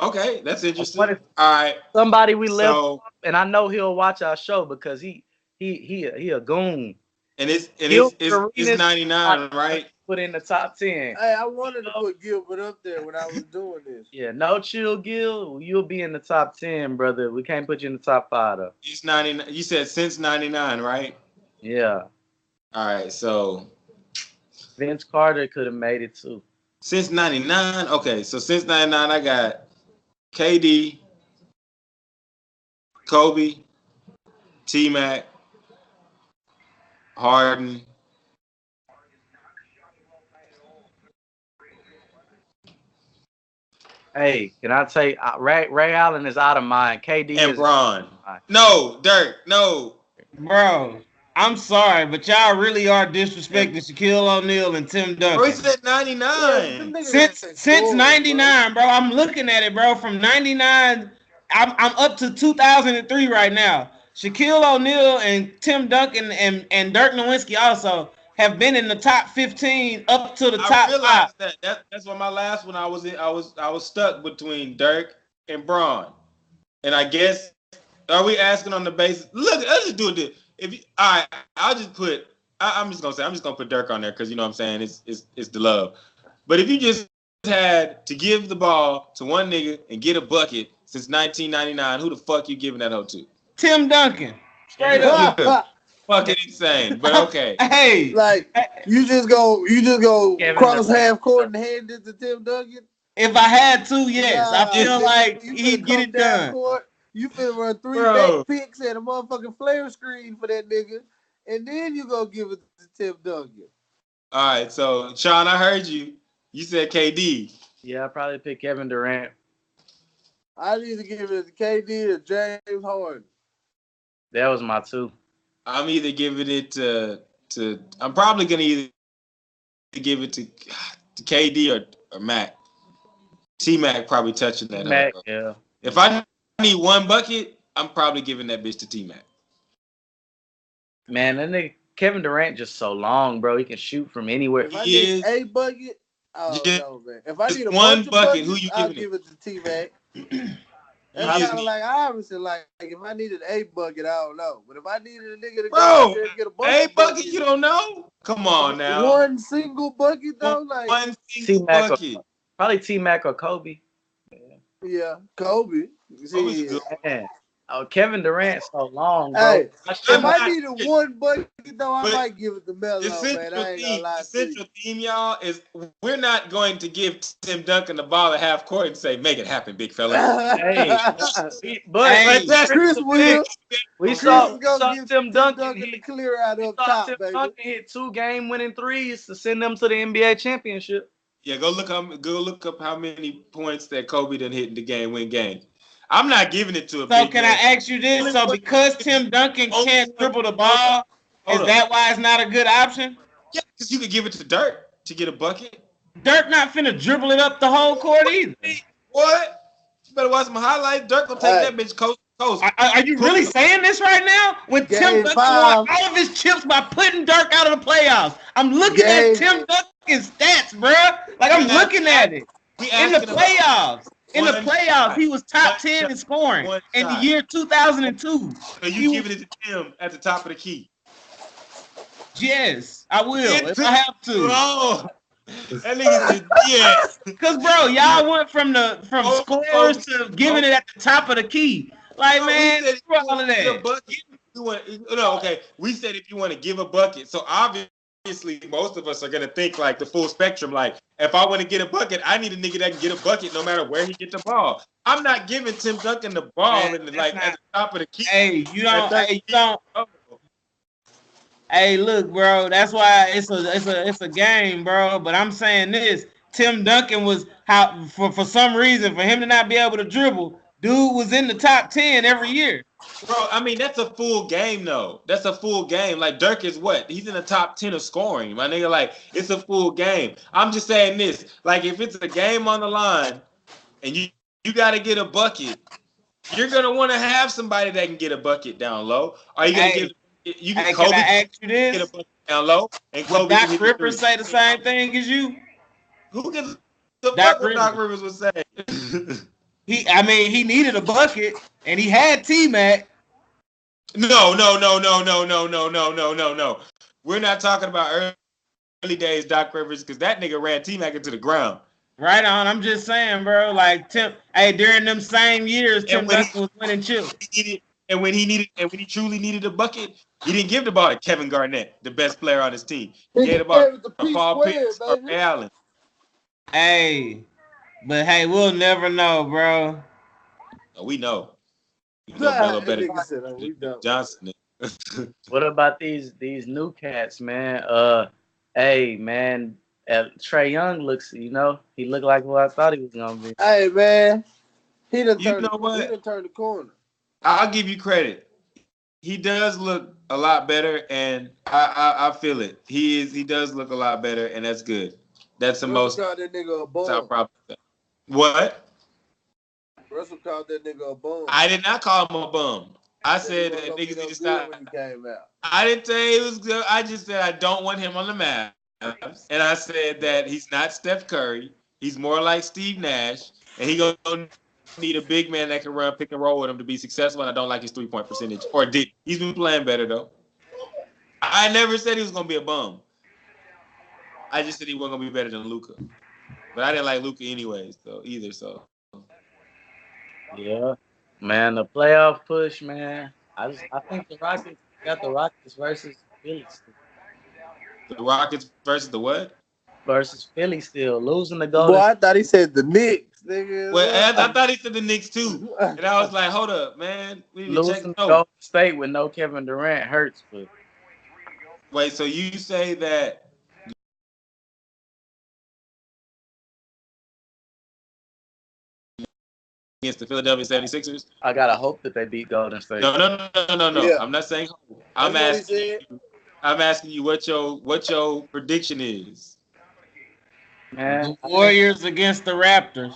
Okay, that's interesting. All right, somebody we left off, and I know he'll watch our show because he a goon. And it's 99, right? Put in the top 10. Hey, I wanted to put Gilbert up there when I was doing this. Yeah, no chill, Gil. You'll be in the top 10, brother. We can't put you in the top 5 though. It's 99. You said since 99, right? Yeah. All right, so Vince Carter could have made it too. Since 99, okay. So since 99, I got KD, Kobe, T-Mac, Harden. Hey, can I say Ray Allen is out of mine. KD and Bron. No, Dirk. No, bro. I'm sorry, but y'all really are disrespecting Shaquille O'Neal and Tim Duncan. Bro, he said 99. Yeah, since 99, bro. I'm looking at it, bro. From 99, I'm up to 2003 right now. Shaquille O'Neal and Tim Duncan and Dirk Nowitzki also have been in the top 15 up to the top 5. That's why my last one I was stuck between Dirk and Bron. And I guess are we asking on the basis? Look, let's just do it. All right, I'll just put. I'm just gonna put Dirk on there because you know what I'm saying it's the love. But if you just had to give the ball to one nigga and get a bucket since 1999, who the fuck you giving that hoe to? Tim Duncan. Straight up. Fucking insane, but okay. Hey, like you just go cross half court and hand it to Tim Duncan. If I had to, yes, I feel like he'd get it done. Court, you finna run 3 back picks and a motherfucking flare screen for that nigga, and then you go give it to Tim Duncan. All right, so Sean, I heard you. You said KD. Yeah, I probably pick Kevin Durant. I need to give it to KD or James Harden. That was my two. I'm either giving it to I'm probably gonna either give it to KD or Mac. T-Mac probably touching that Mac, hoe. yeah. If I need one bucket, I'm probably giving that bitch to T-Mac. Man, that nigga Kevin Durant just so long, bro. He can shoot from anywhere. If I need a bucket, oh no, man. If I need a one bunch of bucket, buckets, who you I'll giving give it to T-Mac. You That's just kind of need- like Iverson. Like if I needed a bucket, I don't know. But if I needed a nigga to go Bro, out there and get a bunch a of bucket buckets, you don't know? Come on now. one single bucket though, like One single T-Mac bucket. Probably T-Mac or Kobe. yeah, Kobe. Kobe's See, good. Man. Oh, Kevin Durant so long, bro. hey, if I not- needed one bucket though, I But might give it to Melo, man. I ain't gonna lie the to you. central theme, y'all, is we're not going to give Tim Duncan the ball at half court and say, "Make it happen, big fella." Hey, but Hey, that's Chris will. we Chris saw is gonna give Tim Duncan the hit. clear out We up saw top, Tim baby. Duncan hit 2 game-winning threes to send them to the NBA championship. Yeah, go look up how many points that Kobe done hit in the game-win game. I'm not giving it to a So big can man. I ask you this? So because Tim Duncan can't dribble the ball, Hold is up. that why it's not a good option? Yeah, because you could give it to Dirk to get a bucket. Dirk not finna dribble it up the whole court either. What? You better watch some highlights. Dirk will take Hey. that bitch coast to coast. Are you really saying this right now? When Game Tim Duncan 5. won all of his chips by putting Dirk out of the playoffs. I'm looking Game- at Tim Duncan's stats, bro. Like I'm looking at it. In the playoffs. In the playoffs, he was top 10 in scoring in the year 2002. So you giving it to Tim at the top of the key? Yes, I will if I have to. Oh, that nigga said yes. Cause bro, y'all went from scores to giving it at the top of the key. Like man, screw all of that. Okay. We said if you want to give a bucket, so obviously most of us are gonna think like the full spectrum. Like if I want to get a bucket, I need a nigga that can get a bucket no matter where he get the ball. I'm not giving Tim Duncan the ball at the top of the key. Hey, you don't. Hey, look, bro. That's why it's a game, bro. But I'm saying this: Tim Duncan was for some reason for him to not be able to dribble. Dude was in the top 10 every year. Bro, I mean that's a full game though. That's a full game. Like Dirk is what? He's in the top 10 of scoring, my nigga. Like it's a full game. I'm just saying this. Like if it's a game on the line and you got to get a bucket, you're gonna want to have somebody that can get a bucket down low. Are you gonna give? You can Kobe I ask you this? Get a bucket down low, and Would Kobe Doc Rivers say the same thing as you? Who gives the fuck what Doc Rivers would say? He needed a bucket, and he had T-Mac. No. We're not talking about early days Doc Rivers because that nigga ran T-Mac into the ground. Right on. I'm just saying, bro. Like during them same years, Tim Duncan was winning chips. And when he truly needed a bucket, he didn't give the ball to Kevin Garnett, the best player on his team. He gave the ball to Paul Pierce or Ray Allen. Hey, but hey, we'll never know, bro. Oh, we know. You know Melo better than Johnson. What about these new cats, man? Hey, man, Trae Young looks, he looked like who I thought he was gonna be. Hey, man, he done You turned know what? He done turned the corner. I'll give you credit. He does look a lot better, and I feel it. He does look a lot better, and that's good. That's the most. Russell called that nigga a bum. What? Russell called that nigga a bum. I did not call him a bum. I said that niggas need to stop. When he came out. I didn't say it was good. I just said I don't want him on the map, and I said that he's not Steph Curry. He's more like Steve Nash, and he gonna need a big man that can run pick and roll with him to be successful. And I don't like his 3-point percentage. Or did he's been playing better though? I never said he was gonna be a bum. I just said he wasn't gonna be better than Luka. But I didn't like Luka anyways, though either. So yeah, man, the playoff push, man. I think the Rockets got the Rockets versus Philly still. The Rockets versus the what? Versus Philly still losing the Golden. Boy, I thought he said the Knicks, nigga. Well, I thought he said the Knicks too, and I was like, hold up, man. We need to check the Golden State with no Kevin Durant hurts, but wait. So you say that? against the Philadelphia 76ers? I gotta hope that they beat Golden State. No. Yeah. I'm not saying hope. That's I'm asking you what your prediction is. Man, The Warriors against the Raptors.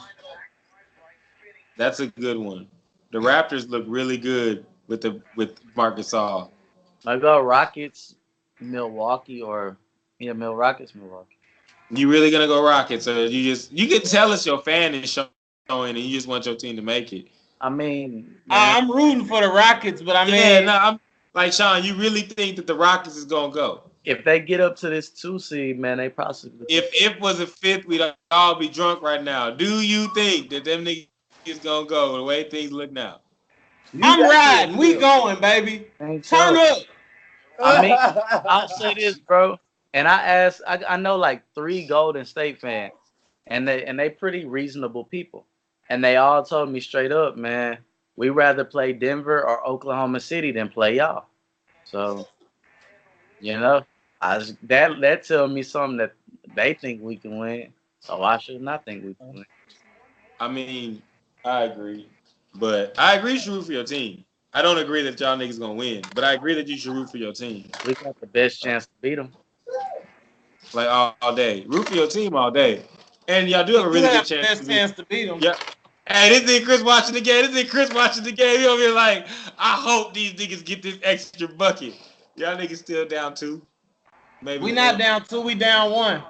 That's a good one. The Raptors look really good with Marcus Gasol. I go Rockets, Milwaukee, Rockets, Milwaukee. You really gonna go Rockets, or you can tell us your fan is showing, and you just want your team to make it. I mean, I'm rooting for the Rockets, but I'm like Sean. You really think that the Rockets is gonna go? If they get up to this 2 seed, man, they possibly. If it was a 5th, we'd all be drunk right now. Do you think that them niggas gonna go the way things look now? I'm riding. We going, baby. Turn up. I mean, I'll say this, bro. And I know like 3 Golden State fans, and they pretty reasonable people, and they all told me straight up, man, we rather play Denver or Oklahoma City than play y'all. So, that tells me something that they think we can win. So I should not think we can win. I mean, I agree, but I agree you should root for your team. I don't agree that y'all niggas gonna win, but I agree that you should root for your team. We got the best chance to beat them. Like all day, root for your team all day, and y'all do have a really good chance to beat them. Yeah. Hey, this is Chris watching the game. He over here like, I hope these niggas get this extra bucket. Y'all niggas still down 2. Maybe we not down 2. We down 1.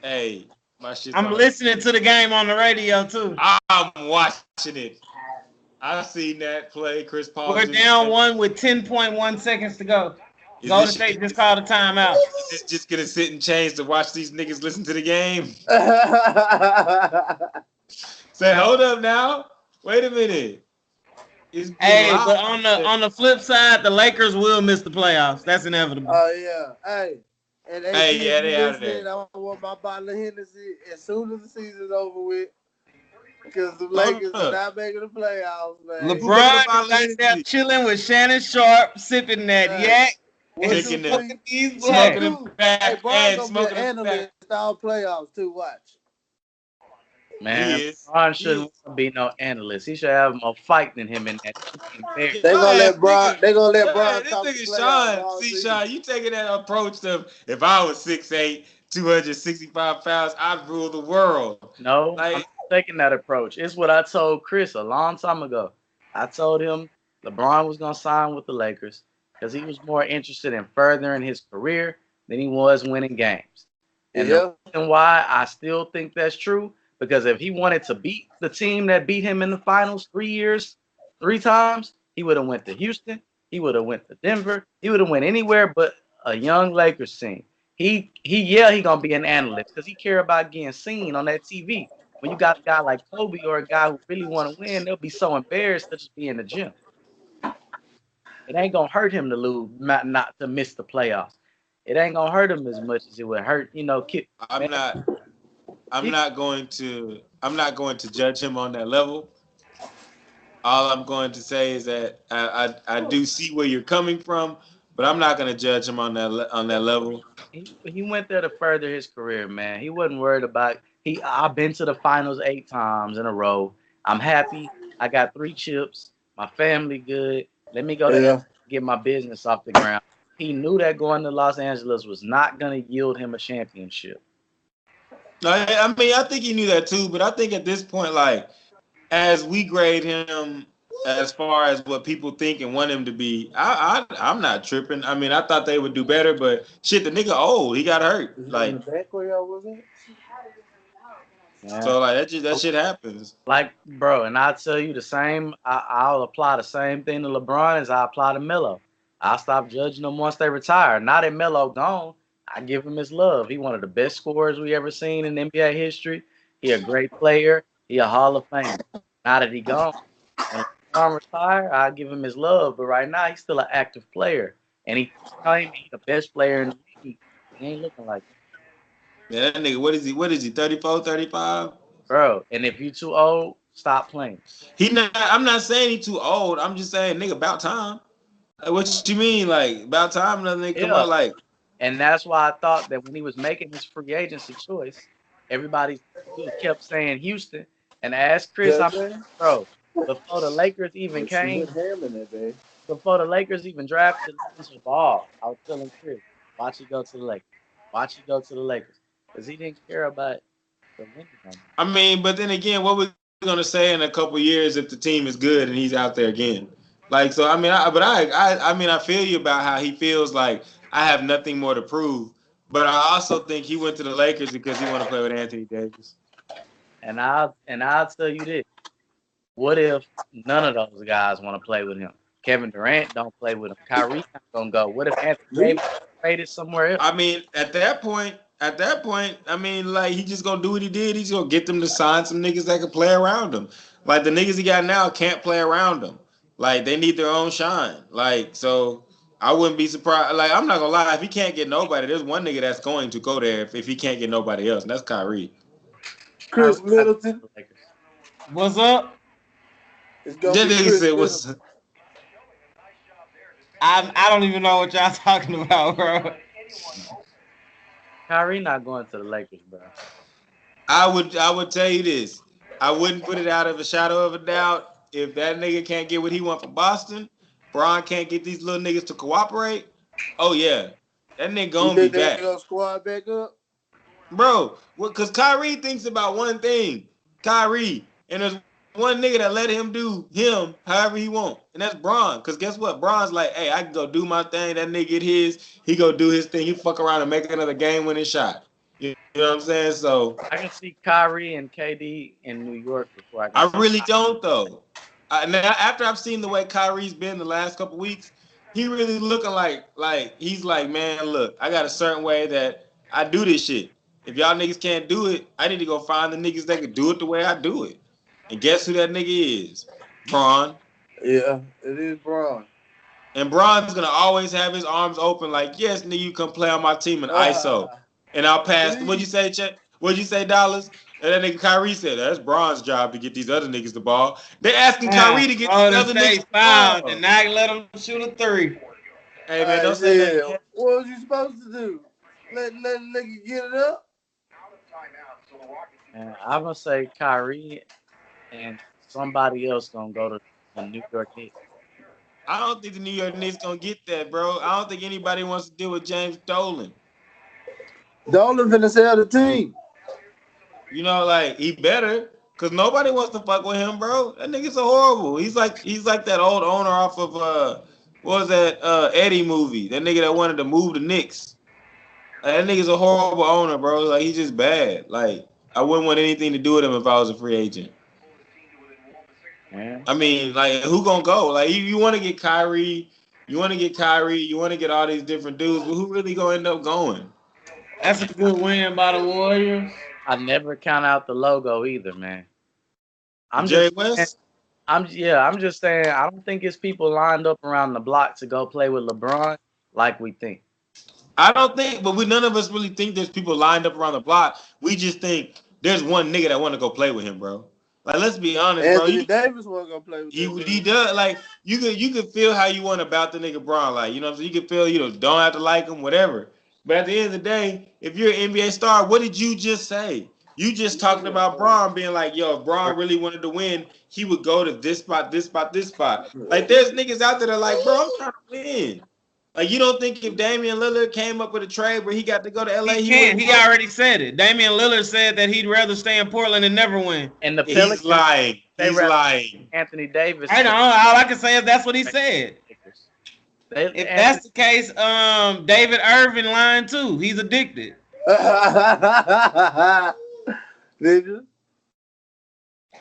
Hey, my shit. I'm listening to the game on the radio too. I'm watching it. I've seen that play. Chris Paul. We're down 1 with 10.1 seconds to go. Golden State just called a timeout. Is this just gonna sit and change to watch these niggas listen to the game? Say, hold up now. Wait a minute. Hey, but on the flip side, the Lakers will miss the playoffs. That's inevitable. Oh yeah. Hey. And they out of there. I want my bottle of Hennessy as soon as the season's over with. Because the Lakers are not making the playoffs, man. LeBron is there chilling with Shannon Sharp, sipping that yak. Smoking them back and smoking them analyst all playoffs too. Watch. Man, LeBron shouldn't be no analyst. He should have more fight than him in that. They gonna let Bron. They gonna let Bron talk. This nigga Sean. See, Sean, you taking that approach of if I was 6'8", 265 pounds, I'd rule the world. No, I'm not taking that approach. It's what I told Chris a long time ago. I told him LeBron was gonna sign with the Lakers because he was more interested in furthering his career than he was winning games. And the reason why I still think that's true. Because if he wanted to beat the team that beat him in the finals 3 times, he would have went to Houston. He would have went to Denver. He would have went anywhere but a young Lakers team. He gonna be an analyst because he care about getting seen on that TV. When you got a guy like Kobe or a guy who really want to win, they'll be so embarrassed to just be in the gym. It ain't gonna hurt him to lose, not to miss the playoffs. It ain't gonna hurt him as much as it would hurt, I'm not going to judge him on that level. All I'm going to say is that I do see where you're coming from, but I'm not going to judge him on that level. He went there to further his career, man. He wasn't worried about. I've been to the finals 8 times in a row. I'm happy. I got 3 chips. My family good. Let me go there get my business off the ground. He knew that going to Los Angeles was not going to yield him a championship. I mean, I think he knew that too, but I think at this point, like, as we grade him as far as what people think and want him to be, I'm not tripping. I mean, I thought they would do better, but shit, the nigga old. He got hurt. Like, so like that shit happens. Like, bro, and I'll tell you the same. I'll apply the same thing to LeBron as I apply to Melo. I'll stop judging them once they retire. Now that Melo gone, I give him his love. He one of the best scorers we ever seen in NBA history. He a great player. He a Hall of Famer. Now that he gone, when LeBron retire, I give him his love. But right now, he's still an active player, and he's the best player in the league. He ain't looking like it. Yeah, that nigga, what is he, 34, 35? Bro, and if you too old, stop playing. I'm not saying he too old. I'm just saying, nigga, about time. Like, what you mean? Like, about time another nigga come out like. And that's why I thought that when he was making his free agency choice, everybody kept saying Houston. And ask Chris, bro, before the Lakers even came, before the Lakers even drafted Lonzo Ball, I was telling Chris, watch it go to the Lakers. Watch it go to the Lakers. Because he didn't care about the winning no more. I mean, but then again, what we're gonna say in a couple years if the team is good and he's out there again? Like, so I mean, I feel you about how he feels like I have nothing more to prove. But I also think he went to the Lakers because he want to play with Anthony Davis. And I'll tell you this: what if none of those guys want to play with him? Kevin Durant don't play with him. Kyrie not gonna go. What if Anthony Davis traded somewhere else? I mean, at that point, I mean, like he just gonna do what he did. He's gonna get them to sign some niggas that can play around him. Like the niggas he got now can't play around him. Like they need their own shine. Like so, I wouldn't be surprised. Like I'm not gonna lie, if he can't get nobody, there's one nigga that's going to go there if he can't get nobody else, and that's Kyrie. Chris Middleton. What's up? It's gonna be Chris Middleton. I don't even know what y'all talking about, bro. Kyrie not going to the Lakers, bro. I would tell you this. I wouldn't put it out of a shadow of a doubt. If that nigga can't get what he want from Boston, Bron can't get these little niggas to cooperate. Oh yeah, that nigga gonna be back. Gonna squad back up, bro. Because Kyrie thinks about one thing, Kyrie, and there's one nigga that let him do him however he want, and that's Bron. Because guess what? Bron's like, hey, I can go do my thing. That nigga get his. He go do his thing. He fuck around and make another game-winning shot. You know what I'm saying? So I can see Kyrie and KD in New York before I really don't though. Now after I've seen the way Kyrie's been the last couple weeks, he really looking like he's like, man, look, I got a certain way that I do this shit. If y'all niggas can't do it, I need to go find the niggas that can do it the way I do it. And guess who that nigga is? Bron. Yeah, it is Bron. And Bron's gonna always have his arms open, like, yes, nigga, you come play on my team in ISO. And I'll pass. What'd you say, Chet? What'd you say, Dollars? And that nigga Kyrie said, that's Bron's job to get these other niggas the ball. They asking Kyrie to get these other niggas the ball. And not let him shoot a three. Hey, man, don't say that. What was you supposed to do? Let nigga get it up? Man, I'm going to say Kyrie and somebody else going to go to the New York Knicks. I don't think the New York Knicks going to get that, bro. I don't think anybody wants to deal with James Dolan. Dolan finna sell the team. You know, like, he better, because nobody wants to fuck with him, bro. That nigga's horrible. He's like that old owner off of, what was that, Eddie movie? That nigga that wanted to move the Knicks. Like, that nigga's a horrible owner, bro. Like, he's just bad. Like, I wouldn't want anything to do with him if I was a free agent. Yeah. I mean, like, who gonna go? Like, you want to get Kyrie, you want to get all these different dudes, but who really gonna end up going? That's a good win by the Warriors. I never count out the logo either, man. Jerry West? I'm just saying I don't think it's people lined up around the block to go play with LeBron like we think. I don't think, but none of us really think there's people lined up around the block. We just think there's one nigga that want to go play with him, bro. Like, let's be honest, Anthony bro. Davis want to go play with him. He does. Like, you could feel how you want about the nigga Bron. Like, you know what I'm saying? You can feel, don't have to like him, whatever. But at the end of the day, if you're an NBA star, what did you just say? You just talking about Bron being like, yo, if Bron really wanted to win, he would go to this spot, this spot, this spot. Like, there's niggas out there that are like, bro, I'm trying to win. Like, you don't think if Damian Lillard came up with a trade where he got to go to LA, he already said it. Damian Lillard said that he'd rather stay in Portland and never win. And the Pelicans, he's lying. He's lying. Anthony Davis. I know. All I can say is that's what he said. If that's the case, David Irving lying too. He's addicted. Nigga.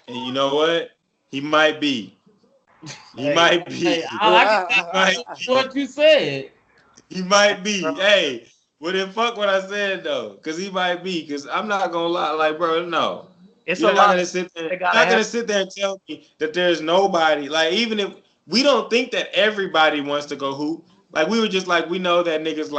And you know what? He might be. He might be. Hey, what you said. He might be. Hey, well then fuck what I said though, because he might be. Because I'm not gonna lie, like, bro, no. You're not gonna sit there and tell me that there's nobody. Like, even if we don't think that everybody wants to go hoop. Like, we were just like, we know that niggas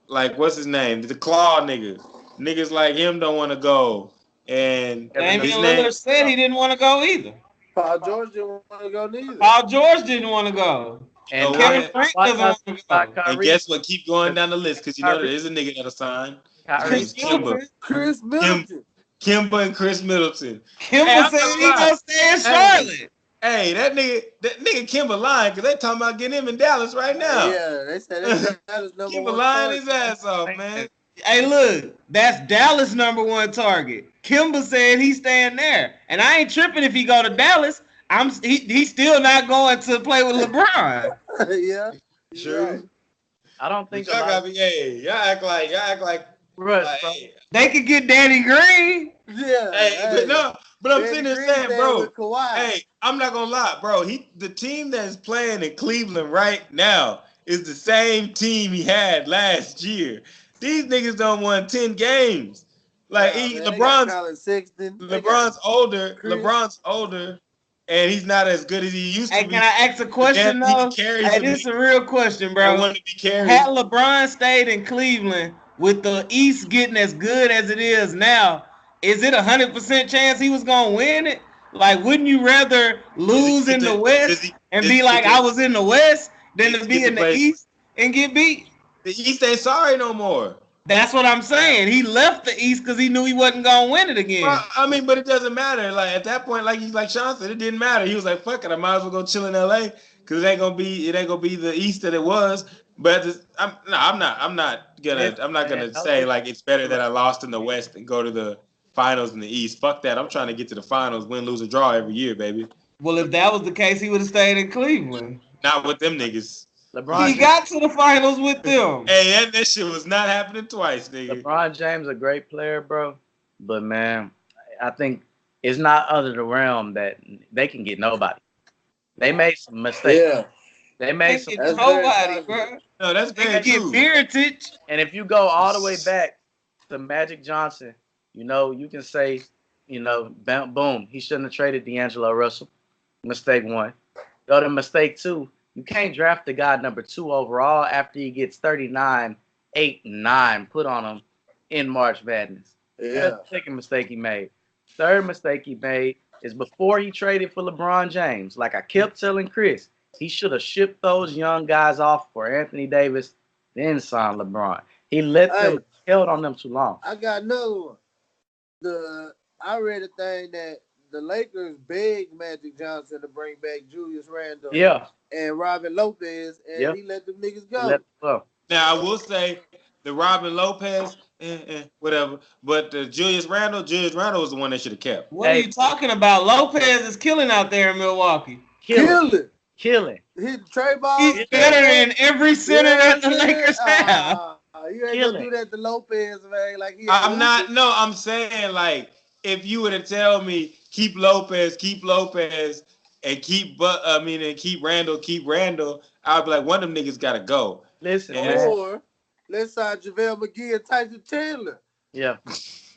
like what's his name? The Claw nigga. Niggas like him don't want to go. And Damian Lillard said he didn't want to go either. Paul George didn't want to go neither. Paul George didn't want to go. And Kevin Durant doesn't want to go. And guess what? Keep going down the list because you know there is a nigga that'll sign. Chris Middleton. Kimba and Chris Middleton. Kimba said he gonna stay in Charlotte. Hey, that nigga Kimba lying because they talking about getting him in Dallas right now. Yeah, they said that's Dallas number Kimba one lying target. his ass off, man. Hey, look, that's Dallas number one target. Kimba said he's staying there, and I ain't tripping if he go to Dallas. He's still not going to play with LeBron. Yeah, True. Right. I don't think y'all gotta be. Hey, y'all act like. Russ, like, they could get Danny Green. Yeah. Hey, but I'm sitting there saying, bro. Hey, I'm not gonna lie, bro. The team that's playing in Cleveland right now is the same team he had last year. These niggas done won 10 games. Like LeBron's older. Chris. LeBron's older, and he's not as good as he used to be. Hey, can I ask a question though? Hey, this is a real question, bro. Had LeBron stayed in Cleveland with the East getting as good as it is now, is it 100% chance he was gonna win it? Like, wouldn't you rather lose in the West and be like, I was in the West, than to be in the East and get beat? The East ain't sorry no more. That's what I'm saying. He left the East because he knew he wasn't gonna win it again. Well, I mean, but it doesn't matter. Like at that point, like Sean said, it didn't matter. He was like, "Fuck it, I might as well go chill in LA because it ain't gonna be the East that it was." But I'm not gonna say like it's better that I lost in the West and go to the finals in the East. Fuck that. I'm trying to get to the finals, win, lose, or draw every year, baby. Well, if that was the case, he would have stayed in Cleveland. Not with them niggas. He got to the finals with them. Hey, that shit was not happening twice, nigga. LeBron James a great player, bro. But man, I think it's not under the realm that they can get nobody. They made some mistakes. Yeah. They made some nobody, bro. No, that's very true. Heritage. And if you go all the way back to Magic Johnson, you can say, boom, he shouldn't have traded D'Angelo Russell. Mistake one. Go to mistake two. You can't draft the guy number 2 overall after he gets 39, 8, 9 put on him in March Madness. Yeah. That's the second mistake he made. Third mistake he made is before he traded for LeBron James. Like I kept telling Chris, he should have shipped those young guys off for Anthony Davis, then signed LeBron. He them held on them too long. I got another one. I read a thing that the Lakers begged Magic Johnson to bring back Julius Randle and Robin Lopez, and he let them niggas go. Now, I will say the Robin Lopez, whatever, but the Julius Randle was the one they should have kept. What are you talking about? Lopez is killing out there in Milwaukee. Killing. He's Trey Ball. He's better than every center that the Lakers have. You ain't gonna do that to Lopez, man. Like I'm saying like if you were to tell me keep Lopez, and keep Randall, I'd be like, one of them niggas gotta go. Listen, or let's sign JaVale McGee and Tyson Chandler. Yeah.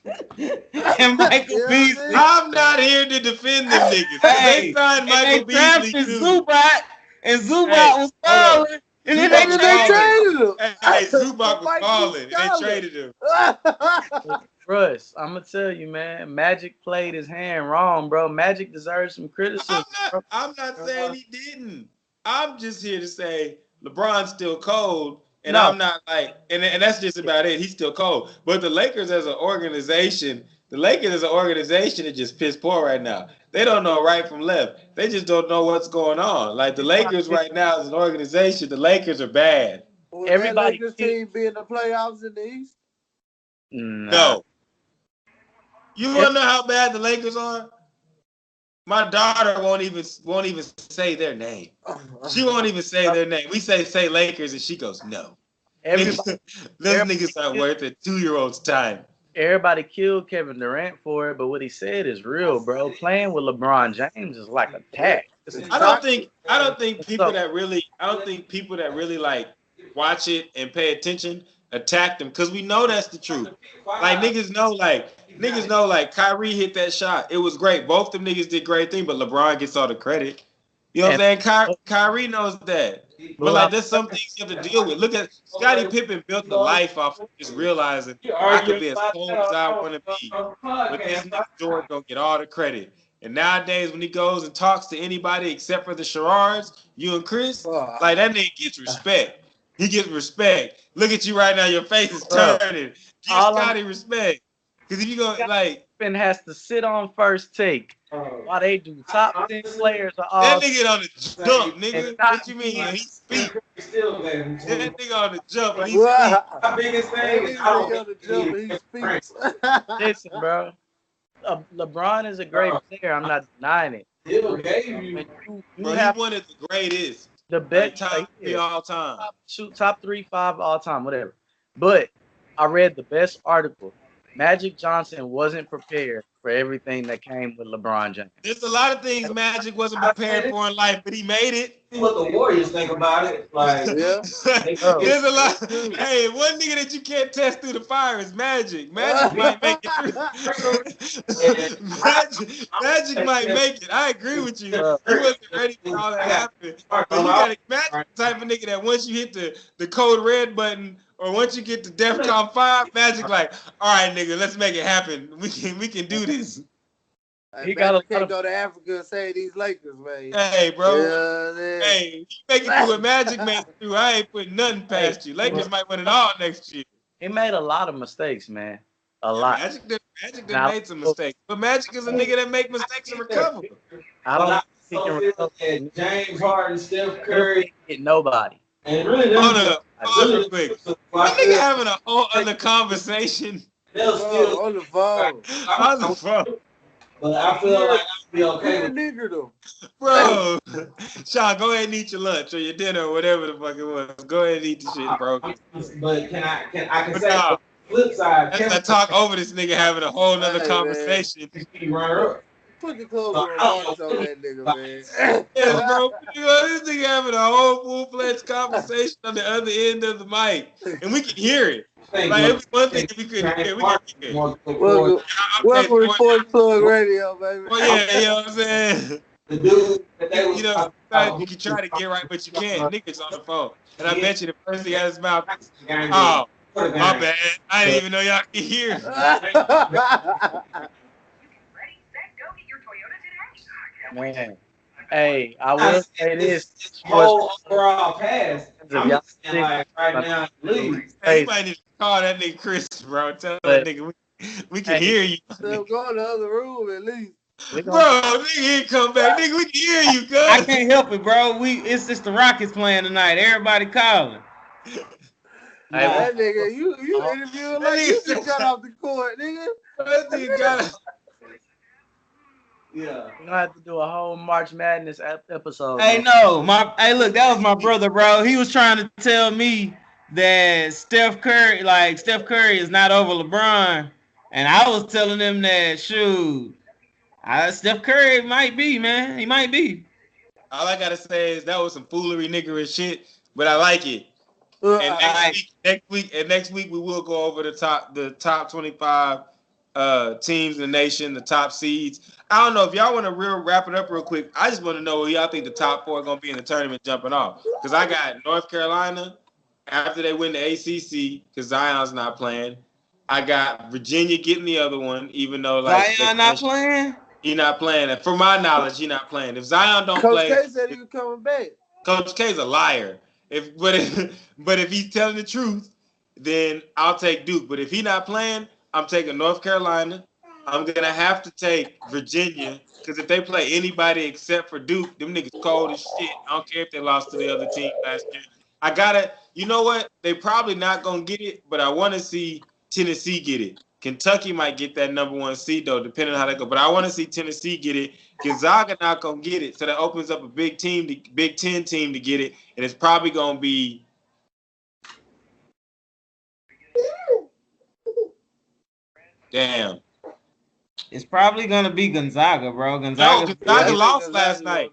And Michael Beasley. I'm not here to defend them niggas. Hey, they signed Michael Beasley too. Zubac, and Zubac was falling. And then they traded him. Hey, Zubac was falling. They traded him. Russ, I'm gonna tell you, man. Magic played his hand wrong, bro. Magic deserves some criticism. I'm not saying he didn't. I'm just here to say LeBron's still cold, and I'm not like, and that's just about it. He's still cold. But the Lakers as an organization, is just piss poor right now. They don't know right from left. They just don't know what's going on. Like the Lakers right now as an organization, the Lakers are bad. Will everybody Lakers team be in the playoffs in the East? No. You want to know how bad the Lakers are? My daughter won't even say their name. She won't even say their name. We say Lakers, and she goes, no. Those niggas aren't worth a 2-year-old's time. Everybody killed Kevin Durant for it, but what he said is real, bro. Playing with LeBron James is like a tag. I don't think people that really like watch it and pay attention attack them because we know that's the truth. Like niggas know like Kyrie hit that shot. It was great. Both them niggas did great things, but LeBron gets all the credit. You know what I'm saying? Kyrie knows that. But like there's some things you have to deal with. Look at Scottie Pippen built a life off of just realizing I could be as cold as I want to be. But this nigga Jordan gonna get all the credit. And nowadays when he goes and talks to anybody except for the Sherrards, you and Chris, like that nigga gets respect. He gets respect. Look at you right now, your face is turning. Give Scotty respect. Because if you go like Pippen has to sit on first take while they do top 10 players of all. That nigga on the jump, nigga. What you mean? He speak. That nigga on the jump and he speak. My biggest thing is on the jump and he speaks. Listen, bro. LeBron is a great player. I'm not denying it. Bro, he one of the greatest. The best, like top 3 all time. Top 3, 5 all time, whatever. But I read the best article. Magic Johnson wasn't prepared for everything that came with LeBron James. There's a lot of things Magic wasn't prepared for in life, but he made it. See what the Warriors think about it. Like, yeah. There's a lot. Hey, one nigga that you can't test through the fire is Magic. Magic might make it through. Magic might make it. I agree with you. He wasn't ready for all that happened. But you gotta Magic the type of nigga that once you hit the code red button, or once you get to DEFCON 5, Magic like, all right, nigga, let's make it happen. We can do this. He can't go to Africa and say these Lakers, man. Hey, bro. Hey, you make it through what Magic made it through. I ain't putting nothing past you. Lakers might win it all next year. He made a lot of mistakes, man. A lot. Magic did made some mistakes. But Magic is a nigga that make mistakes and recover. I don't think he can recover. James Harden, Steph Curry. Get nobody. And really, hold real quick. That nigga having a whole other conversation. They'll still on the phone. On the phone. But I feel like I'll be okay with nigga though. Bro. Sean, go ahead and eat your lunch or your dinner or whatever the fuck it was. Go ahead and eat the shit, bro. But can I say the flip side? I talk over this nigga having a whole nother conversation. Put the clothes on that nigga, man. Yes, bro. This nigga having a whole full-fledged conversation on the other end of the mic. And we can hear it. Like, it was one thing if we couldn't hear it. We can hear it. Welcome to Sportsplug Radio, baby. Oh, yeah, you know what I'm saying? The dude, you know, you can try to get right, but you can't. Niggas on the phone. And I bet you the first thing out of his mouth, oh, my bad. I didn't even know y'all could hear. Man. Hey, I will say this. Whole overall pass. I'm like right now, leave. Hey, you might need to call that nigga Chris, bro. Tell that nigga we can hear you. So go in the other room at least. Bro, nigga, he come back. Nigga, we can hear you, cuz. I can't help it, bro. It's just the Rockets playing tonight. Everybody calling. That nigga, you interviewing like you just got off the court, nigga. That nigga got Yeah, we're gonna have to do a whole March Madness episode. Hey, no, look, that was my brother, bro. He was trying to tell me that Steph Curry is not over LeBron, and I was telling him that Steph Curry might be, man. He might be. All I gotta say is that was some foolery, niggerish shit, but I like it. And next week we will go over the top 25 teams in the nation, the top seeds. I don't know if y'all want to wrap it up real quick. I just want to know who y'all think the top 4 are going to be in the tournament jumping off. Because I got North Carolina after they win the ACC because Zion's not playing. I got Virginia getting the other one, even though Zion not playing. He not playing. And for my knowledge, he not playing. If Zion don't play, Coach K said he was coming back. Coach K's a liar. But if he's telling the truth, then I'll take Duke. But if he not playing, I'm taking North Carolina. I'm going to have to take Virginia because if they play anybody except for Duke, them niggas cold as shit. I don't care if they lost to the other team last year. You know what? They probably not going to get it, but I want to see Tennessee get it. Kentucky might get that number 1 seed, though, depending on how they go. But I want to see Tennessee get it. Gonzaga not going to get it, so that opens up a Big Ten team to get it, and it's probably going to be damn. It's probably gonna be Gonzaga, bro. Gonzaga lost last night.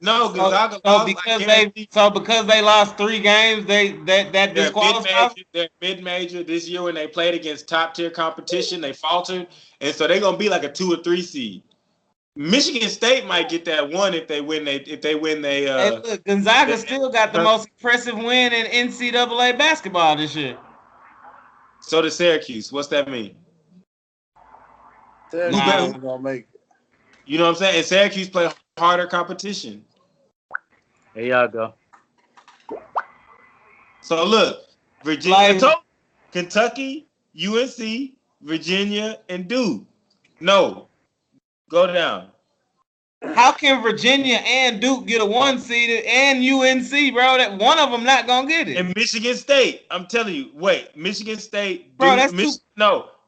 No, Gonzaga lost. Because they lost 3 games, that disqualifies. They're mid-major this year when they played against top-tier competition. They faltered, and so they're gonna be like a 2 or 3 seed. Michigan State might get that 1 if they win. Hey, look, Gonzaga still got the most impressive win in NCAA basketball this year. So does Syracuse. What's that mean? Syracuse gonna make it. You know what I'm saying? And Syracuse play harder competition. There y'all go. So look, Virginia, Kentucky, UNC, Virginia, and Duke. No. Go down. How can Virginia and Duke get a 1 seeded and UNC, bro? That one of them not gonna get it. And Michigan State, I'm telling you. Wait, Michigan State, bro. Duke, That's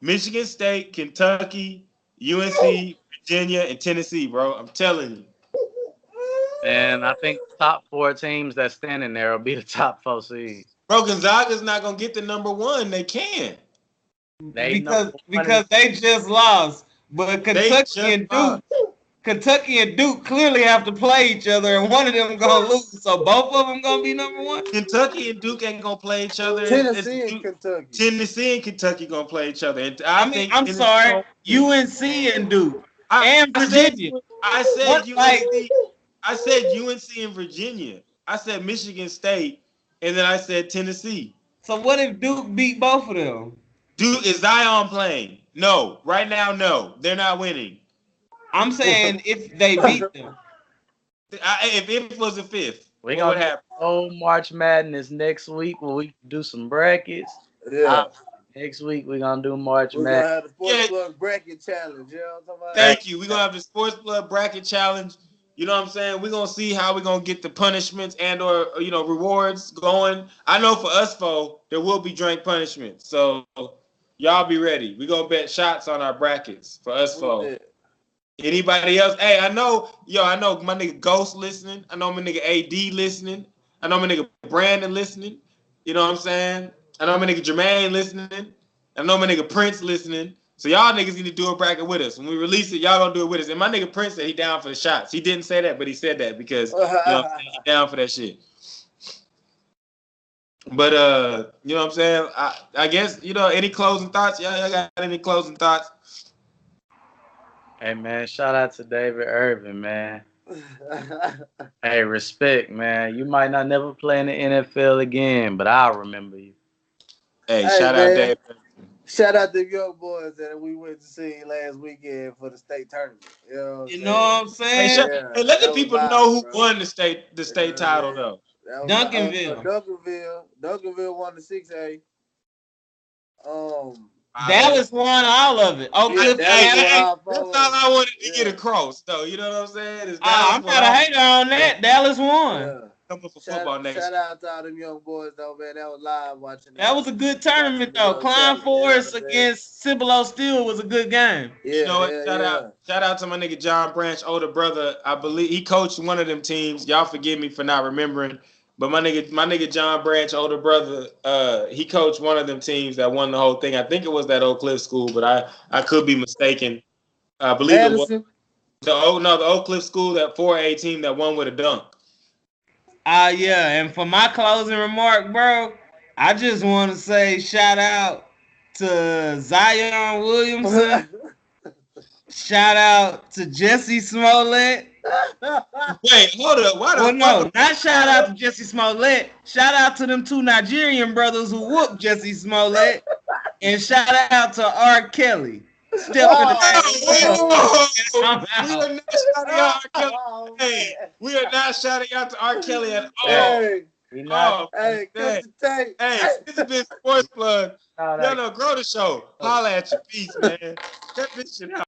Michigan State, Kentucky, UNC, Virginia, and Tennessee, bro. I'm telling you. And I think the top 4 teams that stand in there will be the top 4 seeds. Bro, Gonzaga's not gonna get the number 1. They can't. Because they just lost. But Kentucky and Duke clearly have to play each other, and one of them gonna lose. So both of them gonna be number 1. Kentucky and Duke ain't gonna play each other. Tennessee and Kentucky. Tennessee and Kentucky gonna play each other. And I'm sorry, UNC and Duke and Virginia. I said UNC. I said UNC and Virginia. I said Michigan State, and then I said Tennessee. So what if Duke beat both of them? Duke, is Zion playing? No. Right now, no. They're not winning. I'm saying if they beat them. If it was a 5th, we gonna have March Madness next week where we do some brackets. Yeah. Next week we're gonna do March Madness. We're gonna have the Sportsplug bracket challenge. You know what I'm talking about? Thank you. We're gonna have the Sportsplug bracket challenge. You know what I'm saying? We're gonna see how we're gonna get the punishments and or rewards going. I know for us there will be drink punishments. So y'all be ready. We're gonna bet shots on our brackets for us Anybody else? Hey, I know my nigga Ghost listening. I know my nigga AD listening. I know my nigga Brandon listening. You know what I'm saying? I know my nigga Jermaine listening. I know my nigga Prince listening. So y'all niggas need to do a bracket with us. When we release it, y'all gonna do it with us. And my nigga Prince said he down for the shots. He didn't say that, but he said that because he down for that shit. But you know what I'm saying? I guess, any closing thoughts? Y'all got any closing thoughts? Hey man, shout out to David Irving, man. Hey, respect, man. You might not never play in the NFL again, but I'll remember you. Hey, shout out David. Shout out to young boys that we went to see last weekend for the state tournament. You know what I'm saying? Hey, let the people know who won the state title though. Duncanville. Duncanville won the 6A. Dallas won all of it. That's all I wanted to get across, though. You know what I'm saying? I'm not a hater on that. Dallas won. Yeah. Coming for football next. Shout out to all them young boys, though, man. That was live watching. That was a good tournament, though. Klein Forest against Cibolo Steel was a good game. Yeah, you know what? Shout out to my nigga John Branch, older brother. I believe he coached one of them teams. Y'all forgive me for not remembering. But my nigga John Branch, older brother, he coached one of them teams that won the whole thing. I think it was that Oak Cliff school, but I could be mistaken. I believe Madison. It was the Oak Cliff school, that 4A team that won with a dunk. Yeah, and for my closing remark, bro, I just want to say shout out to Zion Williamson. Shout out to Jesse Smollett. Wait, hold up. Not shout out to Jesse Smollett. Shout out to them 2 Nigerian brothers who whooped Jesse Smollett. And shout out to R. Kelly. We are not shouting out to R. Kelly at all. Hey, this has been Sportsplug. Grow the show. Holla at your piece, man. Cut this shit out.